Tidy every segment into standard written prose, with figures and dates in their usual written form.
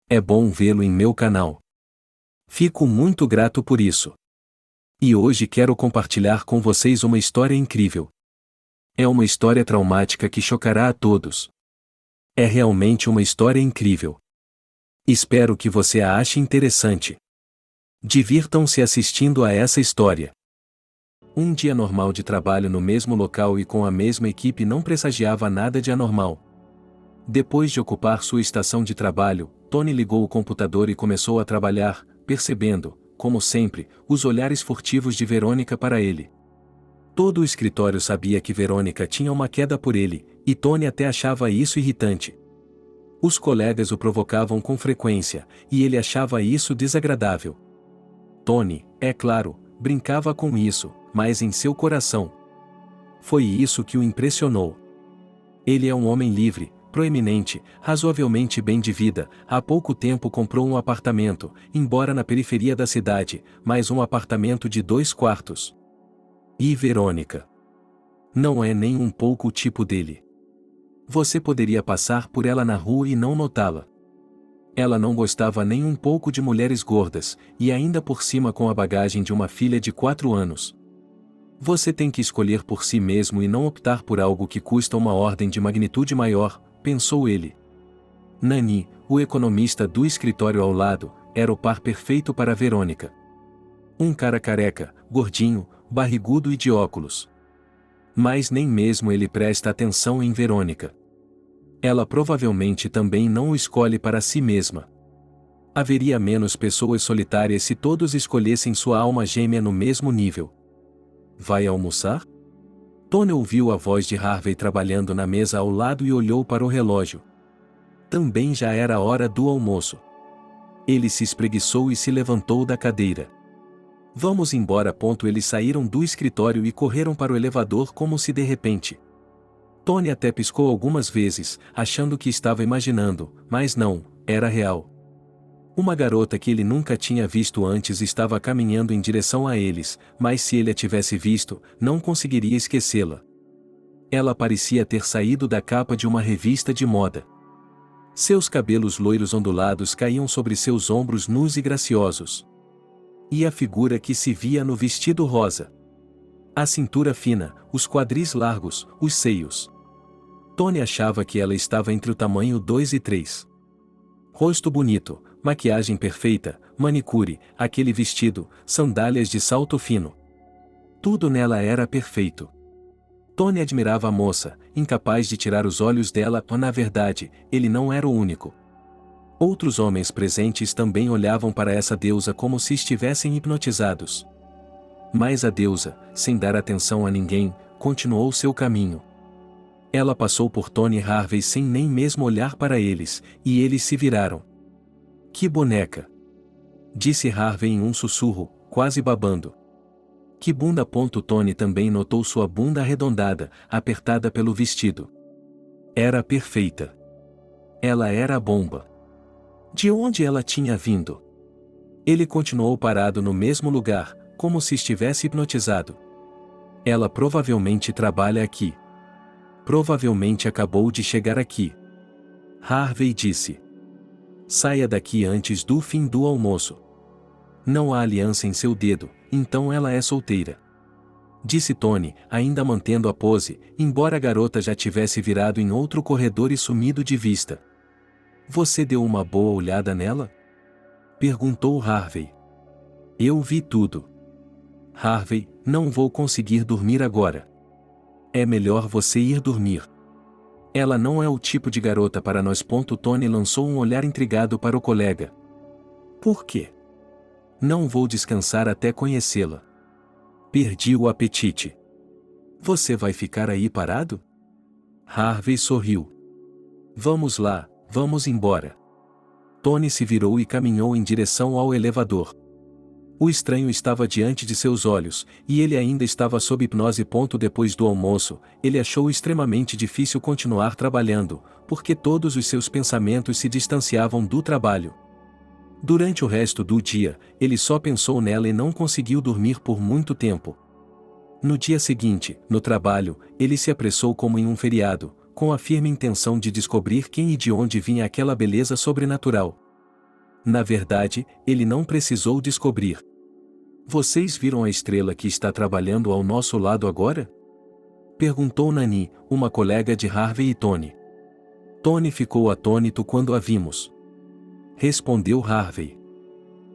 É bom vê-lo em meu canal. Fico muito grato por isso. E hoje quero compartilhar com vocês uma história incrível. É uma história traumática que chocará a todos. É realmente uma história incrível. Espero que você a ache interessante. Divirtam-se assistindo a essa história. Um dia normal de trabalho no mesmo local e com a mesma equipe não pressagiava nada de anormal. Depois de ocupar sua estação de trabalho, Tony ligou o computador e começou a trabalhar, percebendo, como sempre, os olhares furtivos de Verônica para ele. Todo o escritório sabia que Verônica tinha uma queda por ele, e Tony até achava isso irritante. Os colegas o provocavam com frequência, e ele achava isso desagradável. Tony, é claro, brincava com isso, mas em seu coração. Foi isso que o impressionou. Ele é um homem livre, proeminente, razoavelmente bem de vida, há pouco tempo comprou um apartamento, embora na periferia da cidade, mas um apartamento de 2 quartos. E Verônica? Não é nem um pouco o tipo dele. Você poderia passar por ela na rua e não notá-la. Ela não gostava nem um pouco de mulheres gordas, e ainda por cima com a bagagem de uma filha de 4 anos. Você tem que escolher por si mesmo e não optar por algo que custa uma ordem de magnitude maior, pensou ele. Nani, o economista do escritório ao lado, era o par perfeito para Verônica. Um cara careca, gordinho, barrigudo e de óculos. Mas nem mesmo ele presta atenção em Verônica. Ela provavelmente também não o escolhe para si mesma. Haveria menos pessoas solitárias se todos escolhessem sua alma gêmea no mesmo nível. Vai almoçar? Tony ouviu a voz de Harvey trabalhando na mesa ao lado e olhou para o relógio. Também já era a hora do almoço. Ele se espreguiçou e se levantou da cadeira. Vamos embora. Eles saíram do escritório e correram para o elevador como se de repente. Tony até piscou algumas vezes, achando que estava imaginando, mas não, era real. Uma garota que ele nunca tinha visto antes estava caminhando em direção a eles, mas se ele a tivesse visto, não conseguiria esquecê-la. Ela parecia ter saído da capa de uma revista de moda. Seus cabelos loiros ondulados caíam sobre seus ombros nus e graciosos. E a figura que se via no vestido rosa. A cintura fina, os quadris largos, os seios. Tony achava que ela estava entre o tamanho 2 e 3. Rosto bonito, maquiagem perfeita, manicure, aquele vestido, sandálias de salto fino. Tudo nela era perfeito. Tony admirava a moça, incapaz de tirar os olhos dela, mas na verdade, ele não era o único. Outros homens presentes também olhavam para essa deusa como se estivessem hipnotizados. Mas a deusa, sem dar atenção a ninguém, continuou seu caminho. Ela passou por Tony e Harvey sem nem mesmo olhar para eles, e eles se viraram. Que boneca! Disse Harvey em um sussurro, quase babando. Que bunda! Tony também notou sua bunda arredondada, apertada pelo vestido. Era perfeita. Ela era a bomba. De onde ela tinha vindo? Ele continuou parado no mesmo lugar, como se estivesse hipnotizado. Ela provavelmente trabalha aqui. Provavelmente acabou de chegar aqui. Harvey disse. Saia daqui antes do fim do almoço. Não há aliança em seu dedo, então ela é solteira. Disse Tony, ainda mantendo a pose, embora a garota já tivesse virado em outro corredor e sumido de vista. Você deu uma boa olhada nela? Perguntou Harvey. Eu vi tudo. Harvey, não vou conseguir dormir agora. É melhor você ir dormir. Ela não é o tipo de garota para nós. Tony lançou um olhar intrigado para o colega. Por quê? Não vou descansar até conhecê-la. Perdi o apetite. Você vai ficar aí parado? Harvey sorriu. Vamos lá, vamos embora. Tony se virou e caminhou em direção ao elevador. O estranho estava diante de seus olhos, e ele ainda estava sob hipnose. Depois do almoço, ele achou extremamente difícil continuar trabalhando, porque todos os seus pensamentos se distanciavam do trabalho. Durante o resto do dia, ele só pensou nela e não conseguiu dormir por muito tempo. No dia seguinte, no trabalho, ele se apressou como em um feriado, com a firme intenção de descobrir quem e de onde vinha aquela beleza sobrenatural. Na verdade, ele não precisou descobrir. Vocês viram a estrela que está trabalhando ao nosso lado agora? Perguntou Nani, uma colega de Harvey e Tony. Tony ficou atônito quando a vimos. Respondeu Harvey.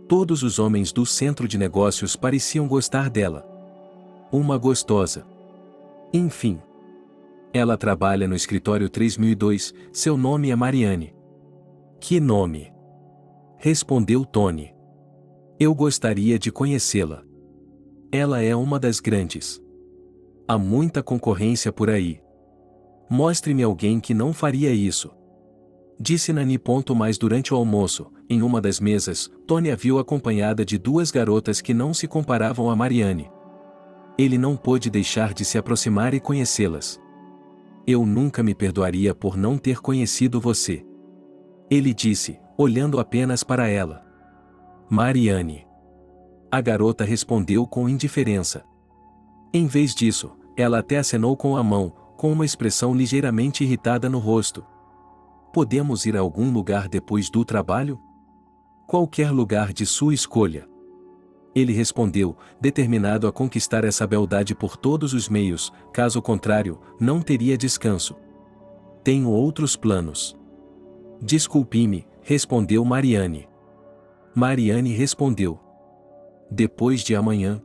Todos os homens do centro de negócios pareciam gostar dela. Uma gostosa. Enfim. Ela trabalha no escritório 3002, seu nome é Marianne. Que nome? Respondeu Tony. Eu gostaria de conhecê-la. Ela é uma das grandes. Há muita concorrência por aí. Mostre-me alguém que não faria isso. Disse Nani. Mas durante o almoço, em uma das mesas, Tony a viu acompanhada de duas garotas que não se comparavam a Marianne. Ele não pôde deixar de se aproximar e conhecê-las. Eu nunca me perdoaria por não ter conhecido você. Ele disse, olhando apenas para ela. Marianne. A garota respondeu com indiferença. Em vez disso, ela até acenou com a mão, com uma expressão ligeiramente irritada no rosto. Podemos ir a algum lugar depois do trabalho? Qualquer lugar de sua escolha. Ele respondeu, determinado a conquistar essa beldade por todos os meios, caso contrário, não teria descanso. Tenho outros planos. Desculpe-me, respondeu Marianne. Marianne respondeu. Depois de amanhã?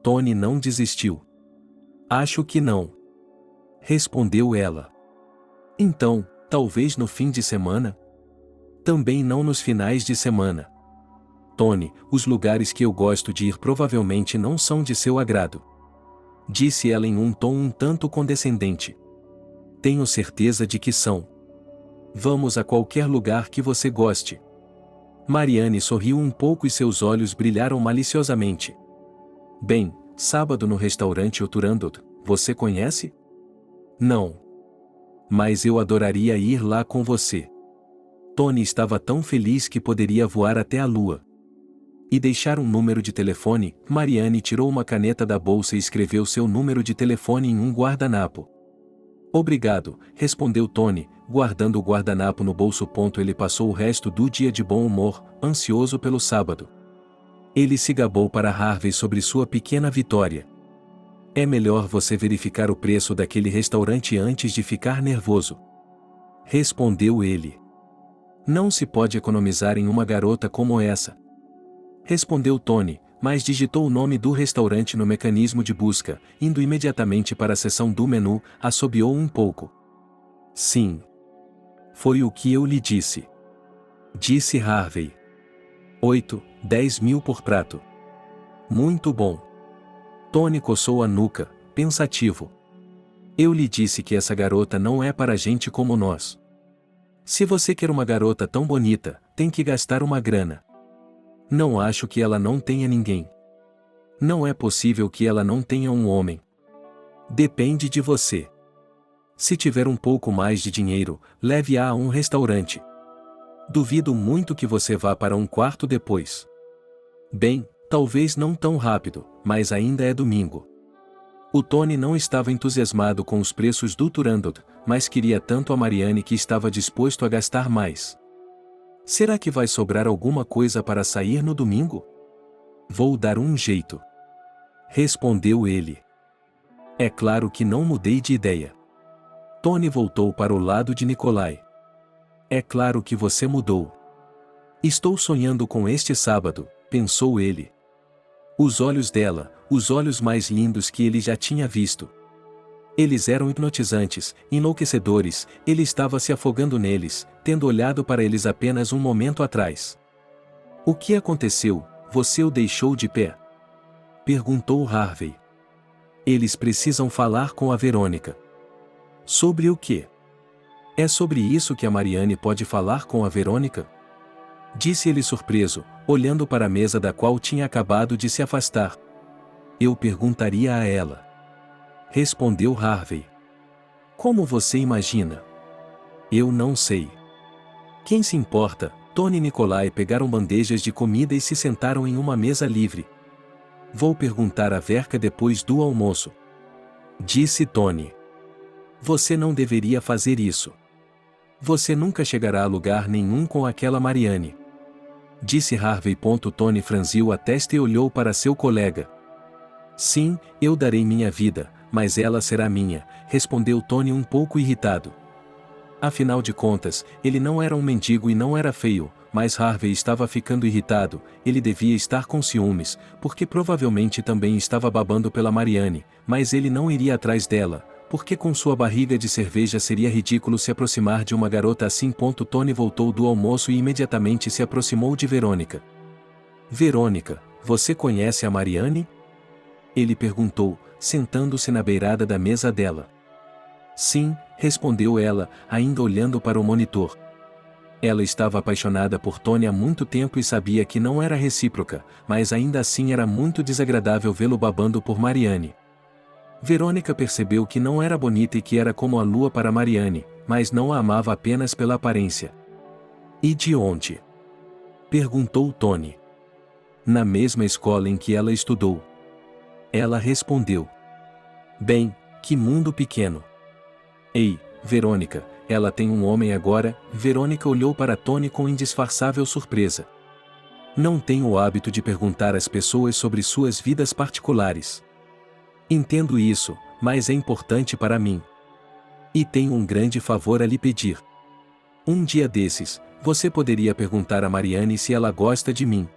Tony não desistiu. Acho que não. Respondeu ela. Então, talvez no fim de semana? Também não nos finais de semana. Tony, os lugares que eu gosto de ir provavelmente não são de seu agrado. Disse ela em um tom um tanto condescendente. Tenho certeza de que são. Vamos a qualquer lugar que você goste. Marianne sorriu um pouco e seus olhos brilharam maliciosamente. Bem, sábado no restaurante O Turandot, você conhece? Não. Mas eu adoraria ir lá com você. Tony estava tão feliz que poderia voar até a lua. E deixar um número de telefone. Marianne tirou uma caneta da bolsa e escreveu seu número de telefone em um guardanapo. Obrigado, respondeu Tony, guardando o guardanapo no bolso. Ele passou o resto do dia de bom humor, ansioso pelo sábado. Ele se gabou para Harvey sobre sua pequena vitória. É melhor você verificar o preço daquele restaurante antes de ficar nervoso. Respondeu ele. Não se pode economizar em uma garota como essa. Respondeu Tony, mas digitou o nome do restaurante no mecanismo de busca, indo imediatamente para a seção do menu, assobiou um pouco. Sim. Foi o que eu lhe disse. Disse Harvey. 10 mil por prato. Muito bom. Tony coçou a nuca, pensativo. Eu lhe disse que essa garota não é para gente como nós. Se você quer uma garota tão bonita, tem que gastar uma grana. Não acho que ela não tenha ninguém. Não é possível que ela não tenha um homem. Depende de você. Se tiver um pouco mais de dinheiro, leve-a a um restaurante. Duvido muito que você vá para um quarto depois. Bem, talvez não tão rápido, mas ainda é domingo. O Tony não estava entusiasmado com os preços do Turandot, mas queria tanto a Marianne que estava disposto a gastar mais. Será que vai sobrar alguma coisa para sair no domingo? Vou dar um jeito. Respondeu ele. É claro que não mudei de ideia. Tony voltou para o lado de Nikolai. É claro que você mudou. Estou sonhando com este sábado, pensou ele. Os olhos dela, os olhos mais lindos que ele já tinha visto. Eles eram hipnotizantes, enlouquecedores, ele estava se afogando neles, tendo olhado para eles apenas um momento atrás. O que aconteceu? Você o deixou de pé? Perguntou Harvey. Eles precisam falar com a Verônica. Sobre o quê? É sobre isso que a Marianne pode falar com a Verônica? Disse ele surpreso, olhando para a mesa da qual tinha acabado de se afastar. Eu perguntaria a ela. Respondeu Harvey. Como você imagina? Eu não sei. Quem se importa? Tony e Nikolai pegaram bandejas de comida e se sentaram em uma mesa livre. Vou perguntar a Verka depois do almoço. Disse Tony. Você não deveria fazer isso. Você nunca chegará a lugar nenhum com aquela Marianne. Disse Harvey. Tony franziu a testa e olhou para seu colega. Sim, eu darei minha vida, mas ela será minha, respondeu Tony um pouco irritado. Afinal de contas, ele não era um mendigo e não era feio, mas Harvey estava ficando irritado, ele devia estar com ciúmes, porque provavelmente também estava babando pela Marianne, mas ele não iria atrás dela, porque com sua barriga de cerveja seria ridículo se aproximar de uma garota assim. Tony voltou do almoço e imediatamente se aproximou de Verônica. Verônica, você conhece a Marianne? Ele perguntou, sentando-se na beirada da mesa dela. Sim, respondeu ela, ainda olhando para o monitor. Ela estava apaixonada por Tony há muito tempo e sabia que não era recíproca, mas ainda assim era muito desagradável vê-lo babando por Marianne. Verônica percebeu que não era bonita e que era como a lua para Marianne, mas não a amava apenas pela aparência. E de onde? Perguntou Tony. Na mesma escola em que ela estudou. Ela respondeu. Bem, que mundo pequeno. Ei, Verônica, ela tem um homem agora? Verônica olhou para Tony com indisfarçável surpresa. Não tenho o hábito de perguntar às pessoas sobre suas vidas particulares. Entendo isso, mas é importante para mim. E tenho um grande favor a lhe pedir. Um dia desses, você poderia perguntar a Marianne se ela gosta de mim.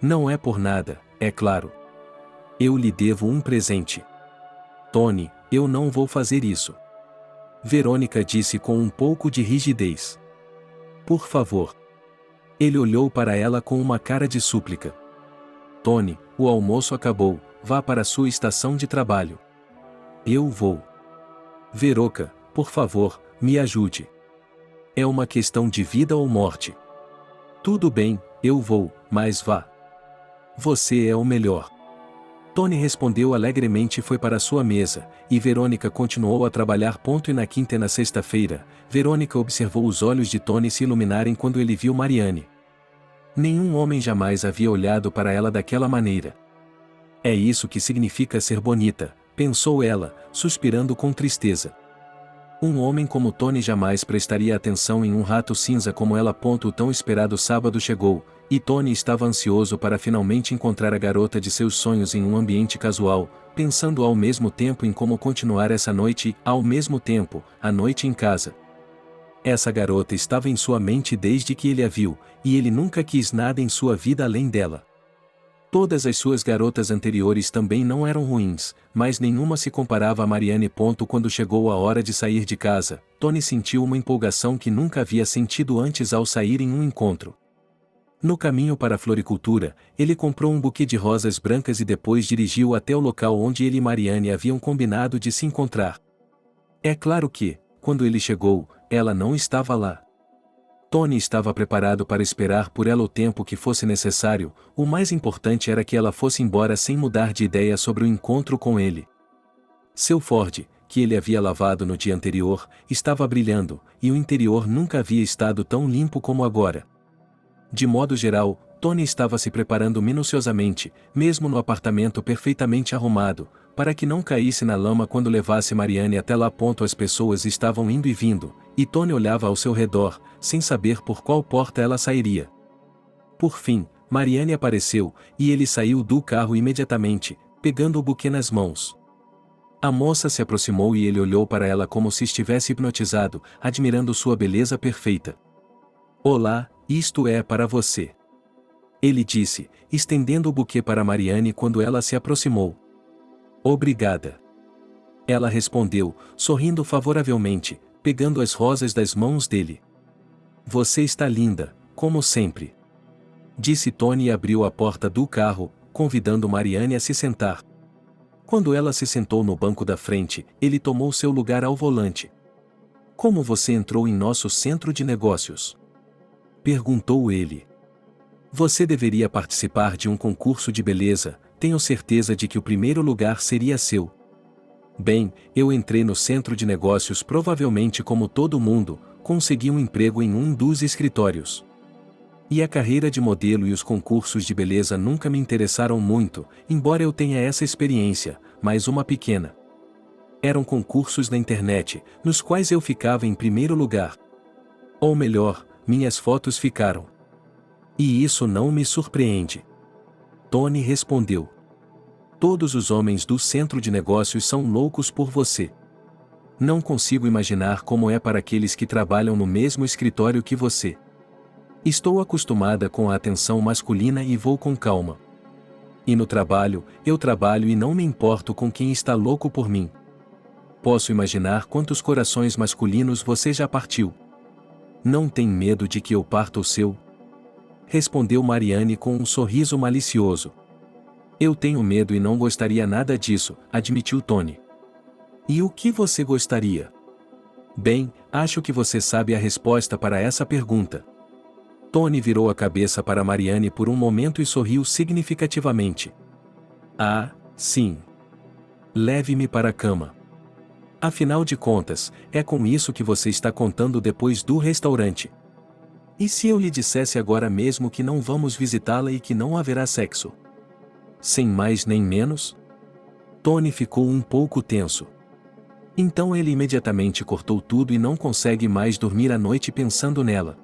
Não é por nada, é claro. Eu lhe devo um presente. Tony, eu não vou fazer isso. Verônica disse com um pouco de rigidez. Por favor. Ele olhou para ela com uma cara de súplica. Tony, o almoço acabou, vá para sua estação de trabalho. Eu vou. Verônica, por favor, me ajude. É uma questão de vida ou morte. Tudo bem, eu vou, mas vá. Você é o melhor. Tony respondeu alegremente e foi para sua mesa, e Verônica continuou a trabalhar. E na quinta e na sexta-feira, Verônica observou os olhos de Tony se iluminarem quando ele viu Marianne. Nenhum homem jamais havia olhado para ela daquela maneira. É isso que significa ser bonita, pensou ela, suspirando com tristeza. Um homem como Tony jamais prestaria atenção em um rato cinza como ela. O tão esperado sábado chegou, e Tony estava ansioso para finalmente encontrar a garota de seus sonhos em um ambiente casual, pensando ao mesmo tempo em como continuar essa noite e, ao mesmo tempo, a noite em casa. Essa garota estava em sua mente desde que ele a viu, e ele nunca quis nada em sua vida além dela. Todas as suas garotas anteriores também não eram ruins, mas nenhuma se comparava a Marianne. Quando chegou a hora de sair de casa, Tony sentiu uma empolgação que nunca havia sentido antes ao sair em um encontro. No caminho para a floricultura, ele comprou um buquê de rosas brancas e depois dirigiu até o local onde ele e Marianne haviam combinado de se encontrar. É claro que, quando ele chegou, ela não estava lá. Tony estava preparado para esperar por ela o tempo que fosse necessário, o mais importante era que ela fosse embora sem mudar de ideia sobre o encontro com ele. Seu Ford, que ele havia lavado no dia anterior, estava brilhando, e o interior nunca havia estado tão limpo como agora. De modo geral, Tony estava se preparando minuciosamente, mesmo no apartamento perfeitamente arrumado, para que não caísse na lama quando levasse Marianne até lá. As pessoas estavam indo e vindo, e Tony olhava ao seu redor, sem saber por qual porta ela sairia. Por fim, Marianne apareceu, e ele saiu do carro imediatamente, pegando o buquê nas mãos. A moça se aproximou e ele olhou para ela como se estivesse hipnotizado, admirando sua beleza perfeita. Olá, isto é para você. Ele disse, estendendo o buquê para Marianne quando ela se aproximou. Obrigada. Ela respondeu, sorrindo favoravelmente, pegando as rosas das mãos dele. Você está linda, como sempre. Disse Tony e abriu a porta do carro, convidando Marianne a se sentar. Quando ela se sentou no banco da frente, ele tomou seu lugar ao volante. Como você entrou em nosso centro de negócios? Perguntou ele. Você deveria participar de um concurso de beleza, tenho certeza de que o primeiro lugar seria seu. Bem, eu entrei no centro de negócios provavelmente como todo mundo, consegui um emprego em um dos escritórios. E a carreira de modelo e os concursos de beleza nunca me interessaram muito, embora eu tenha essa experiência, mas uma pequena. Eram concursos na internet, nos quais eu ficava em primeiro lugar. Ou melhor, minhas fotos ficaram. E isso não me surpreende. Tony respondeu. Todos os homens do centro de negócios são loucos por você. Não consigo imaginar como é para aqueles que trabalham no mesmo escritório que você. Estou acostumada com a atenção masculina e vou com calma. E no trabalho, eu trabalho e não me importo com quem está louco por mim. Posso imaginar quantos corações masculinos você já partiu. Não tem medo de que eu parta o seu? Respondeu Mariane com um sorriso malicioso. Eu tenho medo e não gostaria nada disso, admitiu Tony. E o que você gostaria? Bem, acho que você sabe a resposta para essa pergunta. Tony virou a cabeça para Mariane por um momento e sorriu significativamente. Ah, sim. Leve-me para a cama. Afinal de contas, é com isso que você está contando depois do restaurante. E se eu lhe dissesse agora mesmo que não vamos visitá-la e que não haverá sexo? Sem mais nem menos? Tony ficou um pouco tenso. Então ele imediatamente cortou tudo e não consegue mais dormir à noite pensando nela.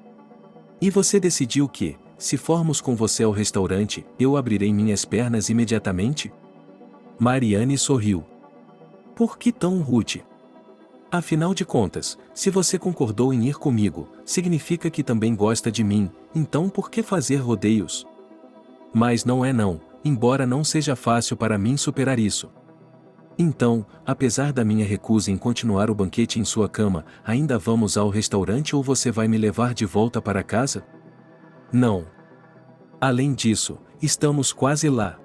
E você decidiu que, se formos com você ao restaurante, eu abrirei minhas pernas imediatamente? Mariane sorriu. Por que tão rude? Afinal de contas, se você concordou em ir comigo, significa que também gosta de mim, então por que fazer rodeios? Mas não é não, embora não seja fácil para mim superar isso. Então, apesar da minha recusa em continuar o banquete em sua cama, ainda vamos ao restaurante ou você vai me levar de volta para casa? Não. Além disso, estamos quase lá.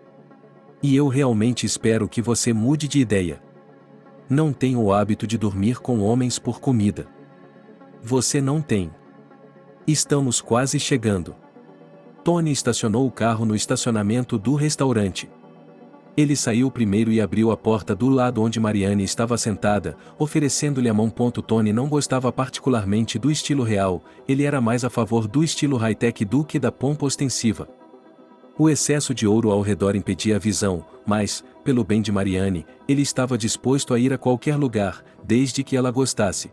E eu realmente espero que você mude de ideia. Não tenho o hábito de dormir com homens por comida. Você não tem. Estamos quase chegando. Tony estacionou o carro no estacionamento do restaurante. Ele saiu primeiro e abriu a porta do lado onde Mariane estava sentada, oferecendo-lhe a mão. Tony não gostava particularmente do estilo real, ele era mais a favor do estilo high-tech do que da pompa ostensiva. O excesso de ouro ao redor impedia a visão, mas, pelo bem de Mariane, ele estava disposto a ir a qualquer lugar, desde que ela gostasse.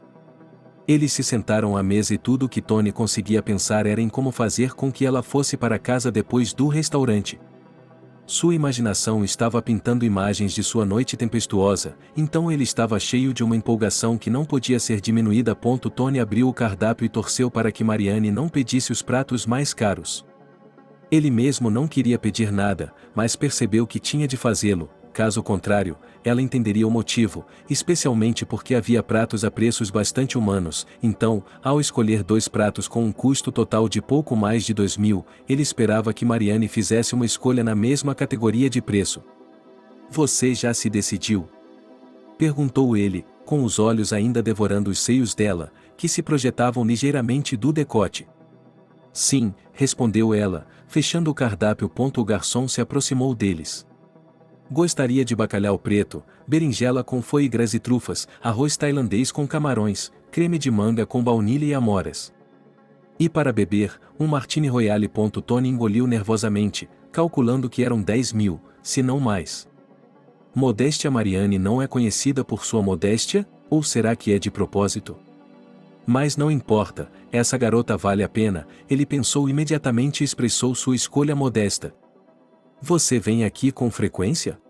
Eles se sentaram à mesa e tudo o que Tony conseguia pensar era em como fazer com que ela fosse para casa depois do restaurante. Sua imaginação estava pintando imagens de sua noite tempestuosa, então ele estava cheio de uma empolgação que não podia ser diminuída. Tony abriu o cardápio e torceu para que Mariane não pedisse os pratos mais caros. Ele mesmo não queria pedir nada, mas percebeu que tinha de fazê-lo, caso contrário, ela entenderia o motivo, especialmente porque havia pratos a preços bastante humanos. Então, ao escolher 2 pratos com um custo total de pouco mais de 2.000, ele esperava que Mariane fizesse uma escolha na mesma categoria de preço. Você já se decidiu? Perguntou ele, com os olhos ainda devorando os seios dela, que se projetavam ligeiramente do decote. Sim, respondeu ela, fechando o cardápio. O garçom se aproximou deles. Gostaria de bacalhau preto, berinjela com foie gras e trufas, arroz tailandês com camarões, creme de manga com baunilha e amoras. E para beber, um martini royale. Tony engoliu nervosamente, calculando que eram 10.000, se não mais. Modéstia. Mariane não é conhecida por sua modéstia, ou será que é de propósito? Mas não importa, essa garota vale a pena, ele pensou imediatamente e expressou sua escolha modesta. Você vem aqui com frequência?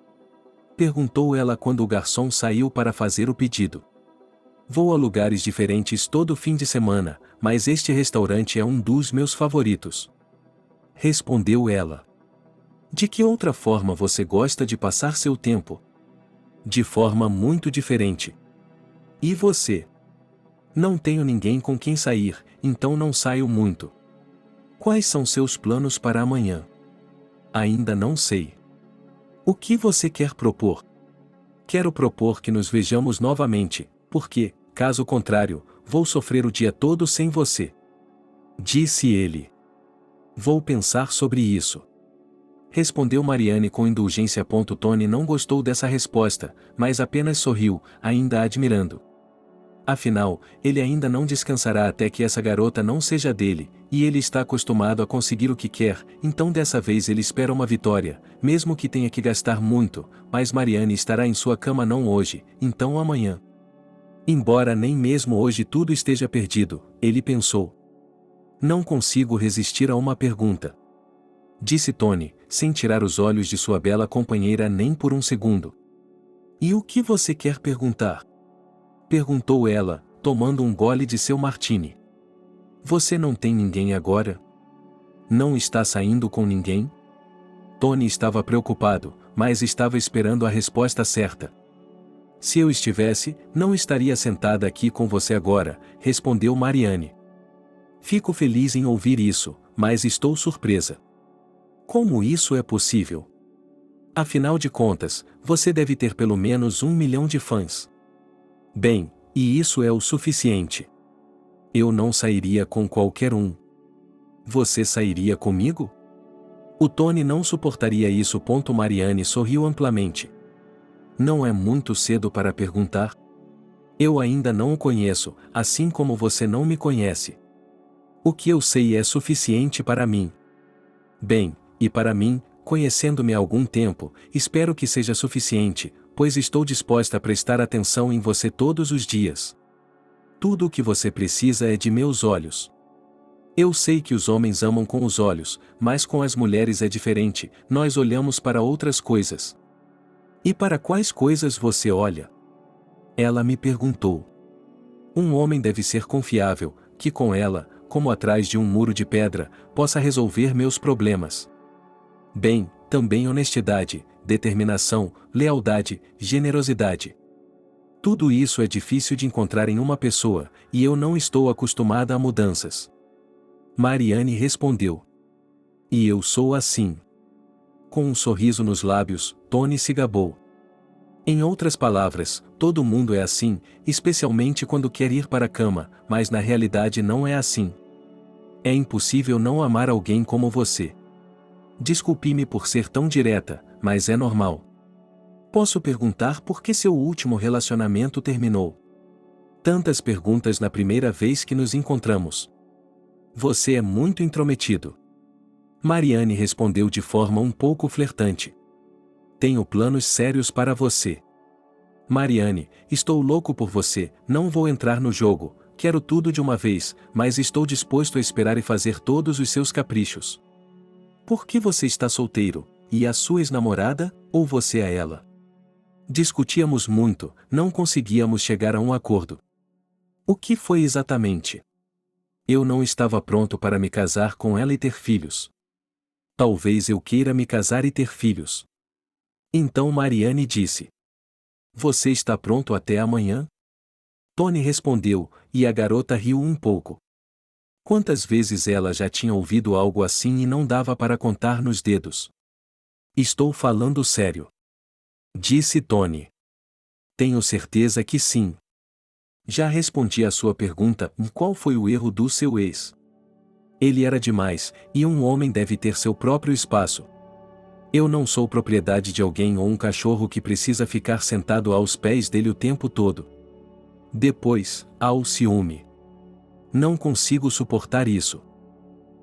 Perguntou ela quando o garçom saiu para fazer o pedido. Vou a lugares diferentes todo fim de semana, mas este restaurante é um dos meus favoritos. Respondeu ela. De que outra forma você gosta de passar seu tempo? De forma muito diferente. E você? Não tenho ninguém com quem sair, então não saio muito. Quais são seus planos para amanhã? Ainda não sei. O que você quer propor? Quero propor que nos vejamos novamente, porque, caso contrário, vou sofrer o dia todo sem você. Disse ele. Vou pensar sobre isso. Respondeu Mariane com indulgência. Tony não gostou dessa resposta, mas apenas sorriu, ainda admirando. Afinal, ele ainda não descansará até que essa garota não seja dele, e ele está acostumado a conseguir o que quer, então dessa vez ele espera uma vitória, mesmo que tenha que gastar muito, mas Mariane estará em sua cama não hoje, então amanhã. Embora nem mesmo hoje tudo esteja perdido, ele pensou. Não consigo resistir a uma pergunta. Disse Tony, sem tirar os olhos de sua bela companheira nem por um segundo. E o que você quer perguntar? Perguntou ela, tomando um gole de seu martini. Você não tem ninguém agora? Não está saindo com ninguém? Tony estava preocupado, mas estava esperando a resposta certa. Se eu estivesse, não estaria sentada aqui com você agora, respondeu Mariane. Fico feliz em ouvir isso, mas estou surpresa. Como isso é possível? Afinal de contas, você deve ter pelo menos 1 milhão de fãs. Bem, e isso é o suficiente. Eu não sairia com qualquer um. Você sairia comigo? O Tony não suportaria isso. Mariane sorriu amplamente. Não é muito cedo para perguntar? Eu ainda não o conheço, assim como você não me conhece. O que eu sei é suficiente para mim. Bem, e para mim, conhecendo-me há algum tempo, espero que seja suficiente, pois estou disposta a prestar atenção em você todos os dias. Tudo o que você precisa é de meus olhos. Eu sei que os homens amam com os olhos, mas com as mulheres é diferente, nós olhamos para outras coisas. E para quais coisas você olha? Ela me perguntou. Um homem deve ser confiável, que com ela, como atrás de um muro de pedra, possa resolver meus problemas. Bem, também honestidade, determinação, lealdade, generosidade. Tudo isso é difícil de encontrar em uma pessoa, e eu não estou acostumada a mudanças. Mariane respondeu. E eu sou assim. Com um sorriso nos lábios, Tony se gabou. Em outras palavras, todo mundo é assim, especialmente quando quer ir para a cama, mas na realidade não é assim. É impossível não amar alguém como você. Desculpe-me por ser tão direta, mas é normal. Posso perguntar por que seu último relacionamento terminou? Tantas perguntas na primeira vez que nos encontramos. Você é muito intrometido. Mariane respondeu de forma um pouco flertante. Tenho planos sérios para você. Mariane, estou louco por você, não vou entrar no jogo, quero tudo de uma vez, mas estou disposto a esperar e fazer todos os seus caprichos. Por que você está solteiro, e a sua ex-namorada, ou você a ela? Discutíamos muito, não conseguíamos chegar a um acordo. O que foi exatamente? Eu não estava pronto para me casar com ela e ter filhos. Talvez eu queira me casar e ter filhos. Então Mariane disse. Você está pronto até amanhã? Tony respondeu, e a garota riu um pouco. Quantas vezes ela já tinha ouvido algo assim e não dava para contar nos dedos. Estou falando sério. Disse Tony. Tenho certeza que sim. Já respondi à sua pergunta, qual foi o erro do seu ex? Ele era demais, e um homem deve ter seu próprio espaço. Eu não sou propriedade de alguém ou um cachorro que precisa ficar sentado aos pés dele o tempo todo. Depois, há o ciúme. Não consigo suportar isso.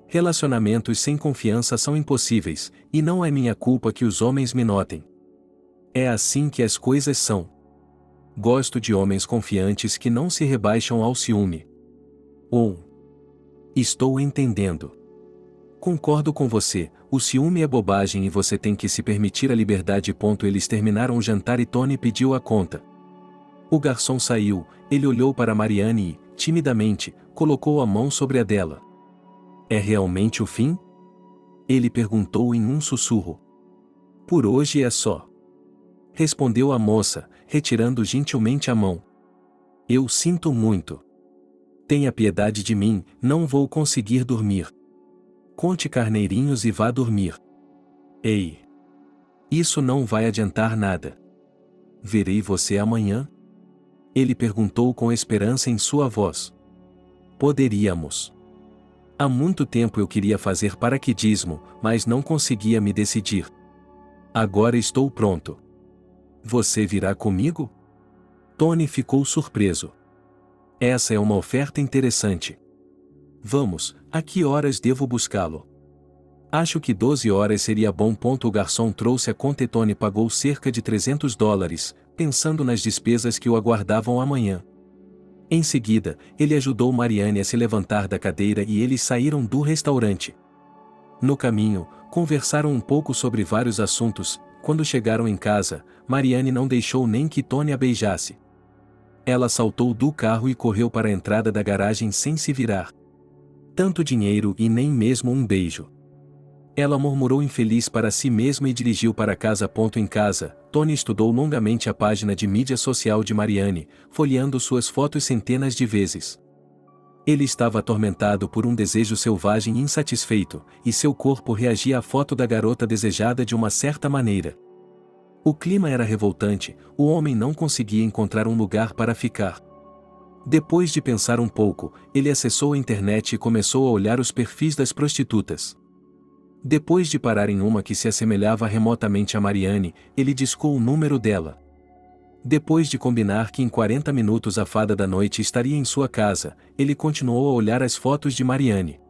Relacionamentos sem confiança são impossíveis, e não é minha culpa que os homens me notem. É assim que as coisas são. Gosto de homens confiantes que não se rebaixam ao ciúme. Estou entendendo. Concordo com você, o ciúme é bobagem e você tem que se permitir a liberdade. Eles terminaram o jantar e Tony pediu a conta. O garçom saiu, ele olhou para Mariane e, timidamente, colocou a mão sobre a dela. É realmente o fim? Ele perguntou em um sussurro. Por hoje é só. Respondeu a moça, retirando gentilmente a mão. Eu sinto muito. Tenha piedade de mim, não vou conseguir dormir. Conte carneirinhos e vá dormir. Ei! Isso não vai adiantar nada. Verei você amanhã? Ele perguntou com esperança em sua voz. Poderíamos. Há muito tempo eu queria fazer paraquedismo, mas não conseguia me decidir. Agora estou pronto. Você virá comigo? Tony ficou surpreso. Essa é uma oferta interessante. Vamos, a que horas devo buscá-lo? Acho que 12 horas seria bom. O garçom trouxe a conta e Tony pagou cerca de $300, pensando nas despesas que o aguardavam amanhã. Em seguida, ele ajudou Mariane a se levantar da cadeira e eles saíram do restaurante. No caminho, conversaram um pouco sobre vários assuntos. Quando chegaram em casa, Mariane não deixou nem que Tony a beijasse. Ela saltou do carro e correu para a entrada da garagem sem se virar. Tanto dinheiro e nem mesmo um beijo. Ela murmurou infeliz para si mesma e dirigiu para casa. Em casa, Tony estudou longamente a página de mídia social de Mariane, folheando suas fotos centenas de vezes. Ele estava atormentado por um desejo selvagem e insatisfeito, e seu corpo reagia à foto da garota desejada de uma certa maneira. O clima era revoltante, o homem não conseguia encontrar um lugar para ficar. Depois de pensar um pouco, ele acessou a internet e começou a olhar os perfis das prostitutas. Depois de parar em uma que se assemelhava remotamente a Mariane, ele discou o número dela. Depois de combinar que em 40 minutos a fada da noite estaria em sua casa, ele continuou a olhar as fotos de Mariane.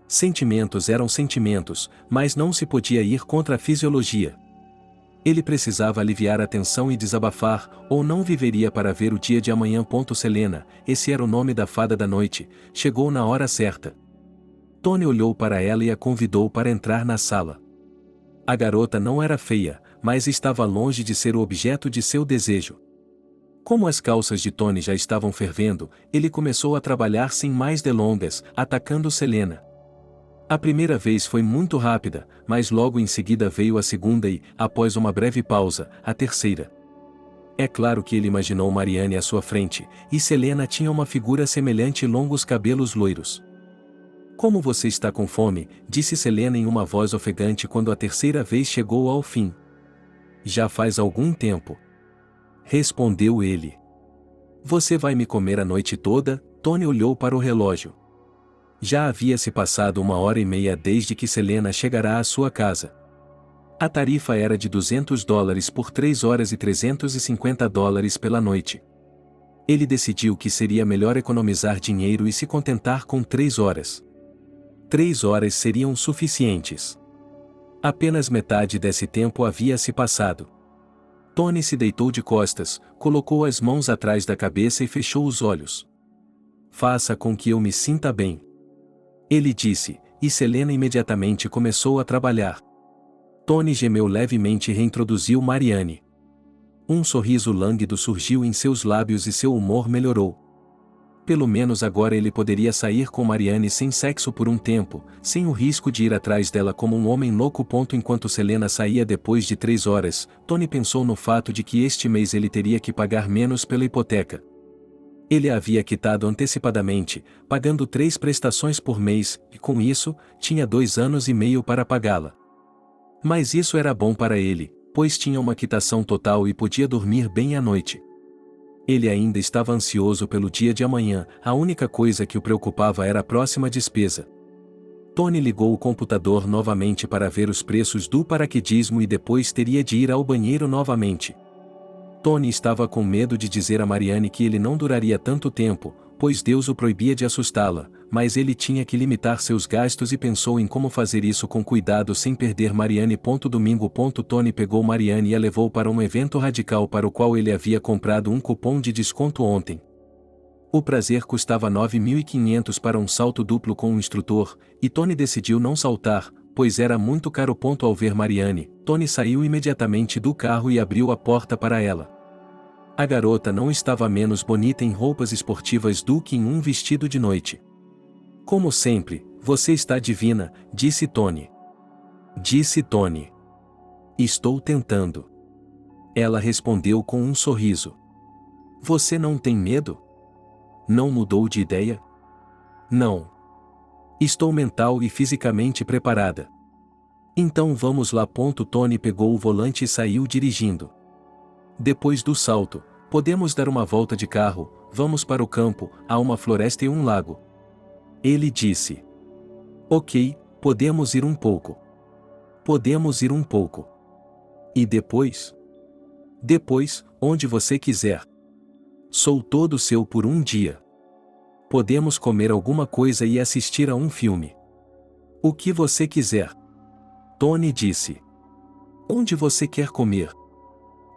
Sentimentos eram sentimentos, mas não se podia ir contra a fisiologia. Ele precisava aliviar a tensão e desabafar, ou não viveria para ver o dia de amanhã. Selena, esse era o nome da fada da noite, chegou na hora certa. Tony olhou para ela e a convidou para entrar na sala. A garota não era feia, mas estava longe de ser o objeto de seu desejo. Como as calças de Tony já estavam fervendo, ele começou a trabalhar sem mais delongas, atacando Selena. A primeira vez foi muito rápida, mas logo em seguida veio a segunda e, após uma breve pausa, a terceira. É claro que ele imaginou Mariane à sua frente, e Selena tinha uma figura semelhante e longos cabelos loiros. Como você está com fome? Disse Selena em uma voz ofegante quando a terceira vez chegou ao fim. Já faz algum tempo. Respondeu ele. Você vai me comer a noite toda? Tony olhou para o relógio. Já havia se passado 1h30 desde que Selena chegará à sua casa. A tarifa era de $200 por 3 horas e $350 pela noite. Ele decidiu que seria melhor economizar dinheiro e se contentar com 3 horas. 3 horas seriam suficientes. Apenas metade desse tempo havia se passado. Tony se deitou de costas, colocou as mãos atrás da cabeça e fechou os olhos. Faça com que eu me sinta bem. Ele disse, e Selena imediatamente começou a trabalhar. Tony gemeu levemente e reintroduziu Mariane. Um sorriso lânguido surgiu em seus lábios e seu humor melhorou. Pelo menos agora ele poderia sair com Mariane sem sexo por um tempo, sem o risco de ir atrás dela como um homem louco. Enquanto Selena saía depois de 3 horas, Tony pensou no fato de que este mês ele teria que pagar menos pela hipoteca. Ele a havia quitado antecipadamente, pagando 3 prestações por mês, e com isso, tinha 2 anos e meio para pagá-la. Mas isso era bom para ele, pois tinha uma quitação total e podia dormir bem à noite. Ele ainda estava ansioso pelo dia de amanhã, a única coisa que o preocupava era a próxima despesa. Tony ligou o computador novamente para ver os preços do paraquedismo e depois teria de ir ao banheiro novamente. Tony estava com medo de dizer a Mariane que ele não duraria tanto tempo, pois Deus o proibia de assustá-la, mas ele tinha que limitar seus gastos e pensou em como fazer isso com cuidado sem perder Mariane. Domingo. Tony pegou Mariane e a levou para um evento radical para o qual ele havia comprado um cupom de desconto ontem. O prazer custava 9.500 para um salto duplo com um instrutor, e Tony decidiu não saltar, pois era muito caro. Ao ver Mariane, Tony saiu imediatamente do carro e abriu a porta para ela. A garota não estava menos bonita em roupas esportivas do que em um vestido de noite. Como sempre, você está divina, disse Tony. Disse Tony. Estou tentando. Ela respondeu com um sorriso. Você não tem medo? Não mudou de ideia? Não. Estou mental e fisicamente preparada. Então vamos lá. Tony pegou o volante e saiu dirigindo. Depois do salto, podemos dar uma volta de carro, vamos para o campo, há uma floresta e um lago. Ele disse. Ok, podemos ir um pouco. Podemos ir um pouco. E depois? Depois, onde você quiser. Sou todo seu por um dia. Podemos comer alguma coisa e assistir a um filme. O que você quiser. Tony disse. Onde você quer comer?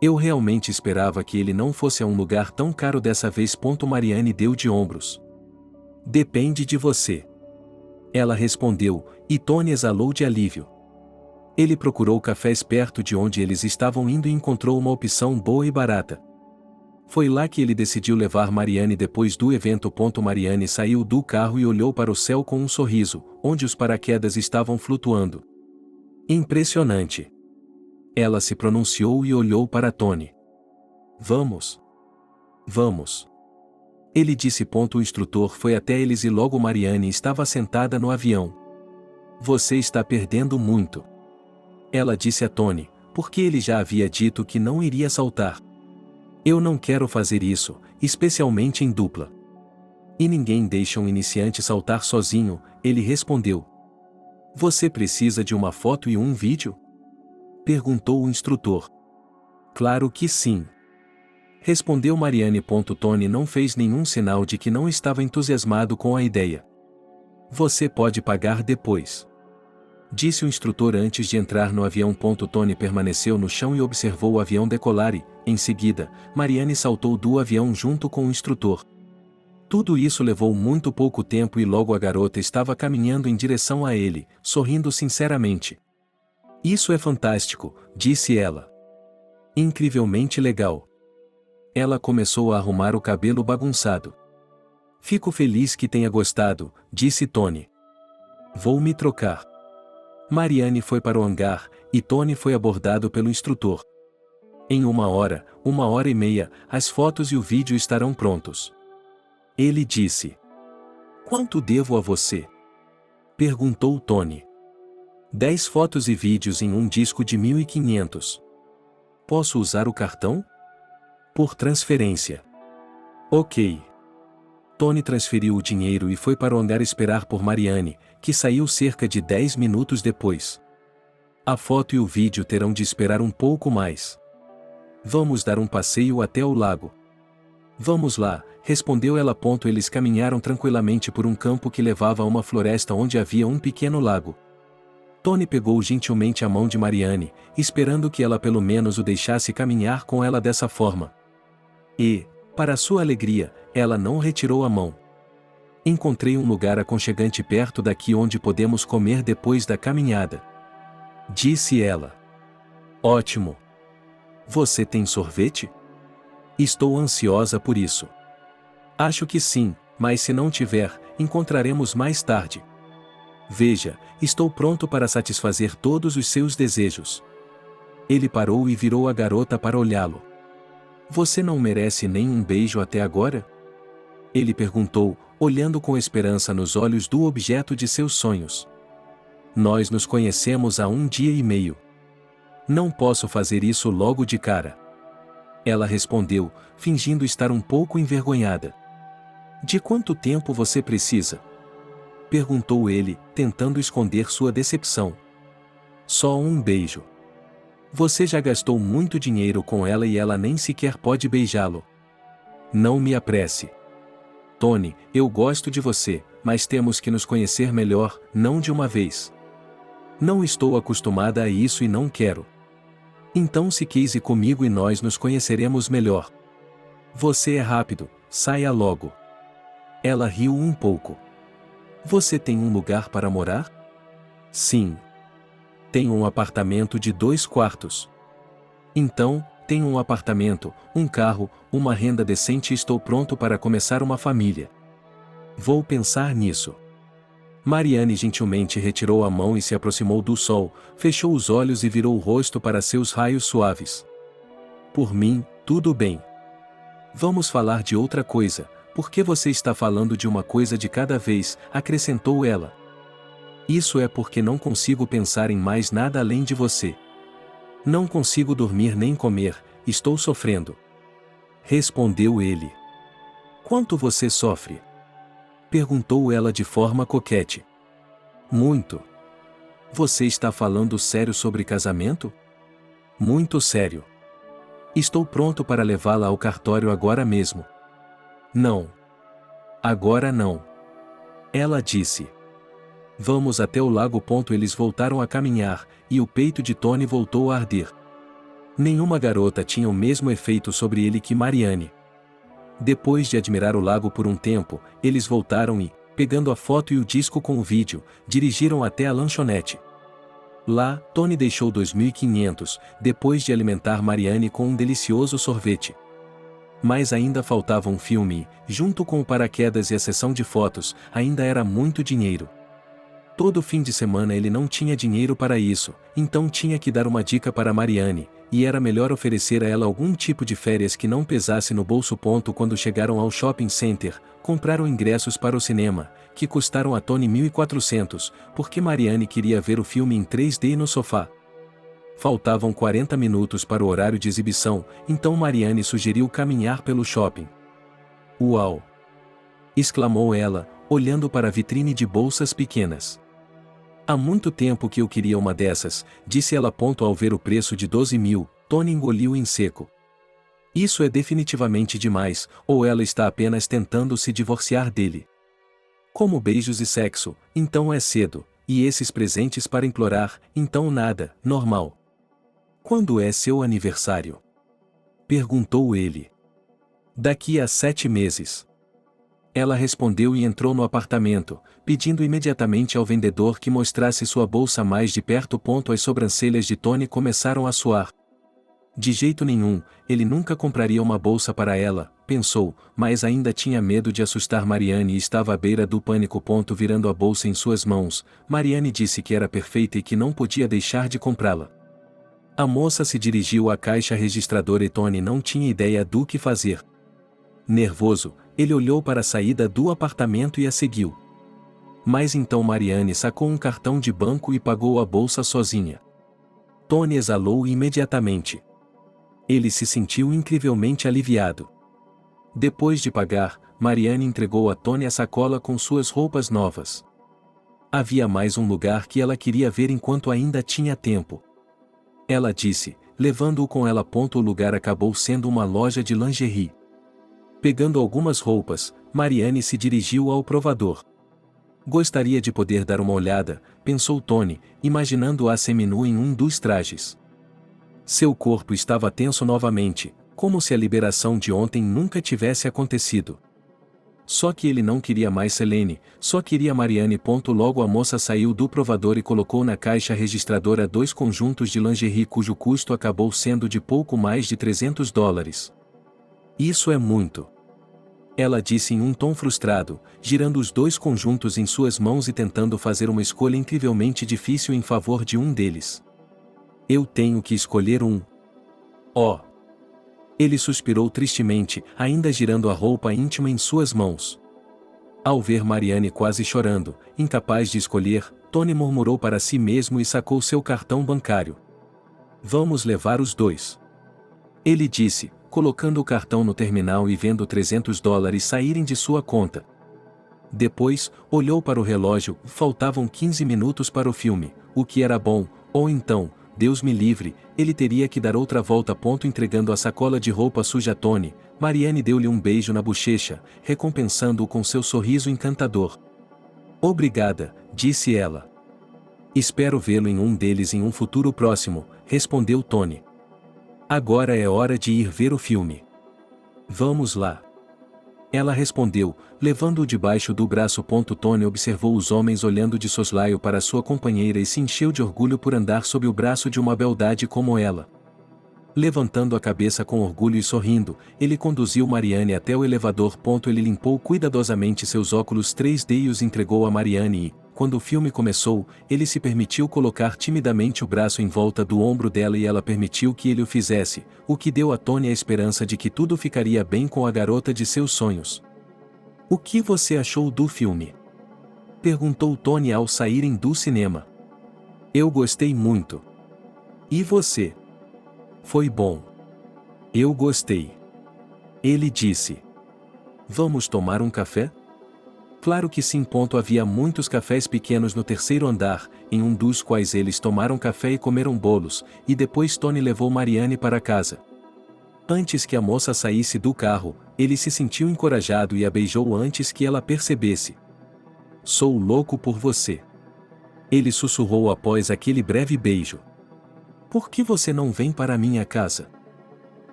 Eu realmente esperava que ele não fosse a um lugar tão caro dessa vez. Mariane deu de ombros. Depende de você. Ela respondeu, e Tony exalou de alívio. Ele procurou cafés perto de onde eles estavam indo e encontrou uma opção boa e barata. Foi lá que ele decidiu levar Mariane depois do evento. Mariane saiu do carro e olhou para o céu com um sorriso, onde os paraquedas estavam flutuando. Impressionante. Ela se pronunciou e olhou para Tony. Vamos. Vamos. Ele disse. O instrutor foi até eles e logo Mariane estava sentada no avião. Você está perdendo muito. Ela disse a Tony, porque ele já havia dito que não iria saltar. Eu não quero fazer isso, especialmente em dupla. E ninguém deixa um iniciante saltar sozinho, ele respondeu. Você precisa de uma foto e um vídeo? Perguntou o instrutor. Claro que sim. Respondeu Mariane. Tony não fez nenhum sinal de que não estava entusiasmado com a ideia. Você pode pagar depois. Disse o instrutor antes de entrar no avião. Tony permaneceu no chão e observou o avião decolar e, em seguida, Mariane saltou do avião junto com o instrutor. Tudo isso levou muito pouco tempo e logo a garota estava caminhando em direção a ele, sorrindo sinceramente. Isso é fantástico, disse ela. Incrivelmente legal. Ela começou a arrumar o cabelo bagunçado. Fico feliz que tenha gostado, disse Tony. Vou me trocar. Mariane foi para o hangar, e Tony foi abordado pelo instrutor. Em 1 hora e meia, as fotos e o vídeo estarão prontos. Ele disse. Quanto devo a você? Perguntou Tony. 10 fotos e vídeos em um disco de 1.500. Posso usar o cartão? Por transferência. Ok. Tony transferiu o dinheiro e foi para o hangar esperar por Mariane, que saiu cerca de 10 minutos depois. A foto e o vídeo terão de esperar um pouco mais. Vamos dar um passeio até o lago. Vamos lá, respondeu ela. Eles caminharam tranquilamente por um campo que levava a uma floresta onde havia um pequeno lago. Tony pegou gentilmente a mão de Mariane, esperando que ela pelo menos o deixasse caminhar com ela dessa forma. E, para sua alegria, ela não retirou a mão. Encontrei um lugar aconchegante perto daqui onde podemos comer depois da caminhada. Disse ela. Ótimo. Você tem sorvete? Estou ansiosa por isso. Acho que sim, mas se não tiver, encontraremos mais tarde. Veja, estou pronto para satisfazer todos os seus desejos. Ele parou e virou a garota para olhá-lo. Você não merece nem um beijo até agora? Ele perguntou, olhando com esperança nos olhos do objeto de seus sonhos. Nós nos conhecemos há 1 dia e meio. Não posso fazer isso logo de cara. Ela respondeu, fingindo estar um pouco envergonhada. De quanto tempo você precisa? Perguntou ele, tentando esconder sua decepção. Só um beijo. Você já gastou muito dinheiro com ela e ela nem sequer pode beijá-lo. Não me apresse. Tony, eu gosto de você, mas temos que nos conhecer melhor, não de uma vez. Não estou acostumada a isso e não quero. Então se quise comigo e nós nos conheceremos melhor. Você é rápido, saia logo. Ela riu um pouco. Você tem um lugar para morar? Sim. Tenho um apartamento de 2 quartos. Então, tenho um apartamento, um carro, uma renda decente e estou pronto para começar uma família. Vou pensar nisso. Mariane gentilmente retirou a mão e se aproximou do sol, fechou os olhos e virou o rosto para seus raios suaves. Por mim, tudo bem. Vamos falar de outra coisa, porque você está falando de uma coisa de cada vez, acrescentou ela. Isso é porque não consigo pensar em mais nada além de você. Não consigo dormir nem comer, estou sofrendo. Respondeu ele. Quanto você sofre? Perguntou ela de forma coquete. Muito. Você está falando sério sobre casamento? Muito sério. Estou pronto para levá-la ao cartório agora mesmo. Não. Agora não. Ela disse. Vamos até o lago. Eles voltaram a caminhar, e o peito de Tony voltou a arder. Nenhuma garota tinha o mesmo efeito sobre ele que Marianne. Depois de admirar o lago por um tempo, eles voltaram e, pegando a foto e o disco com o vídeo, dirigiram até a lanchonete. Lá, Tony deixou 2.500, depois de alimentar Marianne com um delicioso sorvete. Mas ainda faltava um filme e, junto com o paraquedas e a sessão de fotos, ainda era muito dinheiro. Todo fim de semana ele não tinha dinheiro para isso, então tinha que dar uma dica para Marianne, e era melhor oferecer a ela algum tipo de férias que não pesasse no bolso. Quando chegaram ao shopping center, compraram ingressos para o cinema, que custaram a Tony 1.400, porque Marianne queria ver o filme em 3D no sofá. Faltavam 40 minutos para o horário de exibição, então Marianne sugeriu caminhar pelo shopping. "Uau!" exclamou ela, olhando para a vitrine de bolsas pequenas. "Há muito tempo que eu queria uma dessas", disse ela. Ao ver o preço de 12.000, Tony engoliu em seco. Isso é definitivamente demais, ou ela está apenas tentando se divorciar dele. Como beijos e sexo, então é cedo, e esses presentes para implorar, então nada, normal. "Quando é seu aniversário?" perguntou ele. "Daqui a 7 meses. Ela respondeu e entrou no apartamento, pedindo imediatamente ao vendedor que mostrasse sua bolsa mais de perto. As sobrancelhas de Tony começaram a suar. De jeito nenhum, ele nunca compraria uma bolsa para ela, pensou, mas ainda tinha medo de assustar Marianne e estava à beira do pânico. Virando a bolsa em suas mãos, Marianne disse que era perfeita e que não podia deixar de comprá-la. A moça se dirigiu à caixa registradora e Tony não tinha ideia do que fazer. Nervoso, ele olhou para a saída do apartamento e a seguiu. Mas então Marianne sacou um cartão de banco e pagou a bolsa sozinha. Tony exalou imediatamente. Ele se sentiu incrivelmente aliviado. Depois de pagar, Marianne entregou a Tony a sacola com suas roupas novas. Havia mais um lugar que ela queria ver enquanto ainda tinha tempo. Ela disse, levando-o com ela. O lugar acabou sendo uma loja de lingerie. Pegando algumas roupas, Marianne se dirigiu ao provador. Gostaria de poder dar uma olhada, pensou Tony, imaginando-a seminua em um dos trajes. Seu corpo estava tenso novamente, como se a liberação de ontem nunca tivesse acontecido. Só que ele não queria mais Selene, só queria Marianne. Logo a moça saiu do provador e colocou na caixa registradora 2 conjuntos de lingerie cujo custo acabou sendo de pouco mais de $300. "Isso é muito", ela disse em um tom frustrado, girando os 2 conjuntos em suas mãos e tentando fazer uma escolha incrivelmente difícil em favor de um deles. "Eu tenho que escolher um." "Oh!" Ele suspirou tristemente, ainda girando a roupa íntima em suas mãos. Ao ver Marianne quase chorando, incapaz de escolher, Tony murmurou para si mesmo e sacou seu cartão bancário. "Vamos levar os 2. Ele disse, colocando o cartão no terminal e vendo $300 saírem de sua conta. Depois, olhou para o relógio. Faltavam 15 minutos para o filme, o que era bom, ou então, Deus me livre, ele teria que dar outra volta. Entregando a sacola de roupa suja a Tony, Marianne deu-lhe um beijo na bochecha, recompensando-o com seu sorriso encantador. "Obrigada", disse ela. "Espero vê-lo em um deles em um futuro próximo", respondeu Tony. "Agora é hora de ir ver o filme." "Vamos lá." Ela respondeu, levando-o debaixo do braço. Tony observou os homens olhando de soslaio para sua companheira e se encheu de orgulho por andar sob o braço de uma beldade como ela. Levantando a cabeça com orgulho e sorrindo, ele conduziu Marianne até o elevador. Ele limpou cuidadosamente seus óculos 3D e os entregou a Marianne e, quando o filme começou, ele se permitiu colocar timidamente o braço em volta do ombro dela e ela permitiu que ele o fizesse, o que deu a Tony a esperança de que tudo ficaria bem com a garota de seus sonhos. "O que você achou do filme?" perguntou Tony ao saírem do cinema. "Eu gostei muito." "E você?" "Foi bom." "Eu gostei." Ele disse. "Vamos tomar um café?" Claro que sim. Havia muitos cafés pequenos no terceiro andar, em um dos quais eles tomaram café e comeram bolos, e depois Tony levou Marianne para casa. Antes que a moça saísse do carro, ele se sentiu encorajado e a beijou antes que ela percebesse. "Sou louco por você." Ele sussurrou após aquele breve beijo. Por que você não vem para minha casa?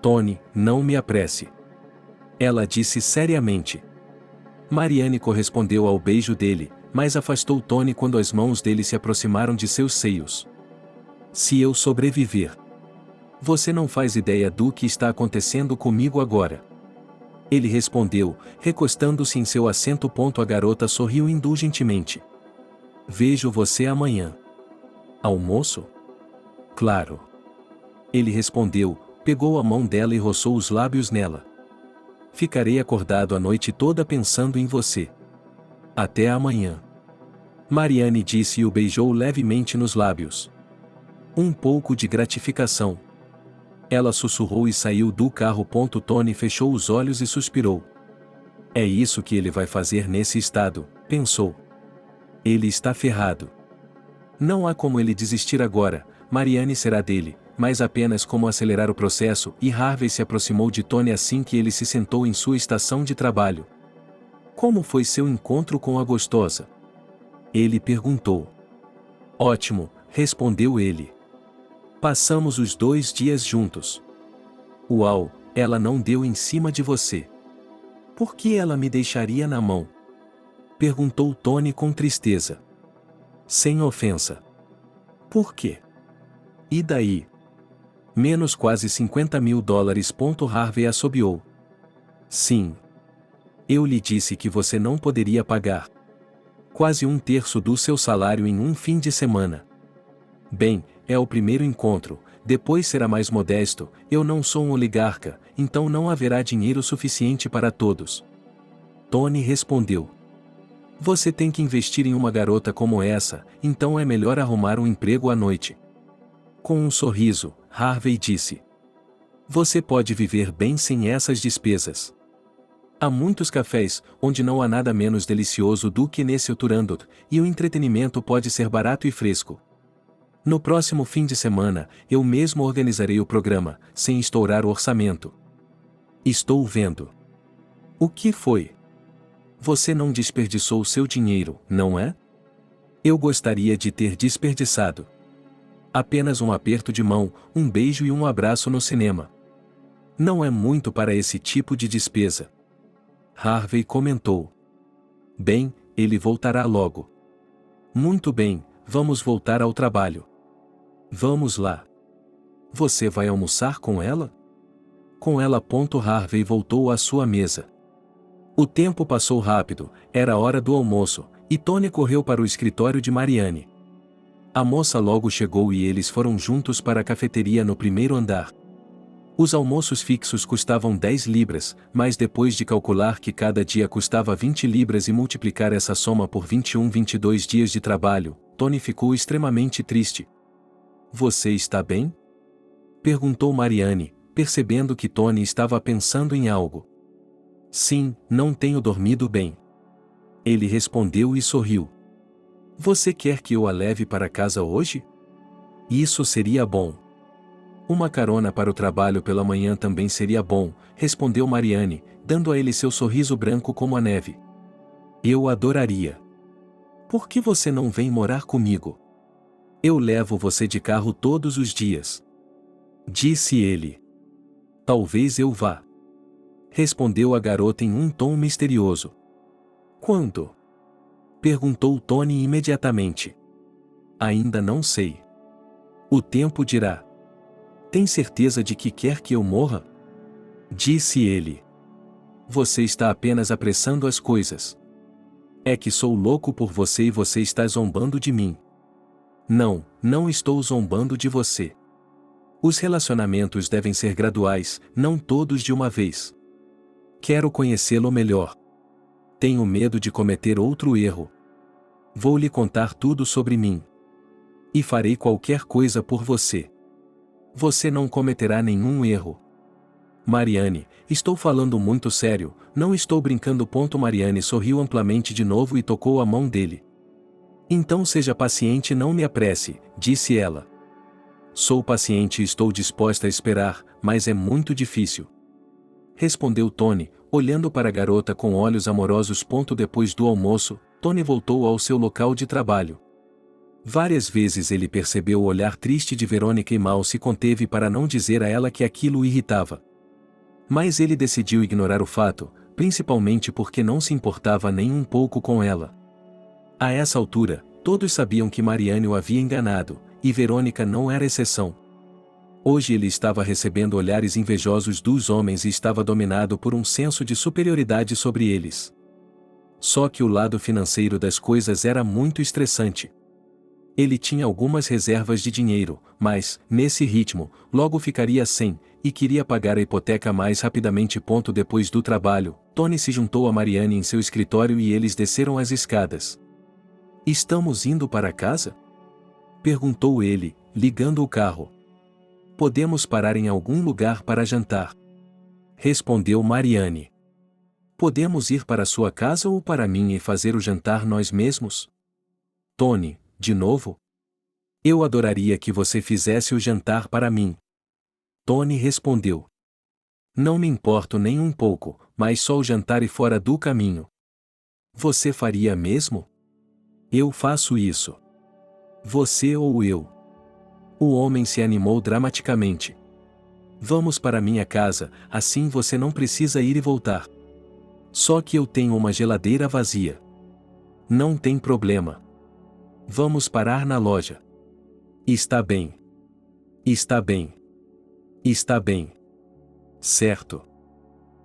Tony, não me apresse. Ela disse seriamente. Mariane correspondeu ao beijo dele, mas afastou Tony quando as mãos dele se aproximaram de seus seios. Se eu sobreviver. Você não faz ideia do que está acontecendo comigo agora. Ele respondeu, recostando-se em seu assento. A garota sorriu indulgentemente. Vejo você amanhã. Almoço? Claro. Ele respondeu, pegou a mão dela e roçou os lábios nela. Ficarei acordado a noite toda pensando em você. Até amanhã. Mariane disse e o beijou levemente nos lábios. Um pouco de gratificação. Ela sussurrou e saiu do carro. Tony fechou os olhos e suspirou. É isso que ele vai fazer nesse estado, pensou. Ele está ferrado. Não há como ele desistir agora, Mariane será dele, mas apenas como acelerar o processo. E Harvey se aproximou de Tony assim que ele se sentou em sua estação de trabalho. Como foi seu encontro com a gostosa? Ele perguntou. Ótimo, respondeu ele. Passamos os 2 dias juntos. Uau, ela não deu em cima de você. Por que ela me deixaria na mão? Perguntou Tony com tristeza. Sem ofensa. Por quê? E daí? Menos quase $50.000. Harvey assobiou. Sim. Eu lhe disse que você não poderia pagar. Quase 1/3 do seu salário em um fim de semana. Bem, é o primeiro encontro, depois será mais modesto. Eu não sou um oligarca, então não haverá dinheiro suficiente para todos. Tony respondeu. Você tem que investir em uma garota como essa, então é melhor arrumar um emprego à noite. Com um sorriso, Harvey disse. Você pode viver bem sem essas despesas. Há muitos cafés, onde não há nada menos delicioso do que nesse Turandot, e o entretenimento pode ser barato e fresco. No próximo fim de semana, eu mesmo organizarei o programa, sem estourar o orçamento. Estou vendo. O que foi? Você não desperdiçou seu dinheiro, não é? Eu gostaria de ter desperdiçado. Apenas um aperto de mão, um beijo e um abraço no cinema. Não é muito para esse tipo de despesa. Harvey comentou. Bem, ele voltará logo. Muito bem, vamos voltar ao trabalho. Vamos lá. Você vai almoçar com ela? Com ela. Harvey voltou à sua mesa. O tempo passou rápido, era hora do almoço, e Tony correu para o escritório de Mariane. A moça logo chegou e eles foram juntos para a cafeteria no primeiro andar. Os almoços fixos custavam 10 libras, mas depois de calcular que cada dia custava 20 libras e multiplicar essa soma por 22 dias de trabalho, Tony ficou extremamente triste. Você está bem? Perguntou Mariane, percebendo que Tony estava pensando em algo. Sim, não tenho dormido bem. Ele respondeu e sorriu. Você quer que eu a leve para casa hoje? Isso seria bom. Uma carona para o trabalho pela manhã também seria bom, respondeu Mariane, dando a ele seu sorriso branco como a neve. Eu adoraria. Por que você não vem morar comigo? Eu levo você de carro todos os dias. Disse ele. Talvez eu vá. Respondeu a garota em um tom misterioso. Quando? Perguntou Tony imediatamente. Ainda não sei. O tempo dirá. Tem certeza de que quer que eu morra? Disse ele. Você está apenas apressando as coisas. É que sou louco por você e você está zombando de mim. Não, não estou zombando de você. Os relacionamentos devem ser graduais, não todos de uma vez. Quero conhecê-lo melhor. Tenho medo de cometer outro erro. Vou lhe contar tudo sobre mim. E farei qualquer coisa por você. Você não cometerá nenhum erro. Mariane, estou falando muito sério, não estou brincando. Mariane sorriu amplamente de novo e tocou a mão dele. Então seja paciente e não me apresse, disse ela. Sou paciente e estou disposta a esperar, mas é muito difícil. Respondeu Tony, olhando para a garota com olhos amorosos. Depois do almoço, Tony voltou ao seu local de trabalho. Várias vezes ele percebeu o olhar triste de Verônica e mal se conteve para não dizer a ela que aquilo o irritava. Mas ele decidiu ignorar o fato, principalmente porque não se importava nem um pouco com ela. A essa altura, todos sabiam que Mariane o havia enganado, e Verônica não era exceção. Hoje ele estava recebendo olhares invejosos dos homens e estava dominado por um senso de superioridade sobre eles. Só que o lado financeiro das coisas era muito estressante. Ele tinha algumas reservas de dinheiro, mas, nesse ritmo, logo ficaria sem, e queria pagar a hipoteca mais rapidamente. Depois do trabalho, Tony se juntou a Mariane em seu escritório e eles desceram as escadas. "Estamos indo para casa?" perguntou ele, ligando o carro. "Podemos parar em algum lugar para jantar?" respondeu Mariane. "Podemos ir para sua casa ou para mim e fazer o jantar nós mesmos?" "Tony, de novo? Eu adoraria que você fizesse o jantar para mim." Tony respondeu. "Não me importo nem um pouco, mas só o jantar e fora do caminho." "Você faria mesmo?" "Eu faço isso." "Você ou eu?" O homem se animou dramaticamente. "Vamos para minha casa, assim você não precisa ir e voltar." "Só que eu tenho uma geladeira vazia." "Não tem problema. Vamos parar na loja." "Está bem. Está bem. Está bem." "Certo."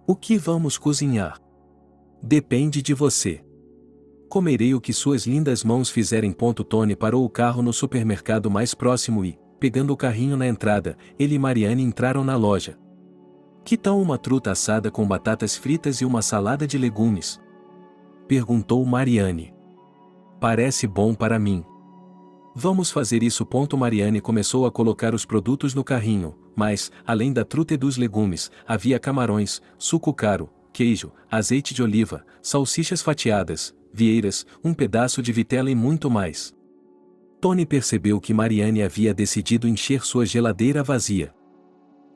"O que vamos cozinhar?" "Depende de você." "Comerei o que suas lindas mãos fizerem." Tony parou o carro no supermercado mais próximo e, pegando o carrinho na entrada, ele e Mariane entraram na loja. "Que tal uma truta assada com batatas fritas e uma salada de legumes?" perguntou Mariane. "Parece bom para mim." "Vamos fazer isso." Mariane começou a colocar os produtos no carrinho, mas, além da truta e dos legumes, havia camarões, suco caro, queijo, azeite de oliva, salsichas fatiadas, vieiras, um pedaço de vitela e muito mais. Tony percebeu que Mariane havia decidido encher sua geladeira vazia.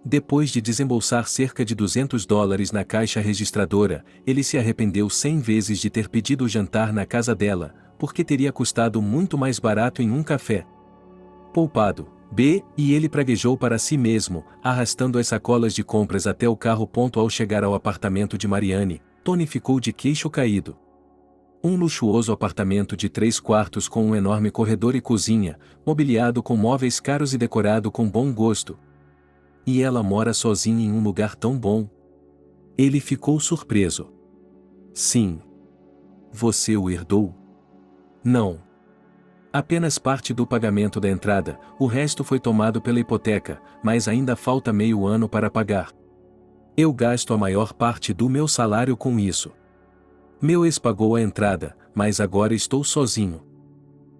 Depois de desembolsar cerca de $200 na caixa registradora, ele se arrependeu 100 vezes de ter pedido o jantar na casa dela, porque teria custado muito mais barato em um café. Poupado, e ele praguejou para si mesmo, arrastando as sacolas de compras até o carro. Ao chegar ao apartamento de Mariane, Tony ficou de queixo caído. Um luxuoso apartamento de 3 quartos com um enorme corredor e cozinha, mobiliado com móveis caros e decorado com bom gosto. E ela mora sozinha em um lugar tão bom? Ele ficou surpreso. Sim. Você o herdou? Não. Apenas parte do pagamento da entrada, o resto foi tomado pela hipoteca, mas ainda falta meio ano para pagar. Eu gasto a maior parte do meu salário com isso. Meu ex pagou a entrada, mas agora estou sozinho.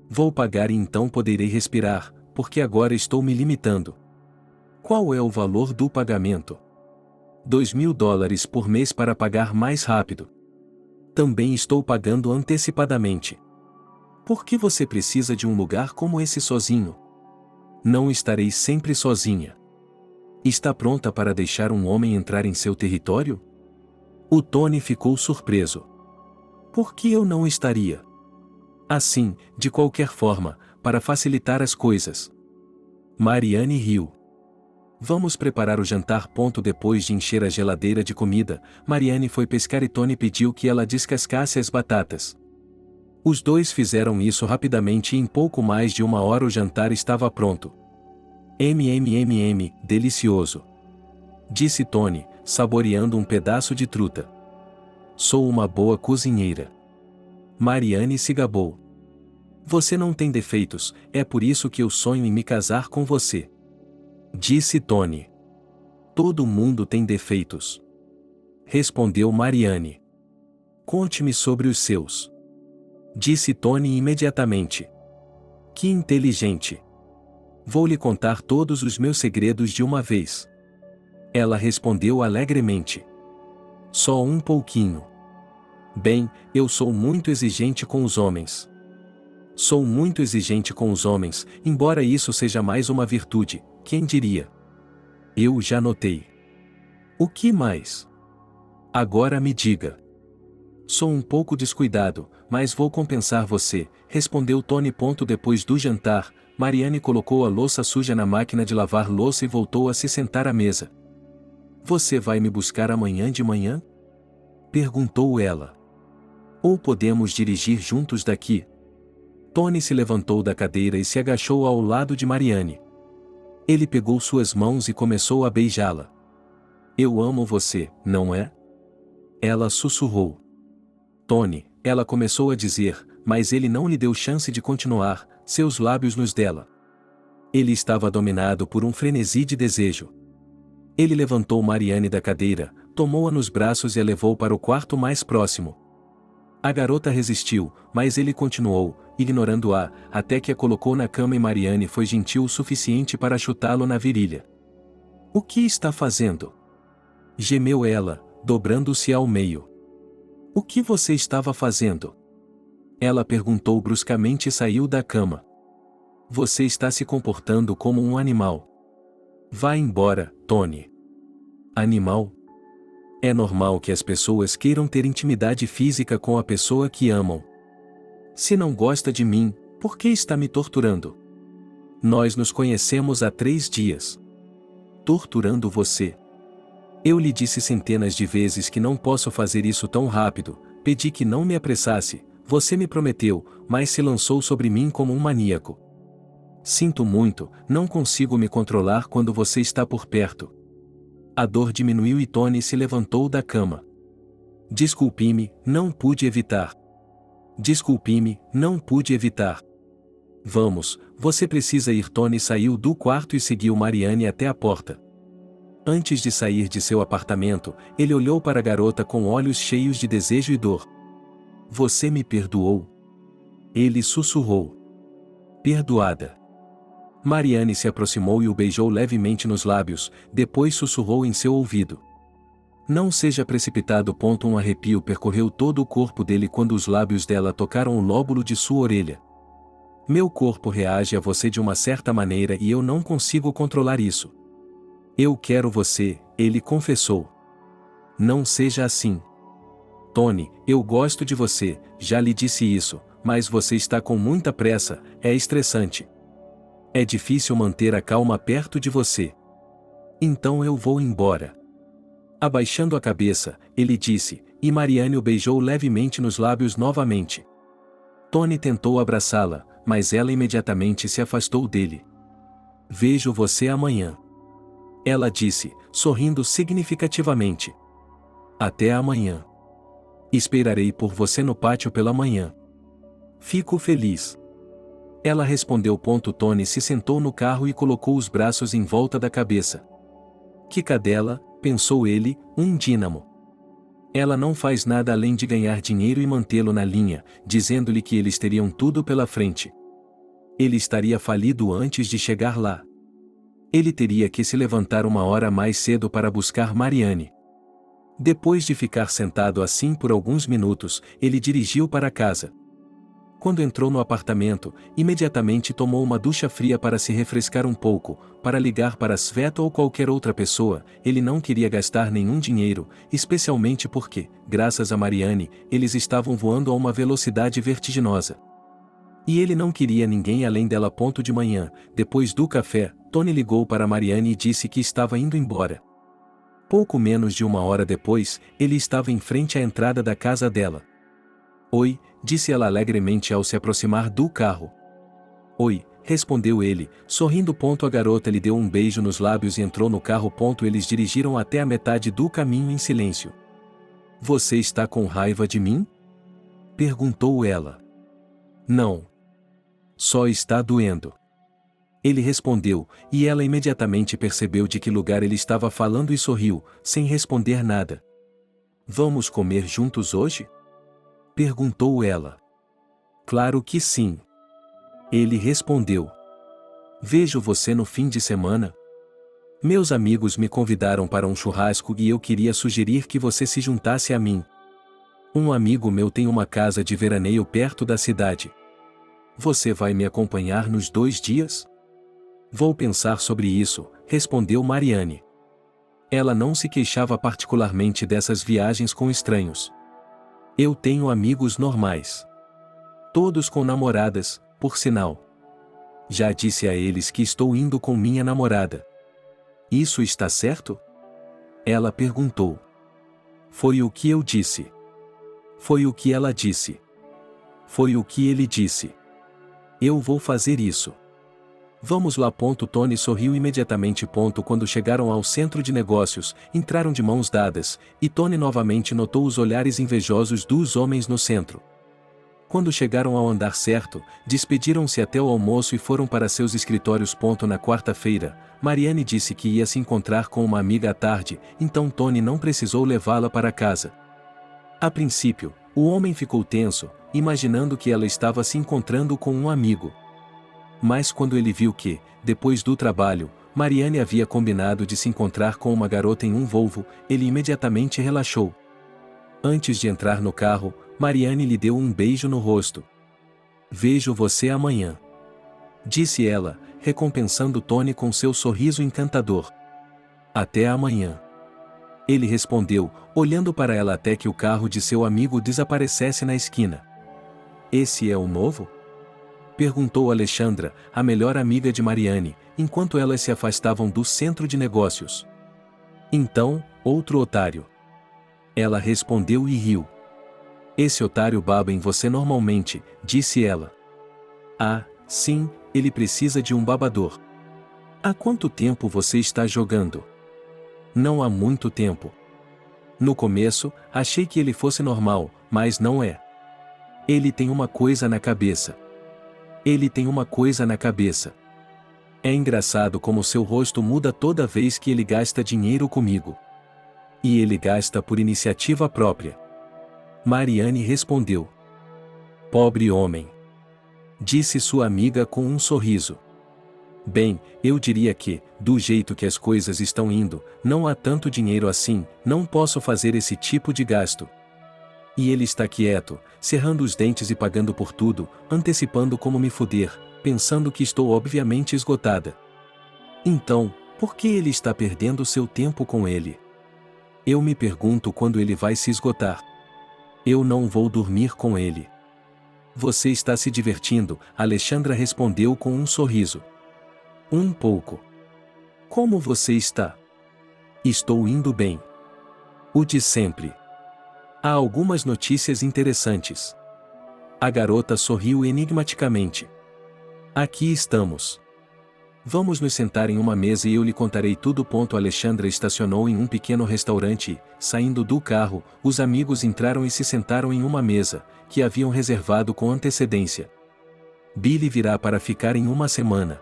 Vou pagar e então poderei respirar, porque agora estou me limitando. Qual é o valor do pagamento? $2.000 por mês para pagar mais rápido. Também estou pagando antecipadamente. Por que você precisa de um lugar como esse sozinho? Não estarei sempre sozinha. Está pronta para deixar um homem entrar em seu território? O Tony ficou surpreso. Por que eu não estaria? Assim, de qualquer forma, para facilitar as coisas. Mariane riu. Vamos preparar o jantar. Depois de encher a geladeira de comida, Mariane foi pescar e Tony pediu que ela descascasse as batatas. Os dois fizeram isso rapidamente e em pouco mais de 1 hora o jantar estava pronto. Delicioso. Disse Tony, saboreando um pedaço de truta. Sou uma boa cozinheira. Mariane se gabou. Você não tem defeitos, é por isso que eu sonho em me casar com você. Disse Tony. Todo mundo tem defeitos. Respondeu Mariane. Conte-me sobre os seus. Disse Tony imediatamente. Que inteligente. Vou lhe contar todos os meus segredos de uma vez. Ela respondeu alegremente. Só um pouquinho. Bem, eu sou muito exigente com os homens. Sou muito exigente com os homens, embora isso seja mais uma virtude, quem diria? Eu já notei. O que mais? Agora me diga. Sou um pouco descuidado, mas vou compensar você, respondeu Tony. Depois do jantar, Mariane colocou a louça suja na máquina de lavar louça e voltou a se sentar à mesa. Você vai me buscar amanhã de manhã? Perguntou ela. Ou podemos dirigir juntos daqui? Tony se levantou da cadeira e se agachou ao lado de Mariane. Ele pegou suas mãos e começou a beijá-la. Eu amo você, não é? Ela sussurrou. Tony, ela começou a dizer, mas ele não lhe deu chance de continuar, seus lábios nos dela. Ele estava dominado por um frenesi de desejo. Ele levantou Mariane da cadeira, tomou-a nos braços e a levou para o quarto mais próximo. A garota resistiu, mas ele continuou, ignorando-a, até que a colocou na cama e Mariane foi gentil o suficiente para chutá-lo na virilha. O que está fazendo? Gemeu ela, dobrando-se ao meio. O que você estava fazendo? Ela perguntou bruscamente e saiu da cama. Você está se comportando como um animal. Vá embora, Tony. Animal? É normal que as pessoas queiram ter intimidade física com a pessoa que amam. Se não gosta de mim, por que está me torturando? Nós nos conhecemos há 3 dias. Torturando você? Eu lhe disse centenas de vezes que não posso fazer isso tão rápido, pedi que não me apressasse, você me prometeu, mas se lançou sobre mim como um maníaco. Sinto muito, não consigo me controlar quando você está por perto. A dor diminuiu e Tony se levantou da cama. Desculpe-me, não pude evitar. Desculpe-me, não pude evitar. Vamos, você precisa ir. Tony saiu do quarto e seguiu Mariane até a porta. Antes de sair de seu apartamento, ele olhou para a garota com olhos cheios de desejo e dor. Você me perdoou? Ele sussurrou. Perdoada. Mariane se aproximou e o beijou levemente nos lábios, depois sussurrou em seu ouvido. Não seja precipitado. Um arrepio percorreu todo o corpo dele quando os lábios dela tocaram o lóbulo de sua orelha. Meu corpo reage a você de uma certa maneira e eu não consigo controlar isso. Eu quero você, ele confessou. Não seja assim. Tony, eu gosto de você, já lhe disse isso, mas você está com muita pressa, é estressante. É difícil manter a calma perto de você. Então eu vou embora. Abaixando a cabeça, ele disse, e Mariane o beijou levemente nos lábios novamente. Tony tentou abraçá-la, mas ela imediatamente se afastou dele. Vejo você amanhã. Ela disse, sorrindo significativamente. Até amanhã. Esperarei por você no pátio pela manhã. Fico feliz. Ela respondeu. Tony se sentou no carro e colocou os braços em volta da cabeça. Que cadela, pensou ele, um dínamo. Ela não faz nada além de ganhar dinheiro e mantê-lo na linha, dizendo-lhe que eles teriam tudo pela frente. Ele estaria falido antes de chegar lá. Ele teria que se levantar 1 hora mais cedo para buscar Mariane. Depois de ficar sentado assim por alguns minutos, ele dirigiu para casa. Quando entrou no apartamento, imediatamente tomou uma ducha fria para se refrescar um pouco, para ligar para Sveta ou qualquer outra pessoa. Ele não queria gastar nenhum dinheiro, especialmente porque, graças a Mariane, eles estavam voando a uma velocidade vertiginosa. E ele não queria ninguém além dela. De manhã, depois do café, Tony ligou para Mariane e disse que estava indo embora. Pouco menos de 1 hora depois, ele estava em frente à entrada da casa dela. Oi, disse ela alegremente ao se aproximar do carro. Oi, respondeu ele, sorrindo. A garota lhe deu um beijo nos lábios e entrou no carro. Eles dirigiram até a metade do caminho em silêncio. Você está com raiva de mim? Perguntou ela. Não. Só está doendo. Ele respondeu, e ela imediatamente percebeu de que lugar ele estava falando e sorriu, sem responder nada. Vamos comer juntos hoje? Perguntou ela. Claro que sim. Ele respondeu. Vejo você no fim de semana. Meus amigos me convidaram para um churrasco e eu queria sugerir que você se juntasse a mim. Um amigo meu tem uma casa de veraneio perto da cidade. Você vai me acompanhar nos 2 dias? Vou pensar sobre isso, respondeu Mariane. Ela não se queixava particularmente dessas viagens com estranhos. Eu tenho amigos normais. Todos com namoradas, por sinal. Já disse a eles que estou indo com minha namorada. Isso está certo? Ela perguntou. Foi o que eu disse. Foi o que ela disse. Foi o que ele disse. Eu vou fazer isso. Vamos lá. Tony sorriu imediatamente. Quando chegaram ao centro de negócios, entraram de mãos dadas, e Tony novamente notou os olhares invejosos dos homens no centro. Quando chegaram ao andar certo, despediram-se até o almoço e foram para seus escritórios. Na quarta-feira, Mariane disse que ia se encontrar com uma amiga à tarde, então Tony não precisou levá-la para casa. A princípio, o homem ficou tenso, imaginando que ela estava se encontrando com um amigo. Mas quando ele viu que, depois do trabalho, Mariane havia combinado de se encontrar com uma garota em um Volvo, ele imediatamente relaxou. Antes de entrar no carro, Mariane lhe deu um beijo no rosto. "Vejo você amanhã", disse ela, recompensando Tony com seu sorriso encantador. "Até amanhã", ele respondeu, olhando para ela até que o carro de seu amigo desaparecesse na esquina. "Esse é o novo?" perguntou Alexandra, a melhor amiga de Mariane, enquanto elas se afastavam do centro de negócios. "Então, outro otário." Ela respondeu e riu. "Esse otário baba em você normalmente", disse ela. "Ah, sim, ele precisa de um babador." "Há quanto tempo você está jogando?" "Não há muito tempo. No começo, achei que ele fosse normal, mas não é. Ele tem uma coisa na cabeça. Ele tem uma coisa na cabeça. É engraçado como seu rosto muda toda vez que ele gasta dinheiro comigo. E ele gasta por iniciativa própria." Mariane respondeu. "Pobre homem", disse sua amiga com um sorriso. "Bem, eu diria que, do jeito que as coisas estão indo, não há tanto dinheiro assim, não posso fazer esse tipo de gasto." E ele está quieto, cerrando os dentes e pagando por tudo, antecipando como me fuder, pensando que estou obviamente esgotada. Então, por que ele está perdendo seu tempo com ele? Eu me pergunto quando ele vai se esgotar. Eu não vou dormir com ele. "Você está se divertindo?" Alexandra respondeu com um sorriso. "Um pouco." "Como você está?" "Estou indo bem. O de sempre." "Há algumas notícias interessantes." A garota sorriu enigmaticamente. "Aqui estamos. Vamos nos sentar em uma mesa e eu lhe contarei tudo." Alexandra estacionou em um pequeno restaurante e, saindo do carro, os amigos entraram e se sentaram em uma mesa, que haviam reservado com antecedência. "Billy virá para ficar em uma semana",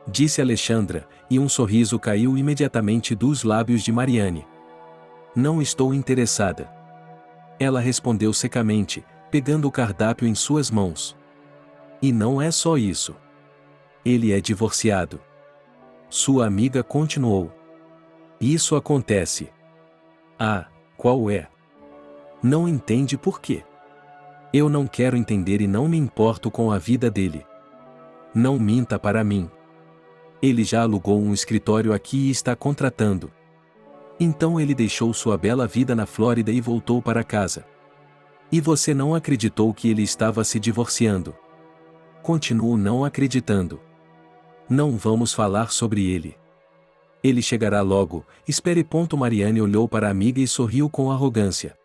disse Alexandra, e um sorriso caiu imediatamente dos lábios de Mariane. "Não estou interessada." Ela respondeu secamente, pegando o cardápio em suas mãos. "E não é só isso. Ele é divorciado." Sua amiga continuou. "Isso acontece." "Ah, qual é?" "Não entende por quê?" "Eu não quero entender e não me importo com a vida dele." "Não minta para mim. Ele já alugou um escritório aqui e está contratando." "Então ele deixou sua bela vida na Flórida e voltou para casa." "E você não acreditou que ele estava se divorciando?" "Continuo não acreditando." "Não vamos falar sobre ele. Ele chegará logo, espere." Mariane olhou para a amiga e sorriu com arrogância.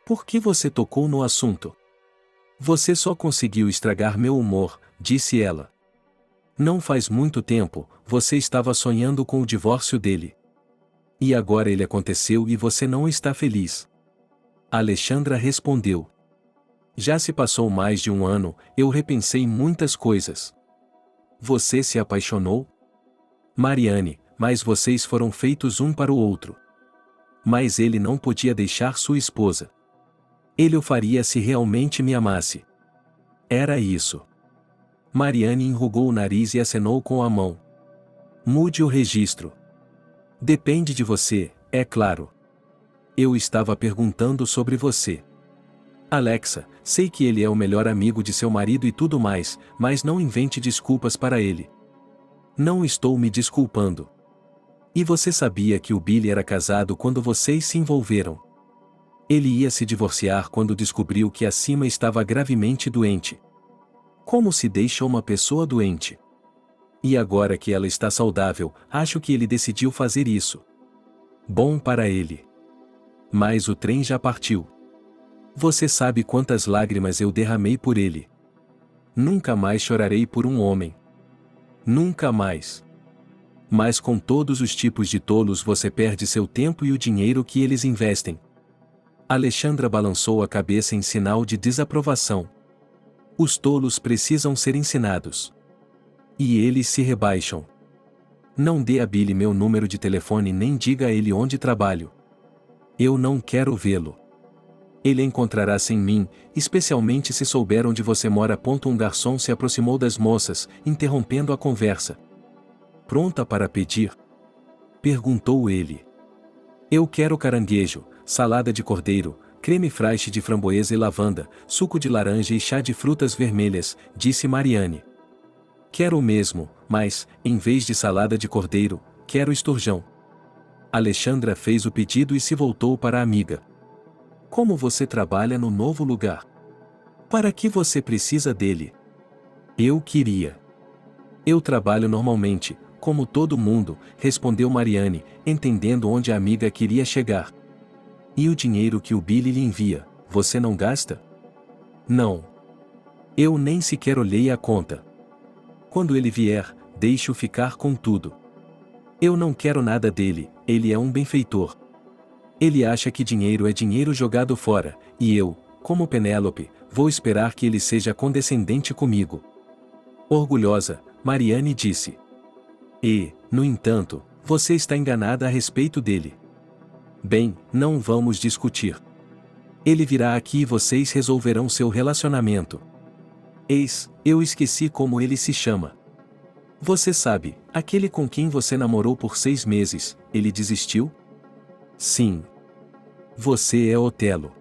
"Por que você tocou no assunto?" "Você só conseguiu estragar meu humor", disse ela. "Não faz muito tempo, você estava sonhando com o divórcio dele. E agora ele aconteceu e você não está feliz." Alexandra respondeu. "Já se passou mais de um ano, eu repensei muitas coisas." "Você se apaixonou?" "Mariane, mas vocês foram feitos um para o outro." "Mas ele não podia deixar sua esposa." "Ele o faria se realmente me amasse." "Era isso." Mariane enrugou o nariz e acenou com a mão. "Mude o registro." "Depende de você, é claro." "Eu estava perguntando sobre você." "Alexa, sei que ele é o melhor amigo de seu marido e tudo mais, mas não invente desculpas para ele." "Não estou me desculpando." "E você sabia que o Billy era casado quando vocês se envolveram?" Ele ia se divorciar quando descobriu que a Sima estava gravemente doente. Como se deixa uma pessoa doente? E agora que ela está saudável, acho que ele decidiu fazer isso. Bom para ele. Mas o trem já partiu. Você sabe quantas lágrimas eu derramei por ele. Nunca mais chorarei por um homem. Nunca mais. Mas com todos os tipos de tolos você perde seu tempo e o dinheiro que eles investem. Alexandra balançou a cabeça em sinal de desaprovação. Os tolos precisam ser ensinados. E eles se rebaixam. Não dê a Billy meu número de telefone nem diga a ele onde trabalho. Eu não quero vê-lo. Ele encontrará sem mim, especialmente se souber onde você mora. Um garçom se aproximou das moças, interrompendo a conversa. Pronta para pedir? Perguntou ele. Eu quero caranguejo, salada de cordeiro, creme fraiche de framboesa e lavanda, suco de laranja e chá de frutas vermelhas, disse Mariane. Quero o mesmo, mas, em vez de salada de cordeiro, quero esturjão. Alexandra fez o pedido e se voltou para a amiga. Como você trabalha no novo lugar? Para que você precisa dele? Eu queria. Eu trabalho normalmente, como todo mundo, respondeu Mariane, entendendo onde a amiga queria chegar. E o dinheiro que o Billy lhe envia, você não gasta? Não. Eu nem sequer olhei a conta. Quando ele vier, deixe-o ficar com tudo. Eu não quero nada dele, ele é um benfeitor. Ele acha que dinheiro é dinheiro jogado fora, e eu, como Penélope, vou esperar que ele seja condescendente comigo. Orgulhosa, Mariane disse. E, no entanto, você está enganada a respeito dele. Bem, não vamos discutir. Ele virá aqui e vocês resolverão seu relacionamento. Eis, eu esqueci como ele se chama. Você sabe, aquele com quem você namorou por 6 meses, ele desistiu? Sim. Você é Otelo.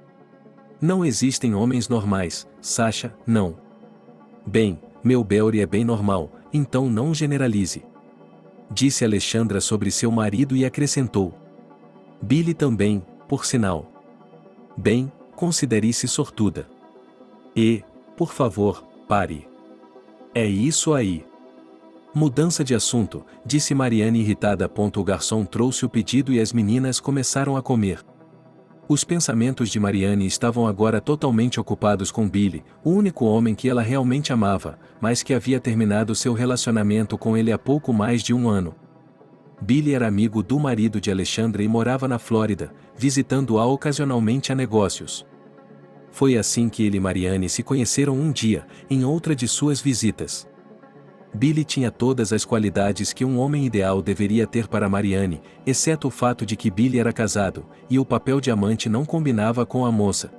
Não existem homens normais, Sasha, não. Bem, meu Belry é bem normal, então não generalize. Disse Alexandra sobre seu marido e acrescentou. Billy também, por sinal. Bem, considere-se sortuda. E, por favor, pare. É isso aí. Mudança de assunto, disse Mariane irritada. O garçom trouxe o pedido e as meninas começaram a comer. Os pensamentos de Mariane estavam agora totalmente ocupados com Billy, o único homem que ela realmente amava, mas que havia terminado seu relacionamento com ele há pouco mais de um ano. Billy era amigo do marido de Alexandra e morava na Flórida, visitando-a ocasionalmente a negócios. Foi assim que ele e Mariane se conheceram um dia, em outra de suas visitas. Billy tinha todas as qualidades que um homem ideal deveria ter para Mariane, exceto o fato de que Billy era casado, e o papel de amante não combinava com a moça.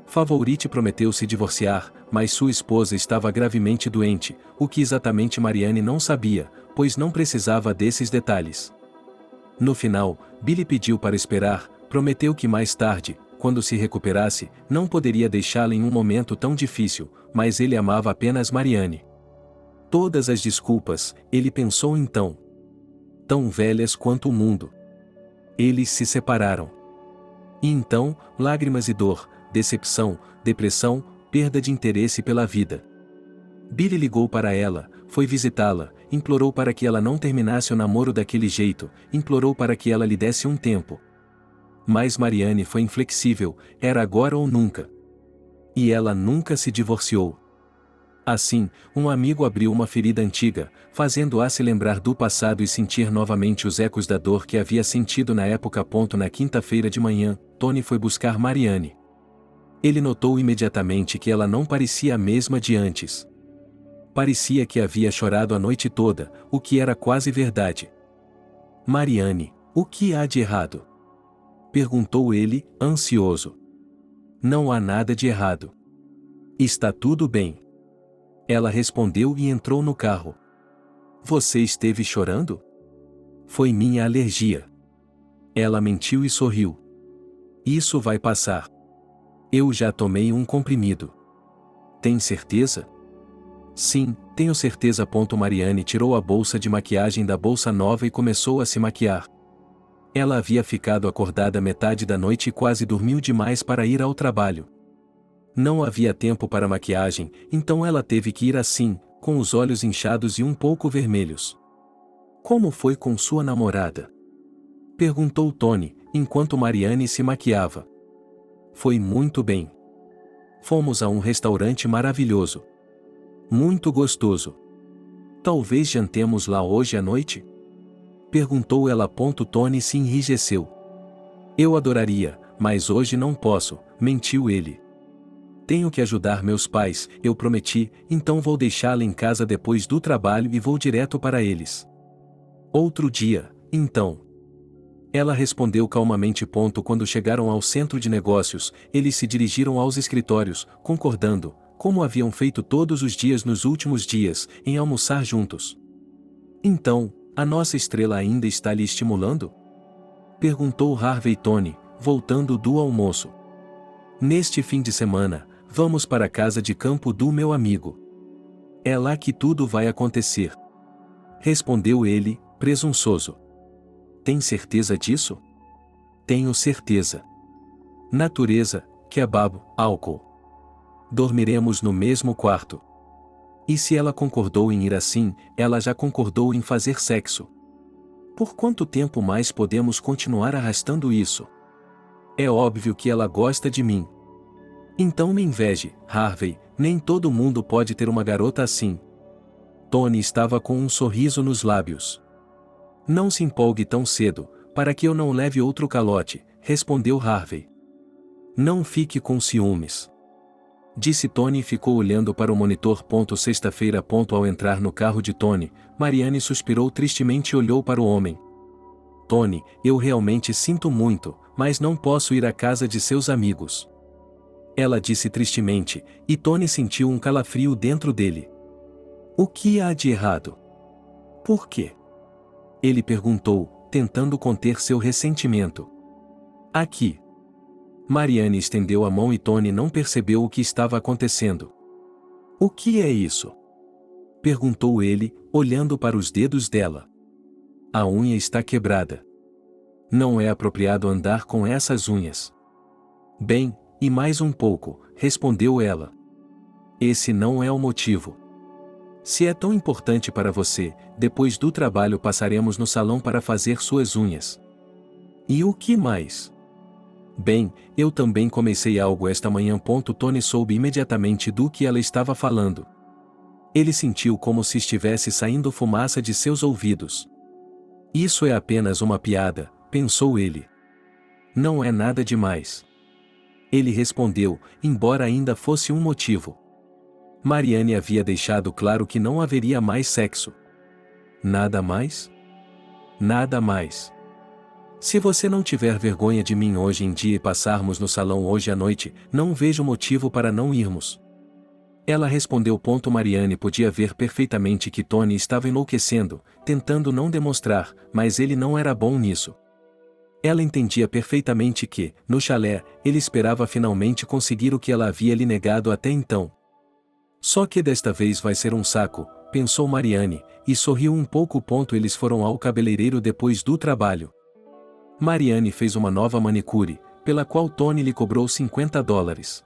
Favourite prometeu se divorciar, mas sua esposa estava gravemente doente, o que exatamente Mariane não sabia, pois não precisava desses detalhes. No final, Billy pediu para esperar, prometeu que mais tarde, quando se recuperasse, não poderia deixá-la em um momento tão difícil, mas ele amava apenas Mariane. Todas as desculpas, ele pensou então. Tão velhas quanto o mundo. Eles se separaram. E então, lágrimas e dor, decepção, depressão, perda de interesse pela vida. Billy ligou para ela, foi visitá-la, implorou para que ela não terminasse o namoro daquele jeito, implorou para que ela lhe desse um tempo. Mas Mariane foi inflexível, era agora ou nunca. E ela nunca se divorciou. Assim, um amigo abriu uma ferida antiga, fazendo-a se lembrar do passado e sentir novamente os ecos da dor que havia sentido na época. Na quinta-feira de manhã, Tony foi buscar Mariane. Ele notou imediatamente que ela não parecia a mesma de antes. Parecia que havia chorado a noite toda, o que era quase verdade. Mariane, o que há de errado? Perguntou ele, ansioso. Não há nada de errado. Está tudo bem. Ela respondeu e entrou no carro. Você esteve chorando? Foi minha alergia. Ela mentiu e sorriu. Isso vai passar. Eu já tomei um comprimido. Tem certeza? Sim, tenho certeza. Mariane tirou a bolsa de maquiagem da bolsa nova e começou a se maquiar. Ela havia ficado acordada metade da noite e quase dormiu demais para ir ao trabalho. Não havia tempo para maquiagem, então ela teve que ir assim, com os olhos inchados e um pouco vermelhos. Como foi com sua namorada? Perguntou Tony, enquanto Mariane se maquiava. Foi muito bem. Fomos a um restaurante maravilhoso. Muito gostoso. Talvez jantemos lá hoje à noite? Perguntou ela. Tony se enrijeceu. Eu adoraria, mas hoje não posso, mentiu ele. Tenho que ajudar meus pais, eu prometi, então vou deixá-la em casa depois do trabalho e vou direto para eles. Outro dia, então. Ela respondeu calmamente. Quando chegaram ao centro de negócios, eles se dirigiram aos escritórios, concordando, como haviam feito todos os dias nos últimos dias, em almoçar juntos. Então, a nossa estrela ainda está lhe estimulando? Perguntou Harvey Tony, voltando do almoço. Neste fim de semana, vamos para a casa de campo do meu amigo. É lá que tudo vai acontecer. Respondeu ele, presunçoso. Tem certeza disso? Tenho certeza. Natureza, kebab, álcool. Dormiremos no mesmo quarto. E se ela concordou em ir assim, ela já concordou em fazer sexo. Por quanto tempo mais podemos continuar arrastando isso? É óbvio que ela gosta de mim. Então me inveje, Harvey, nem todo mundo pode ter uma garota assim. Tony estava com um sorriso nos lábios. Não se empolgue tão cedo, para que eu não leve outro calote, respondeu Harvey. Não fique com ciúmes. Disse Tony e ficou olhando para o monitor. Sexta-feira. Ao entrar no carro de Tony, Mariane suspirou tristemente e olhou para o homem. Tony, eu realmente sinto muito, mas não posso ir à casa de seus amigos. Ela disse tristemente, e Tony sentiu um calafrio dentro dele. O que há de errado? Por quê? Ele perguntou, tentando conter seu ressentimento. Aqui. Mariane estendeu a mão e Tony não percebeu o que estava acontecendo. O que é isso? Perguntou ele, olhando para os dedos dela. A unha está quebrada. Não é apropriado andar com essas unhas. Bem, e mais um pouco, respondeu ela. Esse não é o motivo. Se é tão importante para você, depois do trabalho passaremos no salão para fazer suas unhas. E o que mais? Bem, eu também comecei algo esta manhã. Tony soube imediatamente do que ela estava falando. Ele sentiu como se estivesse saindo fumaça de seus ouvidos. Isso é apenas uma piada, pensou ele. Não é nada demais. Ele respondeu, embora ainda fosse um motivo. Mariane havia deixado claro que não haveria mais sexo. Nada mais? Nada mais. Se você não tiver vergonha de mim hoje em dia e passarmos no salão hoje à noite, não vejo motivo para não irmos. Ela respondeu. Mariane podia ver perfeitamente que Tony estava enlouquecendo, tentando não demonstrar, mas ele não era bom nisso. Ela entendia perfeitamente que, no chalé, ele esperava finalmente conseguir o que ela havia lhe negado até então. Só que desta vez vai ser um saco, pensou Mariane, e sorriu um pouco. Eles foram ao cabeleireiro depois do trabalho. Mariane fez uma nova manicure, pela qual Tony lhe cobrou $50.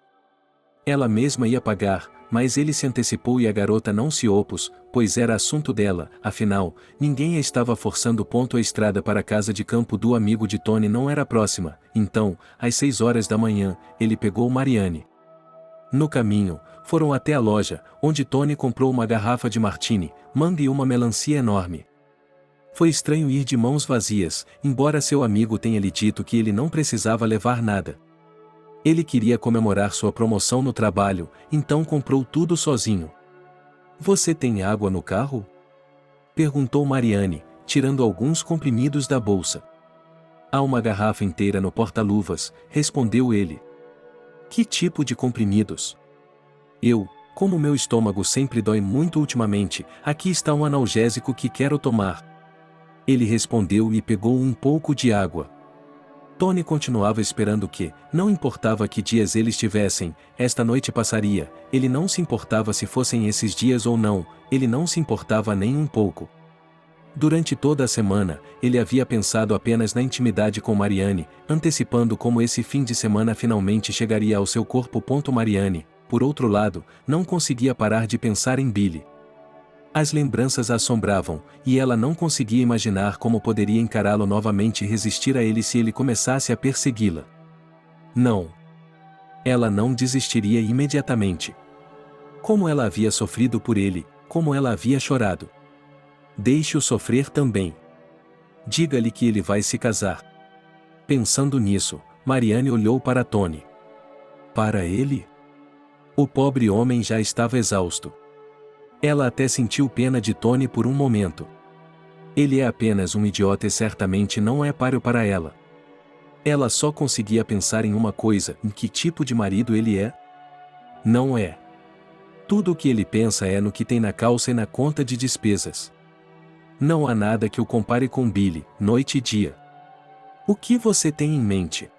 Ela mesma ia pagar, mas ele se antecipou e a garota não se opôs, pois era assunto dela, afinal, ninguém a estava forçando. A estrada para a casa de campo do amigo de Tony não era próxima, então, às 6 horas da manhã, ele pegou Mariane. No caminho, foram até a loja, onde Tony comprou uma garrafa de martini, manga e uma melancia enorme. Foi estranho ir de mãos vazias, embora seu amigo tenha lhe dito que ele não precisava levar nada. Ele queria comemorar sua promoção no trabalho, então comprou tudo sozinho. Você tem água no carro? Perguntou Mariane, tirando alguns comprimidos da bolsa. Há uma garrafa inteira no porta-luvas, respondeu ele. Que tipo de comprimidos? Como meu estômago sempre dói muito ultimamente, aqui está um analgésico que quero tomar. Ele respondeu e pegou um pouco de água. Tony continuava esperando que, não importava que dias eles tivessem, esta noite passaria, ele não se importava se fossem esses dias ou não, ele não se importava nem um pouco. Durante toda a semana, ele havia pensado apenas na intimidade com Marianne, antecipando como esse fim de semana finalmente chegaria ao seu corpo. Marianne, por outro lado, não conseguia parar de pensar em Billy. As lembranças a assombravam, e ela não conseguia imaginar como poderia encará-lo novamente e resistir a ele se ele começasse a persegui-la. Não. Ela não desistiria imediatamente. Como ela havia sofrido por ele, como ela havia chorado. Deixe-o sofrer também. Diga-lhe que ele vai se casar. Pensando nisso, Marianne olhou para Tony. Para ele? O pobre homem já estava exausto. Ela até sentiu pena de Tony por um momento. Ele é apenas um idiota e certamente não é páreo para ela. Ela só conseguia pensar em uma coisa: em que tipo de marido ele é? Não é. Tudo o que ele pensa é no que tem na calça e na conta de despesas. Não há nada que o compare com Billy, noite e dia. O que você tem em mente?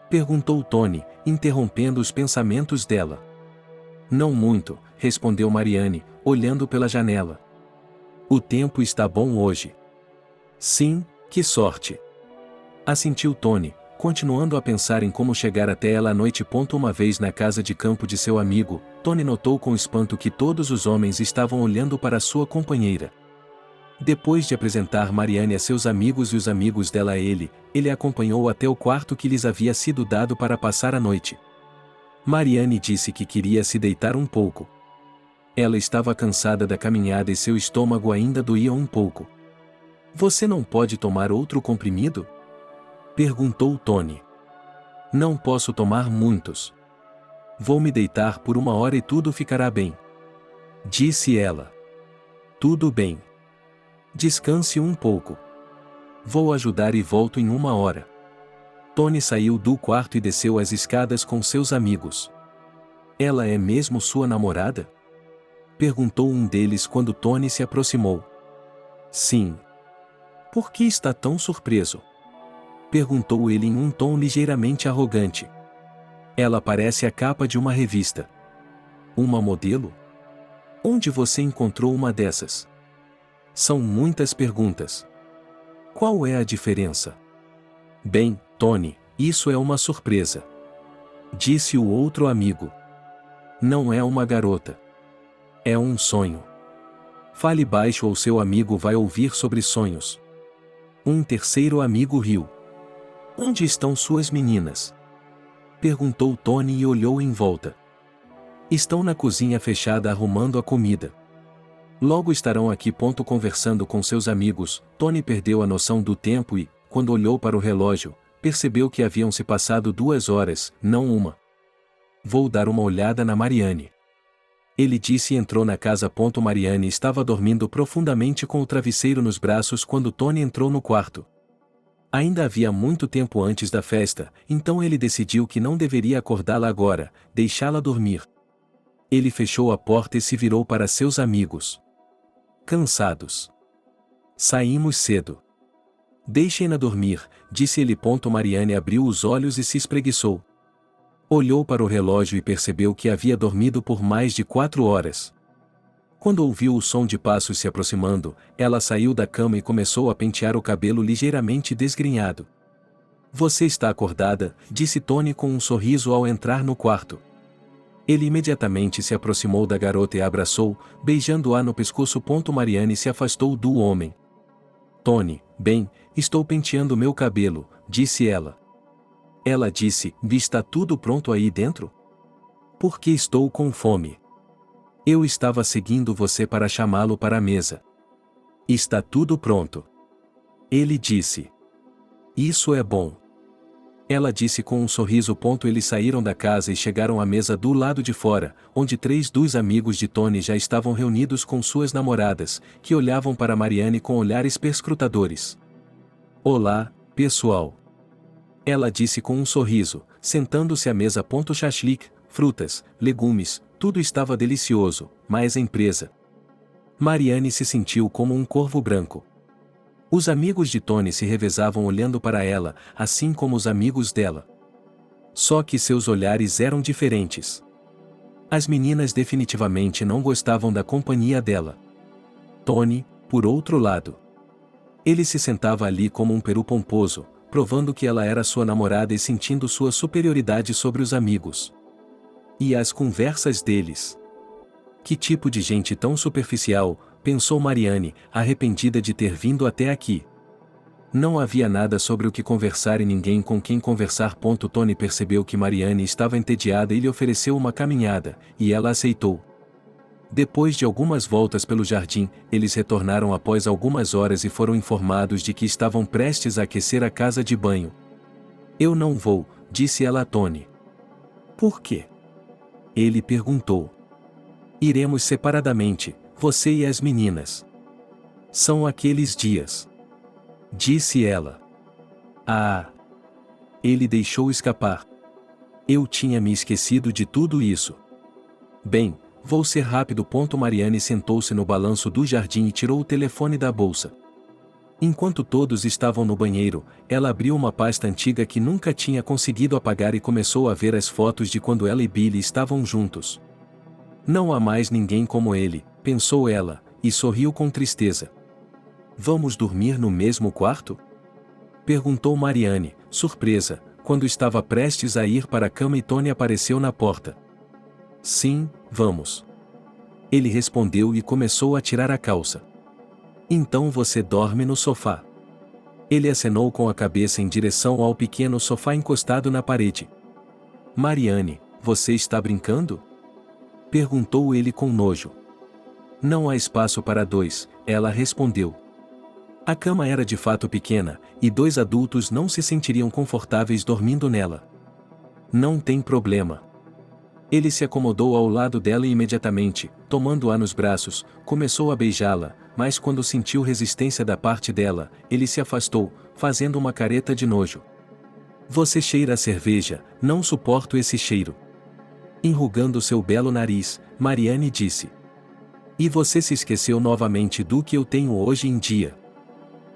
Perguntou Tony, interrompendo os pensamentos dela. Não muito, respondeu Marianne, olhando pela janela. O tempo está bom hoje. Sim, que sorte. Assentiu Tony, continuando a pensar em como chegar até ela à noite. Uma vez na casa de campo de seu amigo, Tony notou com espanto que todos os homens estavam olhando para sua companheira. Depois de apresentar Marianne a seus amigos e os amigos dela a ele a acompanhou até o quarto que lhes havia sido dado para passar a noite. Marianne disse que queria se deitar um pouco. Ela estava cansada da caminhada e seu estômago ainda doía um pouco. Você não pode tomar outro comprimido? Perguntou Tony. Não posso tomar muitos. Vou me deitar por 1 hora e tudo ficará bem. Disse ela. Tudo bem. Descanse um pouco. Vou ajudar e volto em 1 hora. Tony saiu do quarto e desceu as escadas com seus amigos. Ela é mesmo sua namorada? Perguntou um deles quando Tony se aproximou. Sim. Por que está tão surpreso? Perguntou ele em um tom ligeiramente arrogante. Ela parece a capa de uma revista. Uma modelo? Onde você encontrou uma dessas? São muitas perguntas. Qual é a diferença? Bem, Tony, isso é uma surpresa. Disse o outro amigo. Não é uma garota. É um sonho. Fale baixo ou seu amigo vai ouvir sobre sonhos. Um terceiro amigo riu. Onde estão suas meninas? Perguntou Tony e olhou em volta. Estão na cozinha fechada arrumando a comida. Logo estarão aqui. Conversando com seus amigos, Tony perdeu a noção do tempo e, quando olhou para o relógio, percebeu que haviam se passado 2 horas, não uma. Vou dar uma olhada na Marianne. Ele disse e entrou na casa. Marianne estava dormindo profundamente com o travesseiro nos braços quando Tony entrou no quarto. Ainda havia muito tempo antes da festa, então ele decidiu que não deveria acordá-la agora, deixá-la dormir. Ele fechou a porta e se virou para seus amigos. Cansados. Saímos cedo. Deixem-na dormir, disse ele. Marianne abriu os olhos e se espreguiçou. Olhou para o relógio e percebeu que havia dormido por mais de 4 horas. Quando ouviu o som de passos se aproximando, ela saiu da cama e começou a pentear o cabelo ligeiramente desgrenhado. Você está acordada, disse Tony com um sorriso ao entrar no quarto. Ele imediatamente se aproximou da garota e a abraçou, beijando-a no pescoço. Marianne se afastou do homem. Tony, bem, estou penteando meu cabelo, disse ela. Ela disse, está tudo pronto aí dentro? Porque estou com fome. Eu estava seguindo você para chamá-lo para a mesa. Está tudo pronto. Ele disse. Isso é bom. Ela disse com um sorriso. Eles saíram da casa e chegaram à mesa do lado de fora, onde 3 dos amigos de Tony já estavam reunidos com suas namoradas, que olhavam para Marianne com olhares perscrutadores. Olá, pessoal. Ela disse com um sorriso, sentando-se à mesa. Chachlik, frutas, legumes, tudo estava delicioso, mas a empresa. Marianne se sentiu como um corvo branco. Os amigos de Tony se revezavam olhando para ela, assim como os amigos dela. Só que seus olhares eram diferentes. As meninas definitivamente não gostavam da companhia dela. Tony, por outro lado, Ele se sentava ali como um peru pomposo, provando que ela era sua namorada e sentindo sua superioridade sobre os amigos. E as conversas deles? Que tipo de gente tão superficial, pensou Mariane, arrependida de ter vindo até aqui. Não havia nada sobre o que conversar e ninguém com quem conversar. Tony percebeu que Mariane estava entediada e lhe ofereceu uma caminhada, e ela aceitou. Depois de algumas voltas pelo jardim, eles retornaram após algumas horas e foram informados de que estavam prestes a aquecer a casa de banho. Eu não vou, disse ela a Tony. Por quê? Ele perguntou. Iremos separadamente, você e as meninas. São aqueles dias. Disse ela. Ah! Ele deixou escapar. Eu tinha me esquecido de tudo isso. Bem, vou ser rápido. Mariane sentou-se no balanço do jardim e tirou o telefone da bolsa. Enquanto todos estavam no banheiro, ela abriu uma pasta antiga que nunca tinha conseguido apagar e começou a ver as fotos de quando ela e Billy estavam juntos. Não há mais ninguém como ele, pensou ela, e sorriu com tristeza. Vamos dormir no mesmo quarto? Perguntou Mariane, surpresa, quando estava prestes a ir para a cama e Tony apareceu na porta. Sim, vamos. Ele respondeu e começou a tirar a calça. Então você dorme no sofá. Ele acenou com a cabeça em direção ao pequeno sofá encostado na parede. Mariane, você está brincando? Perguntou ele com nojo. Não há espaço para dois, ela respondeu. A cama era de fato pequena, e dois adultos não se sentiriam confortáveis dormindo nela. Não tem problema. Ele se acomodou ao lado dela e imediatamente, tomando-a nos braços, começou a beijá-la, mas quando sentiu resistência da parte dela, ele se afastou, fazendo uma careta de nojo. Você cheira a cerveja, não suporto esse cheiro. Enrugando seu belo nariz, Mariane disse. E você se esqueceu novamente do que eu tenho hoje em dia.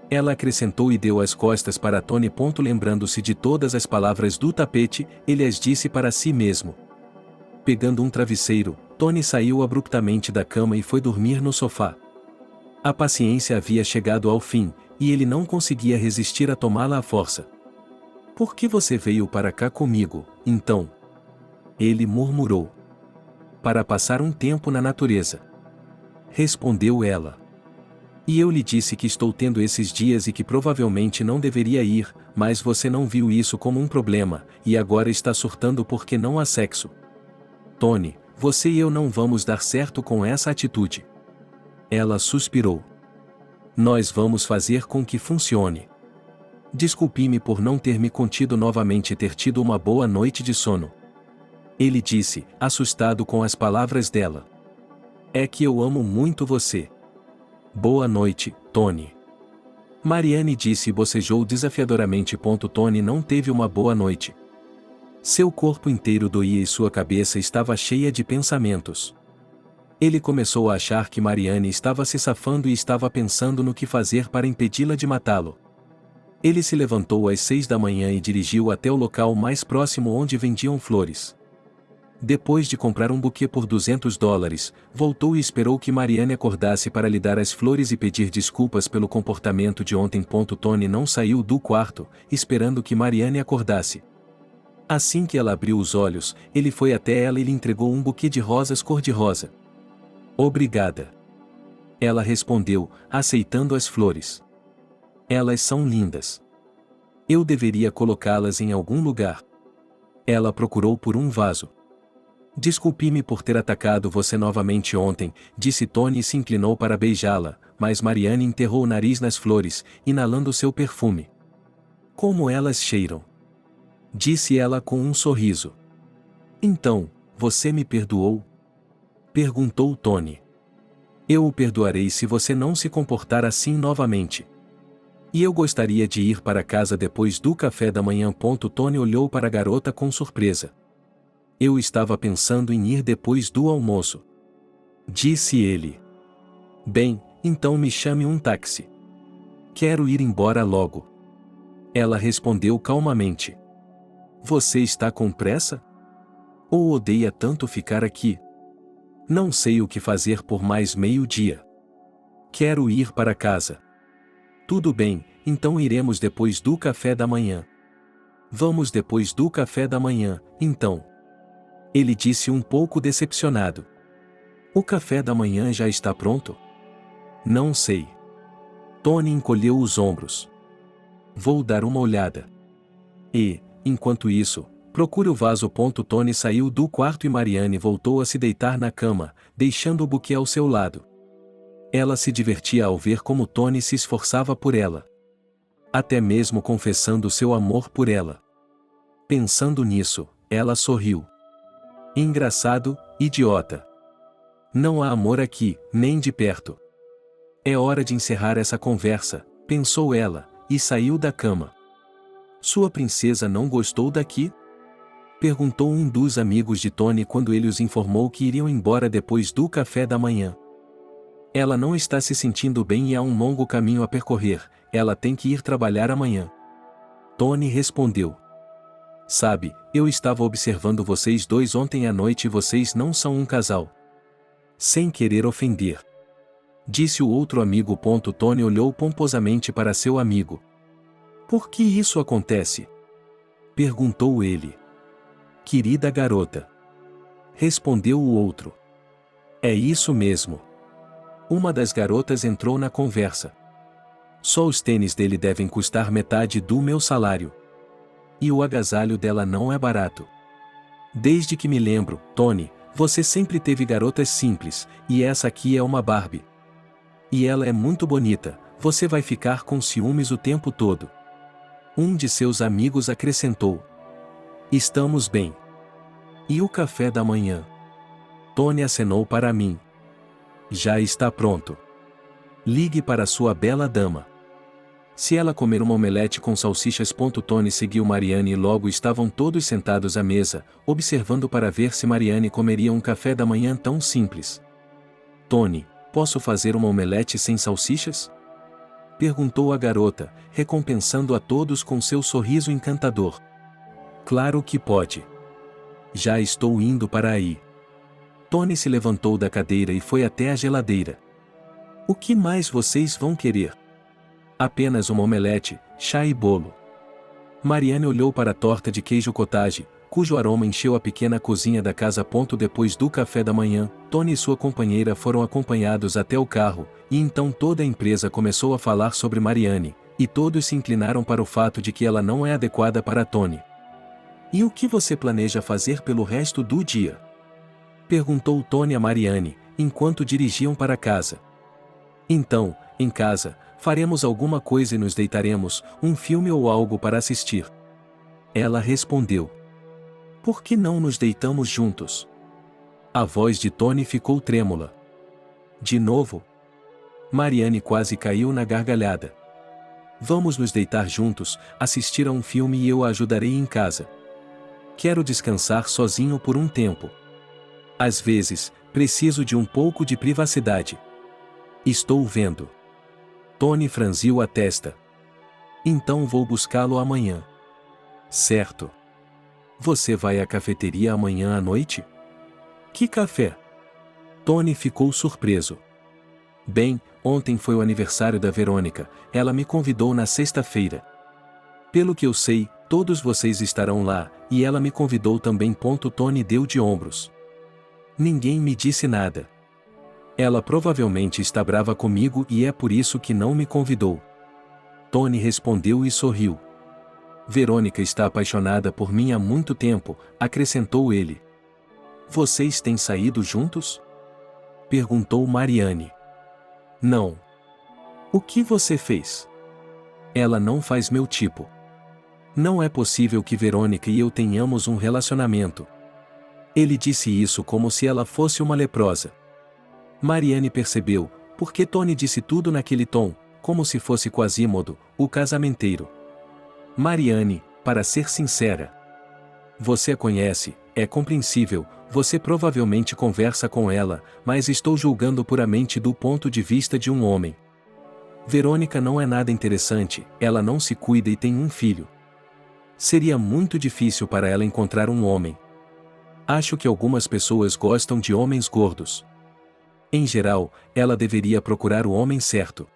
Ela acrescentou e deu as costas para Tony. Lembrando-se de todas as palavras do tapete, ele as disse para si mesmo. Pegando um travesseiro, Tony saiu abruptamente da cama e foi dormir no sofá. A paciência havia chegado ao fim, e ele não conseguia resistir a tomá-la à força. Por que você veio para cá comigo, então? Ele murmurou. Para passar um tempo na natureza. Respondeu ela. E eu lhe disse que estou tendo esses dias e que provavelmente não deveria ir, mas você não viu isso como um problema, e agora está surtando porque não há sexo. Tony, você e eu não vamos dar certo com essa atitude. Ela suspirou. Nós vamos fazer com que funcione. Desculpe-me por não ter me contido novamente e ter tido uma boa noite de sono. Ele disse, assustado com as palavras dela. É que eu amo muito você. Boa noite, Tony. Mariane disse e bocejou desafiadoramente. Tony não teve uma boa noite. Seu corpo inteiro doía e sua cabeça estava cheia de pensamentos. Ele começou a achar que Mariane estava se safando e estava pensando no que fazer para impedi-la de matá-lo. Ele se levantou às 6 da manhã e dirigiu até o local mais próximo onde vendiam flores. Depois de comprar um buquê por $200, voltou e esperou que Mariane acordasse para lhe dar as flores e pedir desculpas pelo comportamento de ontem. Tony não saiu do quarto, esperando que Mariane acordasse. Assim que ela abriu os olhos, ele foi até ela e lhe entregou um buquê de rosas cor-de-rosa. Obrigada. Ela respondeu, aceitando as flores. Elas são lindas. Eu deveria colocá-las em algum lugar. Ela procurou por um vaso. Desculpe-me por ter atacado você novamente ontem, disse Tony e se inclinou para beijá-la, mas Mariane enterrou o nariz nas flores, inalando seu perfume. Como elas cheiram! Disse ela com um sorriso. Então, você me perdoou? Perguntou Tony. Eu o perdoarei se você não se comportar assim novamente. E eu gostaria de ir para casa depois do café da manhã. Tony olhou para a garota com surpresa. Eu estava pensando em ir depois do almoço. Disse ele. Bem, então me chame um táxi. Quero ir embora logo. Ela respondeu calmamente. Você está com pressa? Ou odeia tanto ficar aqui? Não sei o que fazer por mais meio-dia. Quero ir para casa. Tudo bem, então iremos depois do café da manhã. Vamos depois do café da manhã, então. Ele disse um pouco decepcionado. O café da manhã já está pronto? Não sei. Tony encolheu os ombros. Vou dar uma olhada. E, enquanto isso, procure o vaso. Tony saiu do quarto e Marianne voltou a se deitar na cama, deixando o buquê ao seu lado. Ela se divertia ao ver como Tony se esforçava por ela. Até mesmo confessando seu amor por ela. Pensando nisso, ela sorriu. Engraçado, idiota. Não há amor aqui, nem de perto. É hora de encerrar essa conversa, pensou ela, e saiu da cama. Sua princesa não gostou daqui? Perguntou um dos amigos de Tony quando ele os informou que iriam embora depois do café da manhã. Ela não está se sentindo bem e há um longo caminho a percorrer, ela tem que ir trabalhar amanhã. Tony respondeu. Sabe, eu estava observando vocês dois ontem à noite e vocês não são um casal. Sem querer ofender. Disse o outro amigo. Tony olhou pomposamente para seu amigo. Por que isso acontece? Perguntou ele. Querida garota. Respondeu o outro. É isso mesmo. Uma das garotas entrou na conversa. Só os tênis dele devem custar metade do meu salário. E o agasalho dela não é barato. Desde que me lembro, Tony, você sempre teve garotas simples, e essa aqui é uma Barbie. E ela é muito bonita, você vai ficar com ciúmes o tempo todo. Um de seus amigos acrescentou. Estamos bem. E o café da manhã? Tony acenou para mim. Já está pronto. Ligue para sua bela dama. Se ela comer uma omelete com salsichas. Tony seguiu Marianne e logo estavam todos sentados à mesa, observando para ver se Marianne comeria um café da manhã tão simples. Tony, posso fazer uma omelete sem salsichas? Perguntou a garota, recompensando a todos com seu sorriso encantador. Claro que pode. Já estou indo para aí. Tony se levantou da cadeira e foi até a geladeira. O que mais vocês vão querer? Apenas uma omelete, chá e bolo. Marianne olhou para a torta de queijo cottage, cujo aroma encheu a pequena cozinha da casa. Depois do café da manhã, Tony e sua companheira foram acompanhados até o carro, e então toda a empresa começou a falar sobre Marianne, e todos se inclinaram para o fato de que ela não é adequada para Tony. E o que você planeja fazer pelo resto do dia? Perguntou Tony a Marianne, enquanto dirigiam para casa. Então, em casa, faremos alguma coisa e nos deitaremos, um filme ou algo para assistir. Ela respondeu. Por que não nos deitamos juntos? A voz de Tony ficou trêmula. De novo? Marianne quase caiu na gargalhada. Vamos nos deitar juntos, assistir a um filme e eu a ajudarei em casa. Quero descansar sozinho por um tempo. Às vezes, preciso de um pouco de privacidade. Estou vendo. Tony franziu a testa. Então vou buscá-lo amanhã. Certo. Você vai à cafeteria amanhã à noite? Que café? Tony ficou surpreso. Bem, ontem foi o aniversário da Verônica, ela me convidou na sexta-feira. Pelo que eu sei, todos vocês estarão lá, e ela me convidou também. Tony deu de ombros. Ninguém me disse nada. Ela provavelmente está brava comigo e é por isso que não me convidou. Tony respondeu e sorriu. Verônica está apaixonada por mim há muito tempo, acrescentou ele. Vocês têm saído juntos? Perguntou Marianne. Não. O que você fez? Ela não faz meu tipo. Não é possível que Verônica e eu tenhamos um relacionamento. Ele disse isso como se ela fosse uma leprosa. Marianne percebeu, porque Tony disse tudo naquele tom, como se fosse Quasimodo, o casamenteiro. Marianne, para ser sincera. Você a conhece, é compreensível, você provavelmente conversa com ela, mas estou julgando puramente do ponto de vista de um homem. Verônica não é nada interessante, ela não se cuida e tem um filho. Seria muito difícil para ela encontrar um homem. Acho que algumas pessoas gostam de homens gordos. Em geral, ela deveria procurar o homem certo.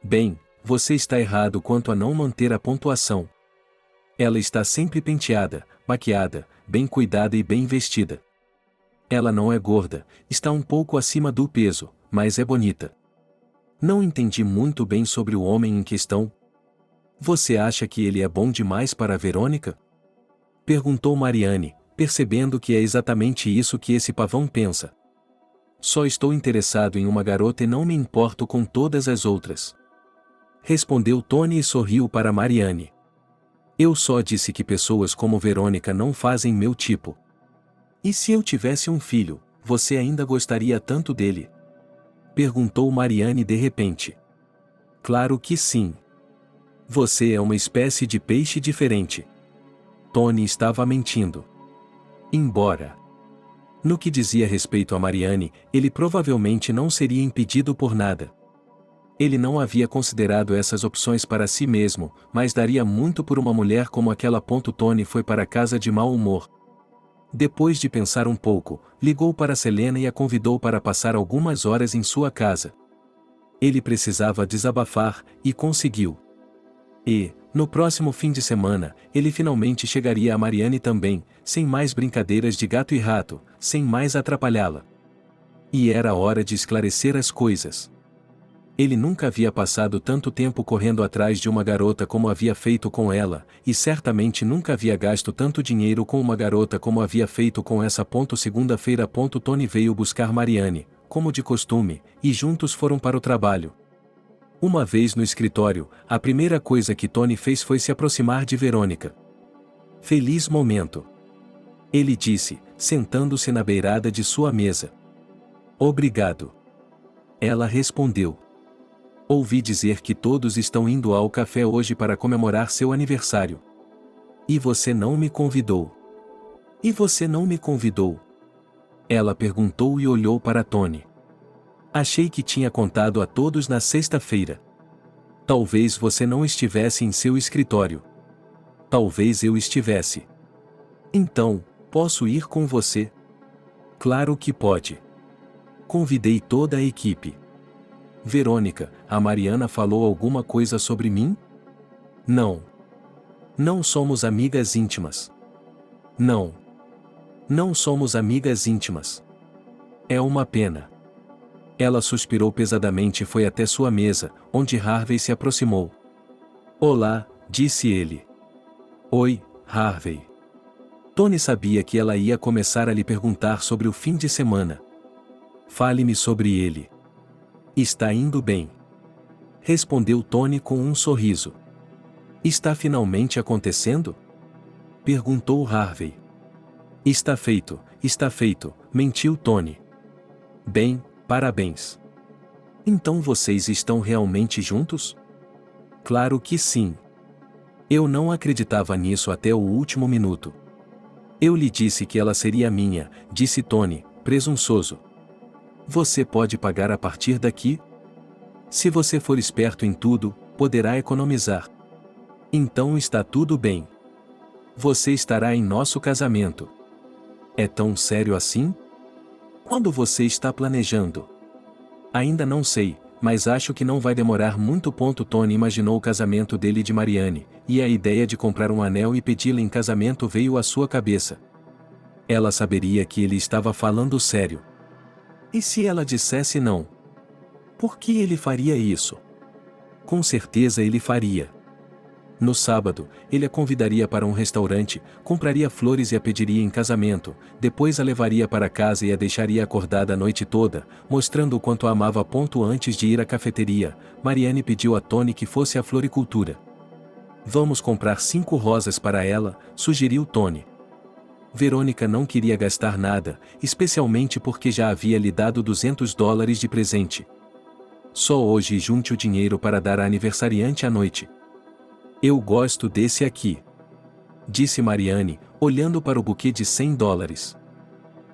Bem, Você está errado quanto a não manter a pontuação. Ela está sempre penteada, maquiada, bem cuidada e bem vestida. Ela não é gorda, está um pouco acima do peso, mas é bonita. Não entendi muito bem sobre o homem em questão. Você acha que ele é bom demais para a Verônica? Perguntou Mariane, percebendo que é exatamente isso que esse pavão pensa. Só estou interessado em uma garota e não me importo com todas as outras. Respondeu Tony e sorriu para Mariane. Eu só disse que pessoas como Verônica não fazem meu tipo. E se eu tivesse um filho, você ainda gostaria tanto dele? Perguntou Mariane de repente. Claro que sim. Você é uma espécie de peixe diferente. Tony estava mentindo. Embora. No que dizia respeito a Mariane, ele provavelmente não seria impedido por nada. Ele não havia considerado essas opções para si mesmo, mas daria muito por uma mulher como aquela. Tony foi para casa de mau humor. Depois de pensar um pouco, ligou para Selena e a convidou para passar algumas horas em sua casa. Ele precisava desabafar, e conseguiu. E, no próximo fim de semana, ele finalmente chegaria a Mariane também, sem mais brincadeiras de gato e rato, sem mais atrapalhá-la. E era hora de esclarecer as coisas. Ele nunca havia passado tanto tempo correndo atrás de uma garota como havia feito com ela, e certamente nunca havia gasto tanto dinheiro com uma garota como havia feito com essa. Segunda-feira. Tony veio buscar Mariane, como de costume, e juntos foram para o trabalho. Uma vez no escritório, a primeira coisa que Tony fez foi se aproximar de Verônica. Feliz momento. Ele disse, sentando-se na beirada de sua mesa. Obrigado. Ela respondeu. Ouvi dizer que todos estão indo ao café hoje para comemorar seu aniversário. E você não me convidou. E você não me convidou? Ela perguntou e olhou para Tony. Achei que tinha contado a todos na sexta-feira. Talvez você não estivesse em seu escritório. Talvez eu estivesse. Então, posso ir com você? Claro que pode. Convidei toda a equipe. Verônica, a Mariana falou alguma coisa sobre mim? Não. Não somos amigas íntimas. Não. Não somos amigas íntimas. É uma pena. Ela suspirou pesadamente e foi até sua mesa, onde Harvey se aproximou. Olá, disse ele. Oi, Harvey. Tony sabia que ela ia começar a lhe perguntar sobre o fim de semana. Fale-me sobre ele. Está indo bem. Respondeu Tony com um sorriso. Está finalmente acontecendo? Perguntou Harvey. Está feito, mentiu Tony. Bem, parabéns. Então vocês estão realmente juntos? Claro que sim. Eu não acreditava nisso até o último minuto. Eu lhe disse que ela seria minha, disse Tony, presunçoso. Você pode pagar a partir daqui? Se você for esperto em tudo, poderá economizar. Então está tudo bem. Você estará em nosso casamento. É tão sério assim? Quando você está planejando? Ainda não sei, mas acho que não vai demorar muito. Tony imaginou o casamento dele e de Mariane, e a ideia de comprar um anel e pedi-la em casamento veio à sua cabeça. Ela saberia que ele estava falando sério. E se ela dissesse não? Por que ele faria isso? Com certeza ele faria. No sábado, ele a convidaria para um restaurante, compraria flores e a pediria em casamento, depois a levaria para casa e a deixaria acordada a noite toda, mostrando o quanto a amava. Antes de ir à cafeteria, Mariane pediu a Tony que fosse à floricultura. Vamos comprar 5 rosas para ela, sugeriu Tony. Verônica não queria gastar nada, especialmente porque já havia lhe dado $200 de presente. Só hoje junte o dinheiro para dar à aniversariante à noite. Eu gosto desse aqui. Disse Mariane, olhando para o buquê de $100.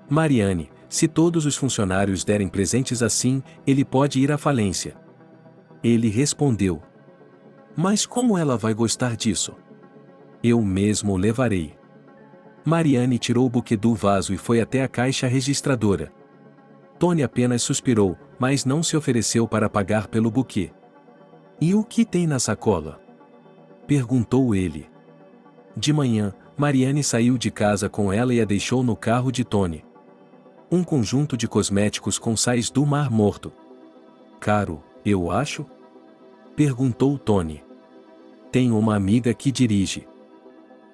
Mariane, se todos os funcionários derem presentes assim, ele pode ir à falência. Ele respondeu. Mas como ela vai gostar disso? Eu mesmo o levarei. Mariane tirou o buquê do vaso e foi até a caixa registradora. Tony apenas suspirou, mas não se ofereceu para pagar pelo buquê. E o que tem na sacola? Perguntou ele. De manhã, Mariane saiu de casa com ela e a deixou no carro de Tony. Um conjunto de cosméticos com sais do Mar Morto. Caro, eu acho? Perguntou Tony. Tenho uma amiga que dirige.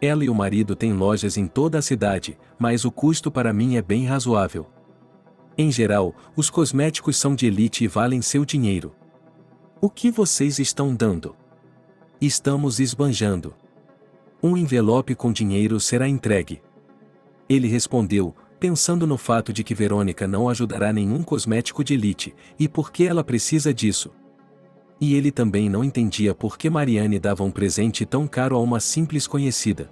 Ela e o marido têm lojas em toda a cidade, mas o custo para mim é bem razoável. Em geral, os cosméticos são de elite e valem seu dinheiro. O que vocês estão dando? Estamos esbanjando. Um envelope com dinheiro será entregue. Ele respondeu, pensando no fato de que Verônica não ajudará nenhum cosmético de elite, e por que ela precisa disso. E ele também não entendia por que Mariane dava um presente tão caro a uma simples conhecida.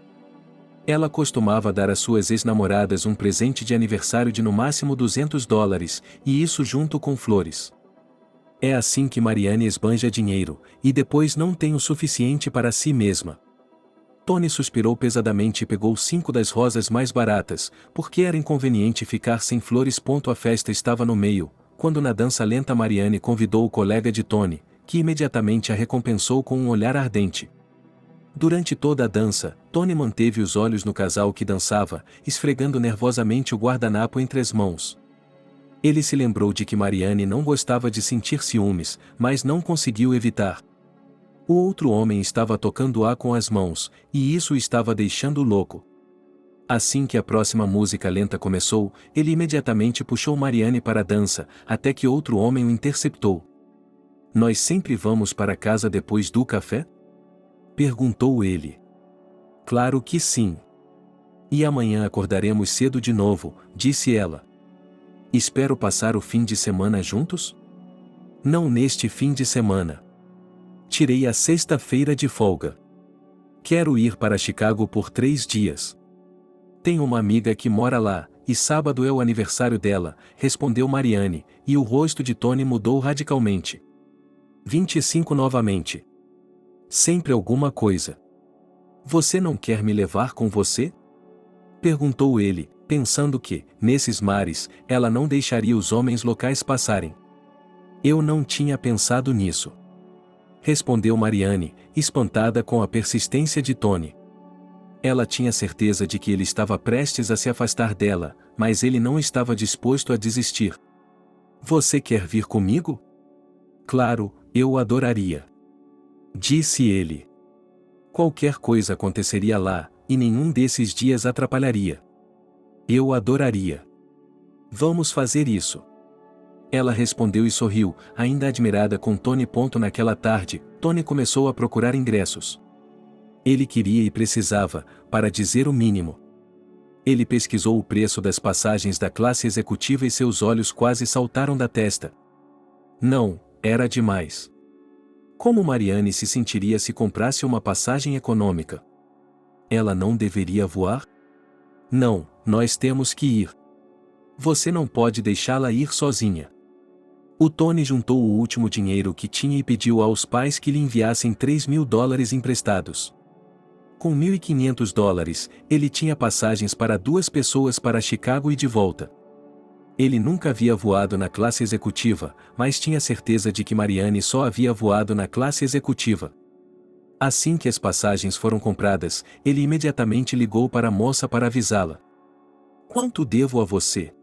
Ela costumava dar às suas ex-namoradas um presente de aniversário de no máximo $200, e isso junto com flores. É assim que Mariane esbanja dinheiro, e depois não tem o suficiente para si mesma. Tony suspirou pesadamente e pegou 5 das rosas mais baratas, porque era inconveniente ficar sem flores. A festa estava no meio, quando na dança lenta Mariane convidou o colega de Tony, que imediatamente a recompensou com um olhar ardente. Durante toda a dança, Tony manteve os olhos no casal que dançava, esfregando nervosamente o guardanapo entre as mãos. Ele se lembrou de que Mariane não gostava de sentir ciúmes, mas não conseguiu evitar. O outro homem estava tocando com as mãos, e isso o estava deixando louco. Assim que a próxima música lenta começou, ele imediatamente puxou Mariane para a dança, até que outro homem o interceptou. Nós sempre vamos para casa depois do café? Perguntou ele. Claro que sim. E amanhã acordaremos cedo de novo, disse ela. Espero passar o fim de semana juntos? Não neste fim de semana. Tirei a sexta-feira de folga. Quero ir para Chicago por 3 dias. Tenho uma amiga que mora lá, e sábado é o aniversário dela, respondeu Mariane, e o rosto de Tony mudou radicalmente. 25 novamente. Sempre alguma coisa. Você não quer me levar com você? Perguntou ele, pensando que, nesses mares, ela não deixaria os homens locais passarem. Eu não tinha pensado nisso. Respondeu Mariane, espantada com a persistência de Tony. Ela tinha certeza de que ele estava prestes a se afastar dela, mas ele não estava disposto a desistir. Você quer vir comigo? Claro, eu o adoraria. Disse ele. Qualquer coisa aconteceria lá, e nenhum desses dias atrapalharia. Eu o adoraria. Vamos fazer isso. Ela respondeu e sorriu, ainda admirada com Tony. Naquela tarde, Tony começou a procurar ingressos. Ele queria e precisava, para dizer o mínimo. Ele pesquisou o preço das passagens da classe executiva e seus olhos quase saltaram da testa. Não, era demais. Como Mariane se sentiria se comprasse uma passagem econômica? Ela não deveria voar? Não, nós temos que ir. Você não pode deixá-la ir sozinha. O Tony juntou o último dinheiro que tinha e pediu aos pais que lhe enviassem $3.000 emprestados. Com $1.500, ele tinha passagens para 2 pessoas para Chicago e de volta. Ele nunca havia voado na classe executiva, mas tinha certeza de que Mariane só havia voado na classe executiva. Assim que as passagens foram compradas, ele imediatamente ligou para a moça para avisá-la. Quanto devo a você?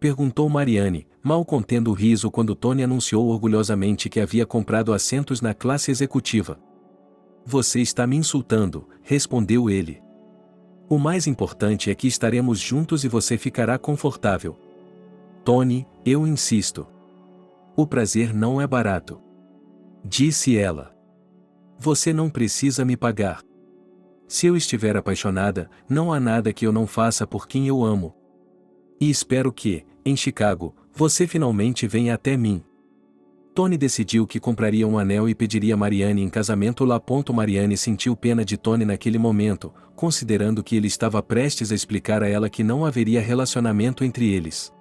Perguntou Mariane, mal contendo o riso quando Tony anunciou orgulhosamente que havia comprado assentos na classe executiva. Você está me insultando, respondeu ele. O mais importante é que estaremos juntos e você ficará confortável. Tony, eu insisto. O prazer não é barato. Disse ela. Você não precisa me pagar. Se eu estiver apaixonada, não há nada que eu não faça por quem eu amo. E espero que, em Chicago, você finalmente venha até mim. Tony decidiu que compraria um anel e pediria Mariane em casamento lá. Mariane sentiu pena de Tony naquele momento, considerando que ele estava prestes a explicar a ela que não haveria relacionamento entre eles.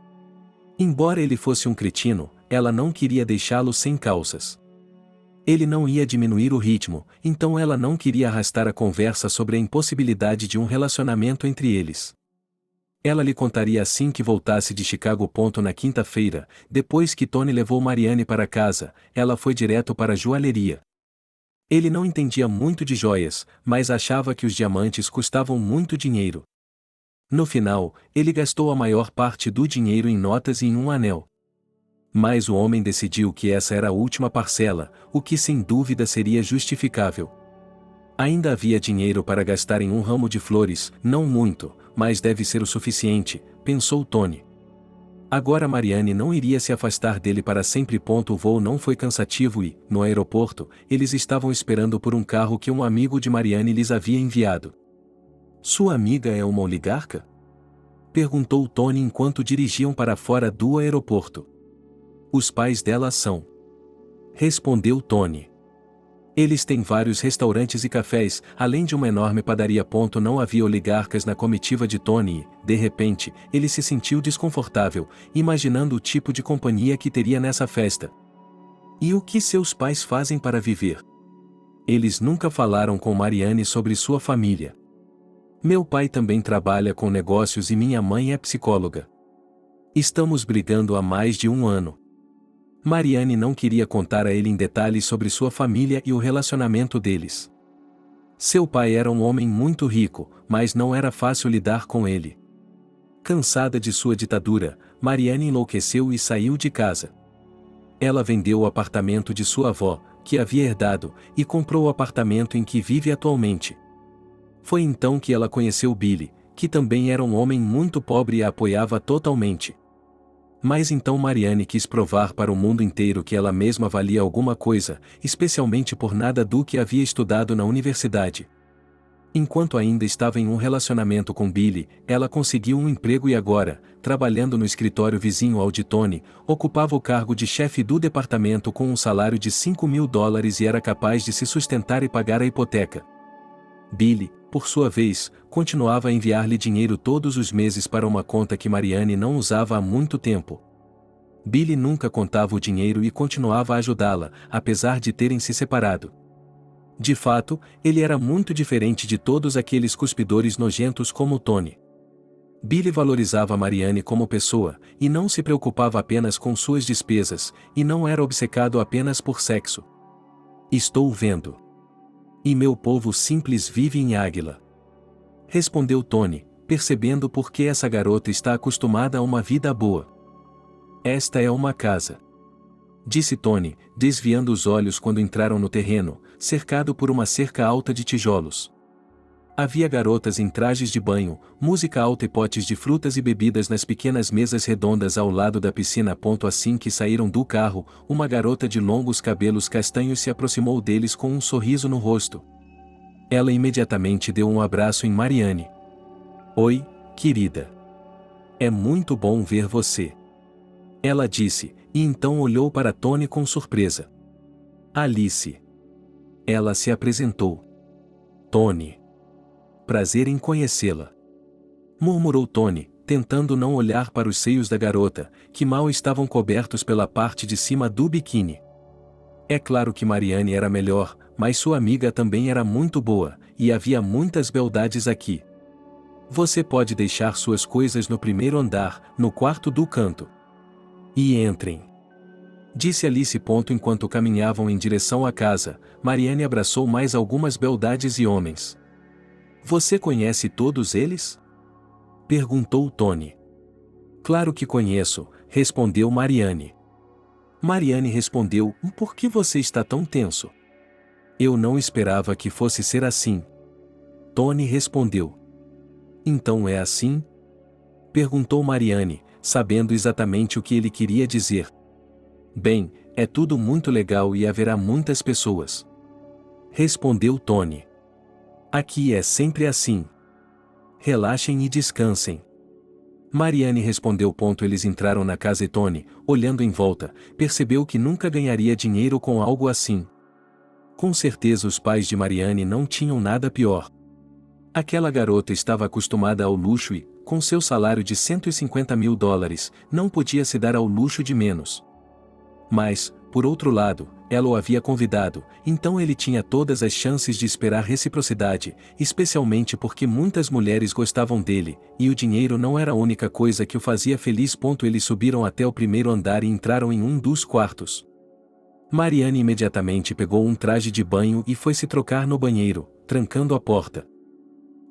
Embora ele fosse um cretino, ela não queria deixá-lo sem calças. Ele não ia diminuir o ritmo, então ela não queria arrastar a conversa sobre a impossibilidade de um relacionamento entre eles. Ela lhe contaria assim que voltasse de Chicago. Na quinta-feira, depois que Tony levou Marianne para casa, ela foi direto para a joalheria. Ele não entendia muito de joias, mas achava que os diamantes custavam muito dinheiro. No final, ele gastou a maior parte do dinheiro em notas e em um anel. Mas o homem decidiu que essa era a última parcela, o que sem dúvida seria justificável. Ainda havia dinheiro para gastar em um ramo de flores, não muito, mas deve ser o suficiente, pensou Tony. Agora Marianne não iria se afastar dele para sempre. O voo não foi cansativo e, no aeroporto, eles estavam esperando por um carro que um amigo de Marianne lhes havia enviado. Sua amiga é uma oligarca? Perguntou Tony enquanto dirigiam para fora do aeroporto. Os pais dela são. Respondeu Tony. Eles têm vários restaurantes e cafés, além de uma enorme padaria. Não havia oligarcas na comitiva de Tony e, de repente, ele se sentiu desconfortável, imaginando o tipo de companhia que teria nessa festa. E o que seus pais fazem para viver? Eles nunca falaram com Marianne sobre sua família. Meu pai também trabalha com negócios e minha mãe é psicóloga. Estamos brigando há mais de um ano. Marianne não queria contar a ele em detalhes sobre sua família e o relacionamento deles. Seu pai era um homem muito rico, mas não era fácil lidar com ele. Cansada de sua ditadura, Marianne enlouqueceu e saiu de casa. Ela vendeu o apartamento de sua avó, que havia herdado, e comprou o apartamento em que vive atualmente. Foi então que ela conheceu Billy, que também era um homem muito pobre e a apoiava totalmente. Mas então Marianne quis provar para o mundo inteiro que ela mesma valia alguma coisa, especialmente por nada do que havia estudado na universidade. Enquanto ainda estava em um relacionamento com Billy, ela conseguiu um emprego e agora, trabalhando no escritório vizinho ao de Tony, ocupava o cargo de chefe do departamento com um salário de $5.000 e era capaz de se sustentar e pagar a hipoteca. Billy, por sua vez, continuava a enviar-lhe dinheiro todos os meses para uma conta que Marianne não usava há muito tempo. Billy nunca contava o dinheiro e continuava a ajudá-la, apesar de terem se separado. De fato, ele era muito diferente de todos aqueles cuspidores nojentos como Tony. Billy valorizava Marianne como pessoa, e não se preocupava apenas com suas despesas, e não era obcecado apenas por sexo. Estou vendo. E meu povo simples vive em Águila. Respondeu Tony, percebendo por que essa garota está acostumada a uma vida boa. Esta é uma casa. Disse Tony, desviando os olhos quando entraram no terreno, cercado por uma cerca alta de tijolos. Havia garotas em trajes de banho, música alta e potes de frutas e bebidas nas pequenas mesas redondas ao lado da piscina. Assim que saíram do carro, uma garota de longos cabelos castanhos se aproximou deles com um sorriso no rosto. Ela imediatamente deu um abraço em Marianne. Oi, querida. É muito bom ver você. Ela disse, e então olhou para Tony com surpresa. Alice. Ela se apresentou. Tony. Prazer em conhecê-la. Murmurou Tony, tentando não olhar para os seios da garota, que mal estavam cobertos pela parte de cima do biquíni. É claro que Marianne era melhor, mas sua amiga também era muito boa, e havia muitas beldades aqui. Você pode deixar suas coisas no primeiro andar, no quarto do canto. E entrem. Disse Alice. Enquanto caminhavam em direção à casa, Marianne abraçou mais algumas beldades e homens. Você conhece todos eles? Perguntou Tony. Claro que conheço, respondeu Marianne. Marianne respondeu, por que você está tão tenso? Eu não esperava que fosse ser assim. Tony respondeu. Então é assim? Perguntou Marianne, sabendo exatamente o que ele queria dizer. Bem, é tudo muito legal e haverá muitas pessoas. Respondeu Tony. Aqui é sempre assim. Relaxem e descansem. Marianne respondeu. Eles entraram na casa e Tony, olhando em volta, percebeu que nunca ganharia dinheiro com algo assim. Com certeza os pais de Marianne não tinham nada pior. Aquela garota estava acostumada ao luxo e, com seu salário de $150.000, não podia se dar ao luxo de menos. Mas, por outro lado, ela o havia convidado, então ele tinha todas as chances de esperar reciprocidade, especialmente porque muitas mulheres gostavam dele, e o dinheiro não era a única coisa que o fazia feliz. Eles subiram até o primeiro andar e entraram em um dos quartos. Mariane imediatamente pegou um traje de banho e foi se trocar no banheiro, trancando a porta.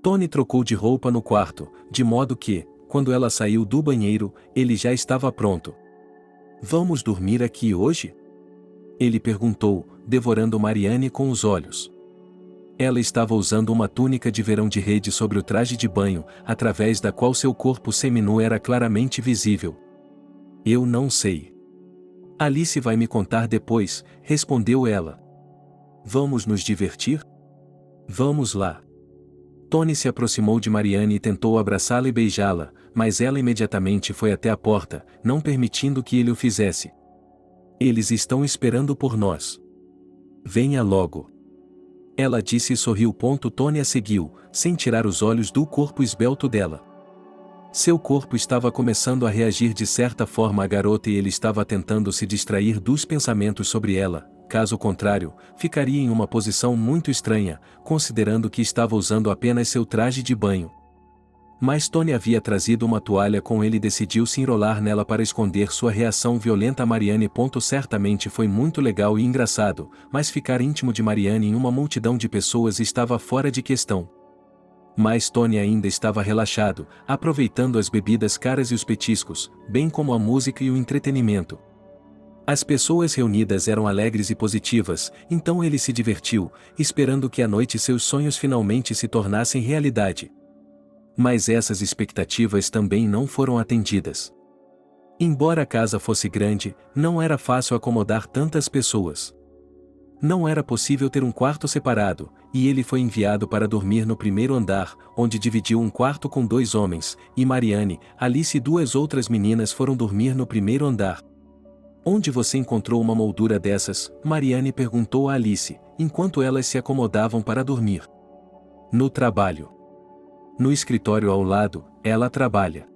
Tony trocou de roupa no quarto, de modo que, quando ela saiu do banheiro, ele já estava pronto. "Vamos dormir aqui hoje?" ele perguntou, devorando Mariane com os olhos. Ela estava usando uma túnica de verão de rede sobre o traje de banho, através da qual seu corpo seminu era claramente visível. "Eu não sei. Alice vai me contar depois", respondeu ela. "Vamos nos divertir? Vamos lá." Tony se aproximou de Mariane e tentou abraçá-la e beijá-la, mas ela imediatamente foi até a porta, não permitindo que ele o fizesse. "Eles estão esperando por nós. Venha logo." Ela disse e sorriu. Tony a seguiu, sem tirar os olhos do corpo esbelto dela. Seu corpo estava começando a reagir de certa forma à garota e ele estava tentando se distrair dos pensamentos sobre ela, caso contrário, ficaria em uma posição muito estranha, considerando que estava usando apenas seu traje de banho. Mas Tony havia trazido uma toalha com ele e decidiu se enrolar nela para esconder sua reação violenta a Mariane. Certamente foi muito legal e engraçado, mas ficar íntimo de Mariane em uma multidão de pessoas estava fora de questão. Mas Tony ainda estava relaxado, aproveitando as bebidas caras e os petiscos, bem como a música e o entretenimento. As pessoas reunidas eram alegres e positivas, então ele se divertiu, esperando que à noite seus sonhos finalmente se tornassem realidade. Mas essas expectativas também não foram atendidas. Embora a casa fosse grande, não era fácil acomodar tantas pessoas. Não era possível ter um quarto separado, e ele foi enviado para dormir no primeiro andar, onde dividiu um quarto com 2 homens, e Mariane, Alice e 2 outras meninas foram dormir no primeiro andar. "Onde você encontrou uma moldura dessas?", Mariane perguntou a Alice, enquanto elas se acomodavam para dormir. "No trabalho. No escritório ao lado, ela trabalha.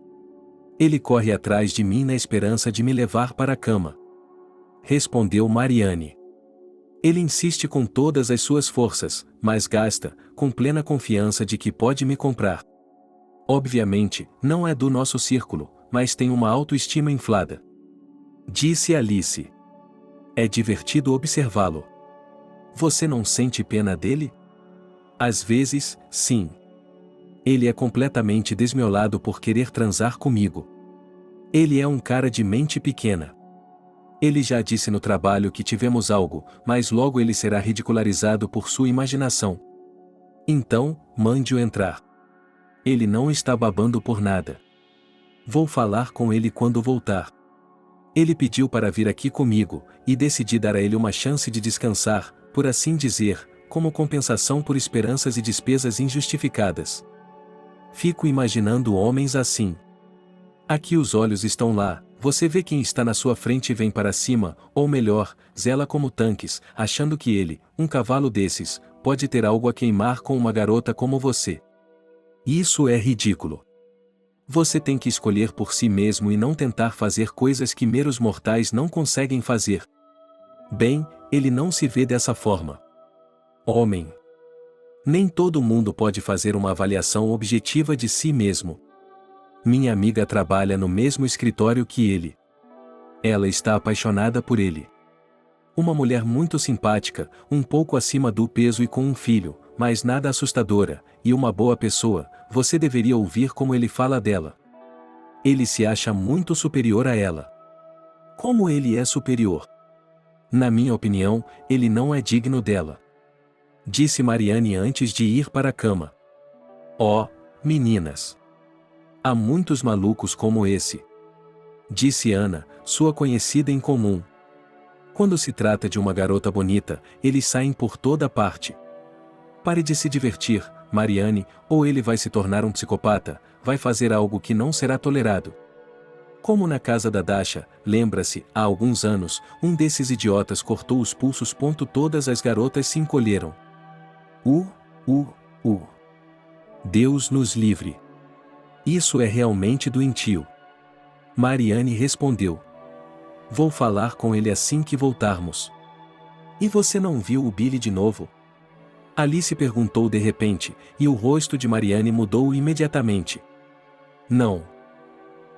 Ele corre atrás de mim na esperança de me levar para a cama", respondeu Mariane. "Ele insiste com todas as suas forças, mas gasta, com plena confiança de que pode me comprar. Obviamente, não é do nosso círculo, mas tem uma autoestima inflada", disse Alice. "É divertido observá-lo. Você não sente pena dele?" "Às vezes, sim. Ele é completamente desmiolado por querer transar comigo. Ele é um cara de mente pequena. Ele já disse no trabalho que tivemos algo, mas logo ele será ridicularizado por sua imaginação. Então, mande-o entrar. Ele não está babando por nada. Vou falar com ele quando voltar. Ele pediu para vir aqui comigo, e decidi dar a ele uma chance de descansar, por assim dizer, como compensação por esperanças e despesas injustificadas. Fico imaginando homens assim. Aqui os olhos estão lá, você vê quem está na sua frente e vem para cima, ou melhor, zela como tanques, achando que ele, um cavalo desses, pode ter algo a queimar com uma garota como você. Isso é ridículo. Você tem que escolher por si mesmo e não tentar fazer coisas que meros mortais não conseguem fazer. Bem, ele não se vê dessa forma. Homem. Nem todo mundo pode fazer uma avaliação objetiva de si mesmo. Minha amiga trabalha no mesmo escritório que ele. Ela está apaixonada por ele. Uma mulher muito simpática, um pouco acima do peso e com um filho, mas nada assustadora, e uma boa pessoa. Você deveria ouvir como ele fala dela. Ele se acha muito superior a ela. Como ele é superior? Na minha opinião, ele não é digno dela. Disse Mariane antes de ir para a cama. Oh, meninas. Há muitos malucos como esse. Disse Ana, sua conhecida em comum. Quando se trata de uma garota bonita, eles saem por toda parte. Pare de se divertir, Mariane, ou ele vai se tornar um psicopata, vai fazer algo que não será tolerado. Como na casa da Dasha, lembra-se, há alguns anos, um desses idiotas cortou os pulsos. Todas as garotas se encolheram. Deus nos livre. Isso é realmente doentio. Mariane respondeu. Vou falar com ele assim que voltarmos. E você não viu o Billy de novo? Alice perguntou de repente, e o rosto de Marianne mudou imediatamente. Não.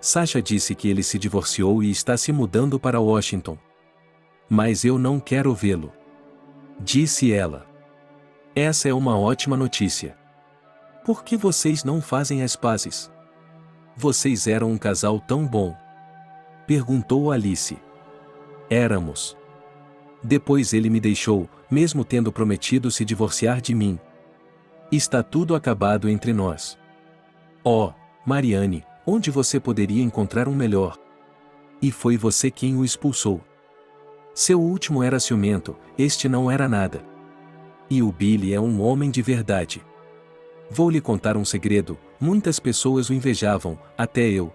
Sasha disse que ele se divorciou e está se mudando para Washington. Mas eu não quero vê-lo. Disse ela. Essa é uma ótima notícia. Por que vocês não fazem as pazes? Vocês eram um casal tão bom. Perguntou Alice. Éramos. Depois ele me deixou, mesmo tendo prometido se divorciar de mim. Está tudo acabado entre nós. Oh, Marianne, onde você poderia encontrar um melhor? E foi você quem o expulsou. Seu último era ciumento, este não era nada. E o Billy é um homem de verdade. Vou lhe contar um segredo, muitas pessoas o invejavam, até eu.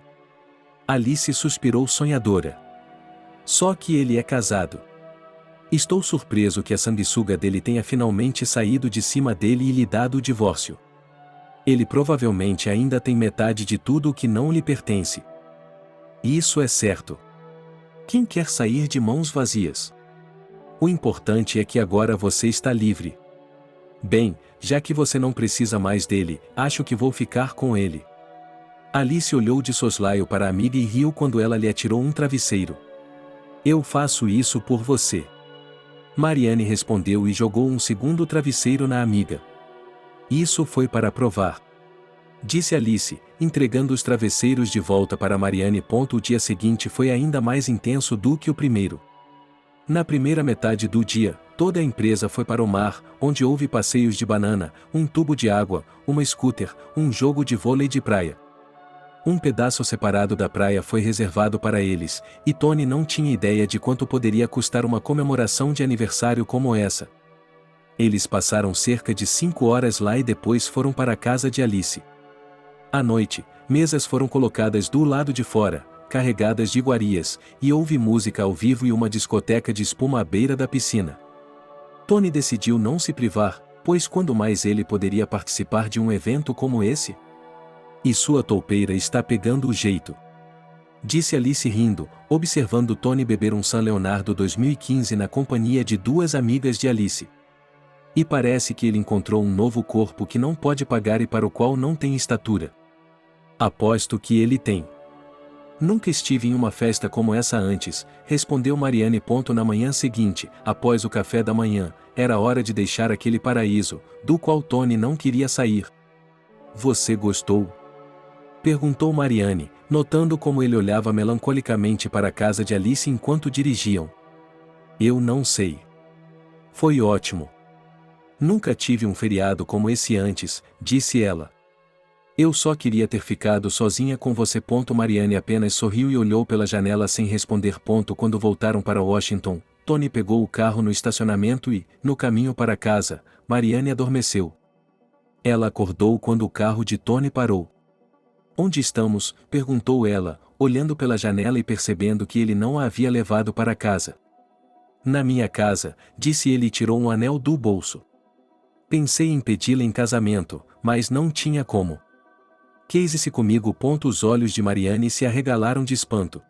Alice suspirou sonhadora. Só que ele é casado. Estou surpreso que a sanguessuga dele tenha finalmente saído de cima dele e lhe dado o divórcio. Ele provavelmente ainda tem metade de tudo o que não lhe pertence. Isso é certo. Quem quer sair de mãos vazias? O importante é que agora você está livre. Bem, já que você não precisa mais dele, acho que vou ficar com ele. Alice olhou de soslaio para a amiga e riu quando ela lhe atirou um travesseiro. Eu faço isso por você. Marianne respondeu e jogou um segundo travesseiro na amiga. Isso foi para provar. Disse Alice, entregando os travesseiros de volta para Marianne. O dia seguinte foi ainda mais intenso do que o primeiro. Na primeira metade do dia, toda a empresa foi para o mar, onde houve passeios de banana, um tubo de água, uma scooter, um jogo de vôlei de praia. Um pedaço separado da praia foi reservado para eles, e Tony não tinha ideia de quanto poderia custar uma comemoração de aniversário como essa. Eles passaram cerca de 5 horas lá e depois foram para a casa de Alice. À noite, mesas foram colocadas do lado de fora, carregadas de iguarias, e houve música ao vivo e uma discoteca de espuma à beira da piscina. Tony decidiu não se privar, pois quando mais ele poderia participar de um evento como esse? E sua toupeira está pegando o jeito. Disse Alice rindo, observando Tony beber um San Leonardo 2015 na companhia de 2 amigas de Alice. E parece que ele encontrou um novo corpo que não pode pagar e para o qual não tem estatura. Aposto que ele tem. Nunca estive em uma festa como essa antes, respondeu Marianne. Na manhã seguinte, após o café da manhã, era hora de deixar aquele paraíso, do qual Tony não queria sair. Você gostou? Perguntou Marianne, notando como ele olhava melancolicamente para a casa de Alice enquanto dirigiam. Eu não sei. Foi ótimo. Nunca tive um feriado como esse antes, disse ela. Eu só queria ter ficado sozinha com você. Marianne apenas sorriu e olhou pela janela sem responder. Quando voltaram para Washington, Tony pegou o carro no estacionamento e, no caminho para casa, Marianne adormeceu. Ela acordou quando o carro de Tony parou. Onde estamos? Perguntou ela, olhando pela janela e percebendo que ele não a havia levado para casa. Na minha casa, disse ele e tirou um anel do bolso. Pensei em pedi-la em casamento, mas não tinha como. Case-se comigo. Os olhos de Marianne se arregalaram de espanto.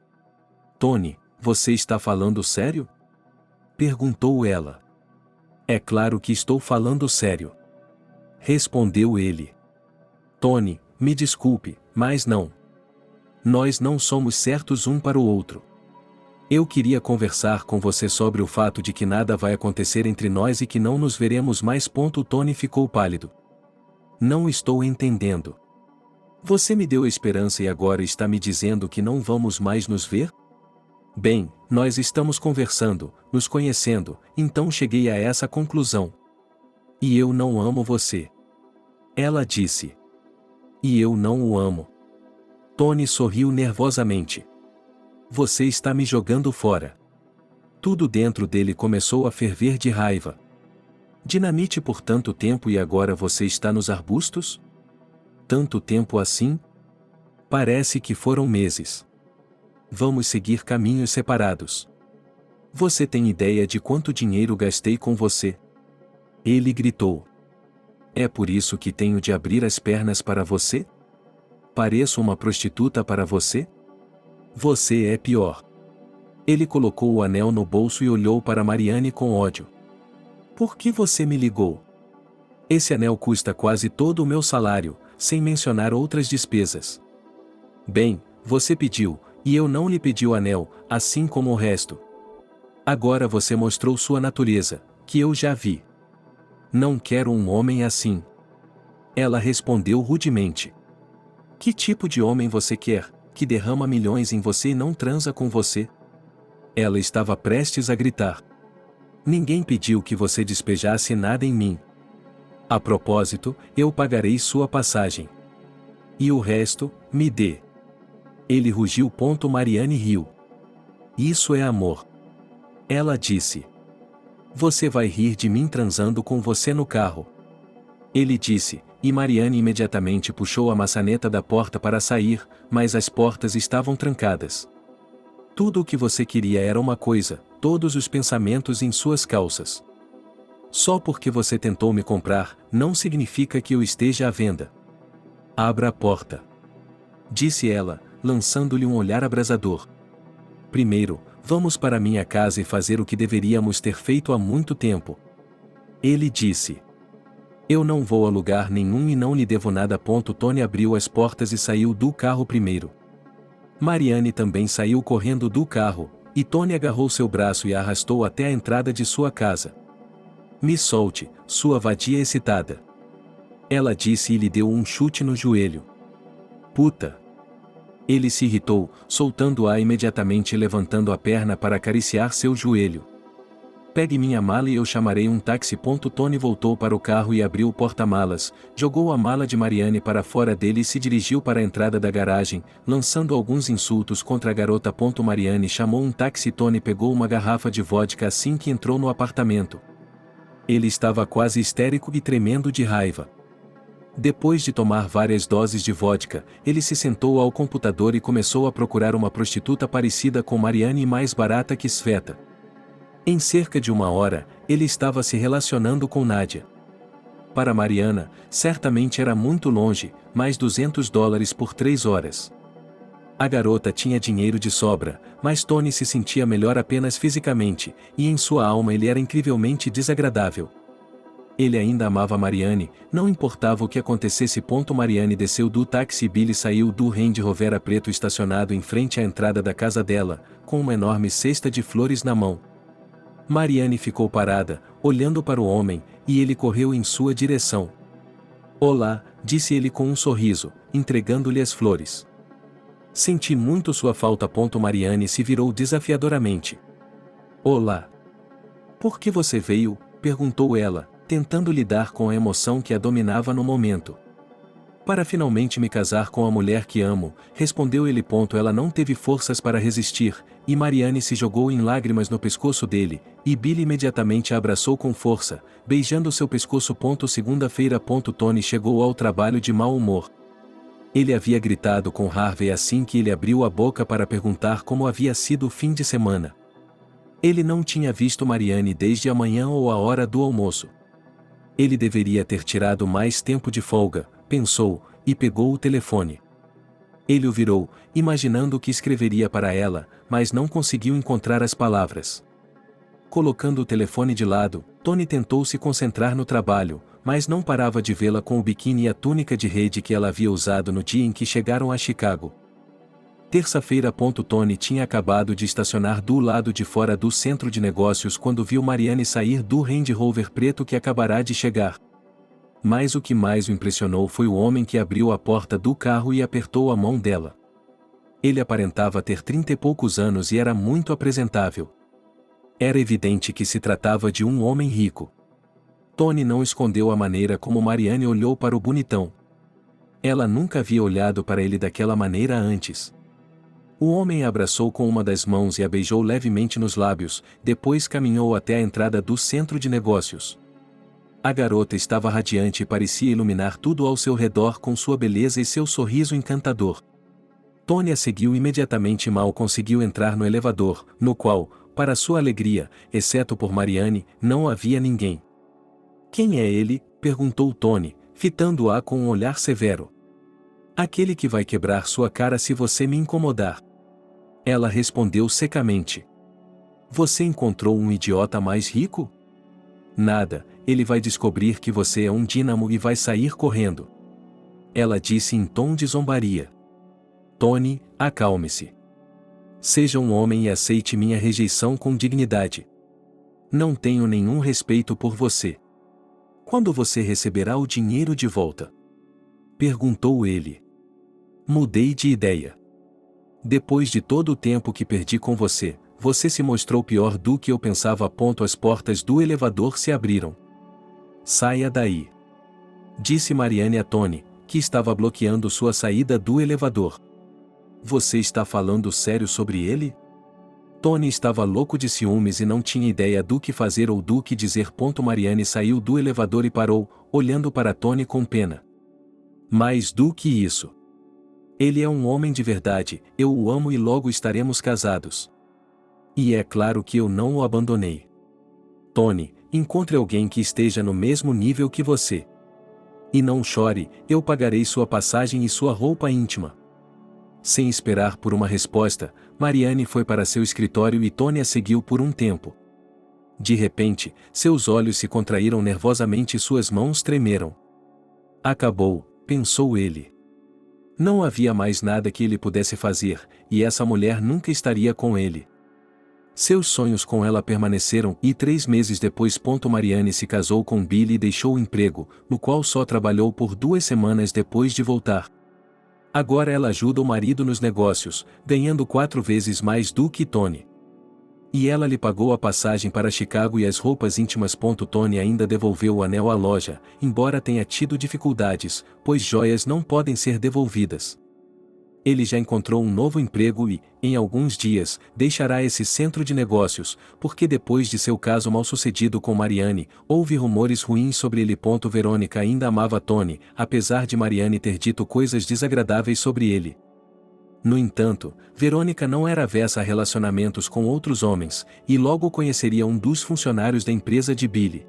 Tony, você está falando sério? Perguntou ela. É claro que estou falando sério. Respondeu ele. Tony, me desculpe, mas não. Nós não somos certos um para o outro. Eu queria conversar com você sobre o fato de que nada vai acontecer entre nós e que não nos veremos mais. Tony ficou pálido. Não estou entendendo. Você me deu esperança e agora está me dizendo que não vamos mais nos ver? Bem, nós estamos conversando, nos conhecendo, então cheguei a essa conclusão. E eu não amo você. Ela disse. E eu não o amo. Tony sorriu nervosamente. Você está me jogando fora. Tudo dentro dele começou a ferver de raiva. Dinamite por tanto tempo e agora você está nos arbustos? Tanto tempo assim? Parece que foram meses. Vamos seguir caminhos separados. Você tem ideia de quanto dinheiro gastei com você? Ele gritou. É por isso que tenho de abrir as pernas para você? Pareço uma prostituta para você? Você é pior. Ele colocou o anel no bolso e olhou para Mariane com ódio. Por que você me ligou? Esse anel custa quase todo o meu salário, sem mencionar outras despesas. Bem, você pediu, e eu não lhe pedi o anel, assim como o resto. Agora você mostrou sua natureza, que eu já vi. Não quero um homem assim. Ela respondeu rudemente. Que tipo de homem você quer, que derrama milhões em você e não transa com você? Ela estava prestes a gritar. Ninguém pediu que você despejasse nada em mim. A propósito, eu pagarei sua passagem. E o resto, me dê. Ele rugiu. Mariane riu. Isso é amor. Ela disse. Você vai rir de mim transando com você no carro. Ele disse, e Mariane imediatamente puxou a maçaneta da porta para sair, mas as portas estavam trancadas. Tudo o que você queria era uma coisa, todos os pensamentos em suas calças. Só porque você tentou me comprar, não significa que eu esteja à venda. Abra a porta. Disse ela, lançando-lhe um olhar abrasador. Primeiro, vamos para minha casa e fazer o que deveríamos ter feito há muito tempo. Ele disse. Eu não vou a lugar nenhum e não lhe devo nada. Tony abriu as portas e saiu do carro primeiro. Mariane também saiu correndo do carro, e Tony agarrou seu braço e a arrastou até a entrada de sua casa. Me solte, sua vadia excitada. Ela disse e lhe deu um chute no joelho. Puta! Ele se irritou, soltando-a imediatamente e levantando a perna para acariciar seu joelho. Pegue minha mala e eu chamarei um táxi. Tony voltou para o carro e abriu o porta-malas, jogou a mala de Mariane para fora dele e se dirigiu para a entrada da garagem, lançando alguns insultos contra a garota. Mariane chamou um táxi. Tony pegou uma garrafa de vodka assim que entrou no apartamento. Ele estava quase histérico e tremendo de raiva. Depois de tomar várias doses de vodka, ele se sentou ao computador e começou a procurar uma prostituta parecida com Mariane e mais barata que Sveta. Em cerca de 1 hora, ele estava se relacionando com Nádia. Para Mariana, certamente era muito longe, mais $200 por 3 horas. A garota tinha dinheiro de sobra, mas Tony se sentia melhor apenas fisicamente, e em sua alma ele era incrivelmente desagradável. Ele ainda amava Mariane, não importava o que acontecesse. Mariane desceu do táxi e Billy saiu do Range Rover preto estacionado em frente à entrada da casa dela, com uma enorme cesta de flores na mão. Mariane ficou parada, olhando para o homem, e ele correu em sua direção. Olá, disse ele com um sorriso, entregando-lhe as flores. Senti muito sua falta. Mariane se virou desafiadoramente. Olá. Por que você veio? Perguntou ela, tentando lidar com a emoção que a dominava no momento. Para finalmente me casar com a mulher que amo, respondeu ele. Ela não teve forças para resistir, e Mariane se jogou em lágrimas no pescoço dele, e Billy imediatamente a abraçou com força, beijando seu pescoço. Segunda-feira. Tony chegou ao trabalho de mau humor. Ele havia gritado com Harvey assim que ele abriu a boca para perguntar como havia sido o fim de semana. Ele não tinha visto Mariane desde a manhã ou a hora do almoço. Ele deveria ter tirado mais tempo de folga, pensou, e pegou o telefone. Ele o virou, imaginando o que escreveria para ela, mas não conseguiu encontrar as palavras. Colocando o telefone de lado, Tony tentou se concentrar no trabalho, mas não parava de vê-la com o biquíni e a túnica de rede que ela havia usado no dia em que chegaram a Chicago. Terça-feira. Tony tinha acabado de estacionar do lado de fora do centro de negócios quando viu Mariane sair do Range Rover preto que acabará de chegar. Mas o que mais o impressionou foi o homem que abriu a porta do carro e apertou a mão dela. Ele aparentava ter 30 e poucos anos e era muito apresentável. Era evidente que se tratava de um homem rico. Tony não escondeu a maneira como Mariane olhou para o bonitão. Ela nunca havia olhado para ele daquela maneira antes. O homem a abraçou com uma das mãos e a beijou levemente nos lábios, depois caminhou até a entrada do centro de negócios. A garota estava radiante e parecia iluminar tudo ao seu redor com sua beleza e seu sorriso encantador. Tony a seguiu imediatamente e mal conseguiu entrar no elevador, no qual, para sua alegria, exceto por Mariane, não havia ninguém. Quem é ele? Perguntou Tony, fitando-a com um olhar severo. Aquele que vai quebrar sua cara se você me incomodar. Ela respondeu secamente. Você encontrou um idiota mais rico? Nada, ele vai descobrir que você é um dínamo e vai sair correndo. Ela disse em tom de zombaria. Tony, acalme-se. Seja um homem e aceite minha rejeição com dignidade. Não tenho nenhum respeito por você. Quando você receberá o dinheiro de volta? Perguntou ele. Mudei de ideia. Depois de todo o tempo que perdi com você, você se mostrou pior do que eu pensava. As portas do elevador se abriram. Saia daí. Disse Marianne a Tony, que estava bloqueando sua saída do elevador. Você está falando sério sobre ele? Tony estava louco de ciúmes e não tinha ideia do que fazer ou do que dizer. Marianne saiu do elevador e parou, olhando para Tony com pena. Mais do que isso. Ele é um homem de verdade, eu o amo e logo estaremos casados. E é claro que eu não o abandonei. Tony, encontre alguém que esteja no mesmo nível que você. E não chore, eu pagarei sua passagem e sua roupa íntima. Sem esperar por uma resposta, Marianne foi para seu escritório e Tony a seguiu por um tempo. De repente, seus olhos se contraíram nervosamente e suas mãos tremeram. Acabou, pensou ele. Não havia mais nada que ele pudesse fazer, e essa mulher nunca estaria com ele. Seus sonhos com ela permaneceram e 3 meses depois. Marianne se casou com Billy e deixou o emprego, no qual só trabalhou por 2 semanas depois de voltar. Agora ela ajuda o marido nos negócios, ganhando 4 vezes mais do que Tony. E ela lhe pagou a passagem para Chicago e as roupas íntimas. Tony ainda devolveu o anel à loja, embora tenha tido dificuldades, pois joias não podem ser devolvidas. Ele já encontrou um novo emprego e, em alguns dias, deixará esse centro de negócios, porque depois de seu caso mal-sucedido com Marianne, houve rumores ruins sobre ele. Verônica ainda amava Tony, apesar de Marianne ter dito coisas desagradáveis sobre ele. No entanto, Verônica não era avessa a relacionamentos com outros homens, e logo conheceria um dos funcionários da empresa de Billy.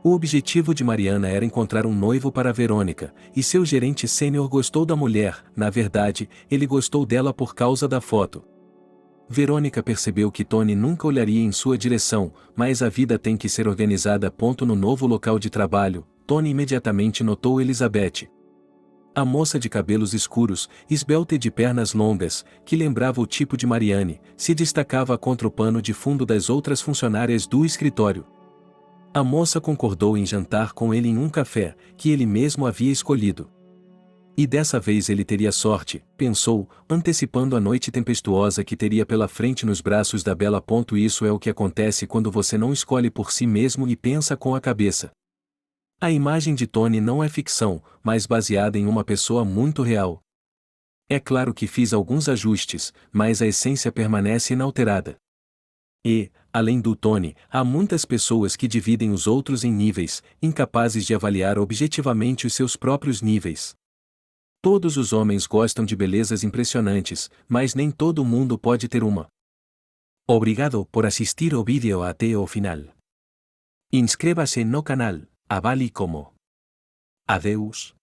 O objetivo de Mariana era encontrar um noivo para Verônica, e seu gerente sênior gostou da mulher. Na verdade, ele gostou dela por causa da foto. Verônica percebeu que Tony nunca olharia em sua direção, mas a vida tem que ser organizada. No novo local de trabalho, Tony imediatamente notou Elizabeth. A moça de cabelos escuros, esbelta e de pernas longas, que lembrava o tipo de Marianne, se destacava contra o pano de fundo das outras funcionárias do escritório. A moça concordou em jantar com ele em um café, que ele mesmo havia escolhido. E dessa vez ele teria sorte, pensou, antecipando a noite tempestuosa que teria pela frente nos braços da Bela. Isso é o que acontece quando você não escolhe por si mesmo e pensa com a cabeça. A imagem de Tony não é ficção, mas baseada em uma pessoa muito real. É claro que fiz alguns ajustes, mas a essência permanece inalterada. E, além do Tony, há muitas pessoas que dividem os outros em níveis, incapazes de avaliar objetivamente os seus próprios níveis. Todos os homens gostam de belezas impressionantes, mas nem todo mundo pode ter uma. Obrigado por assistir o vídeo até o final. Inscreva-se no canal. Avale como. Adeus.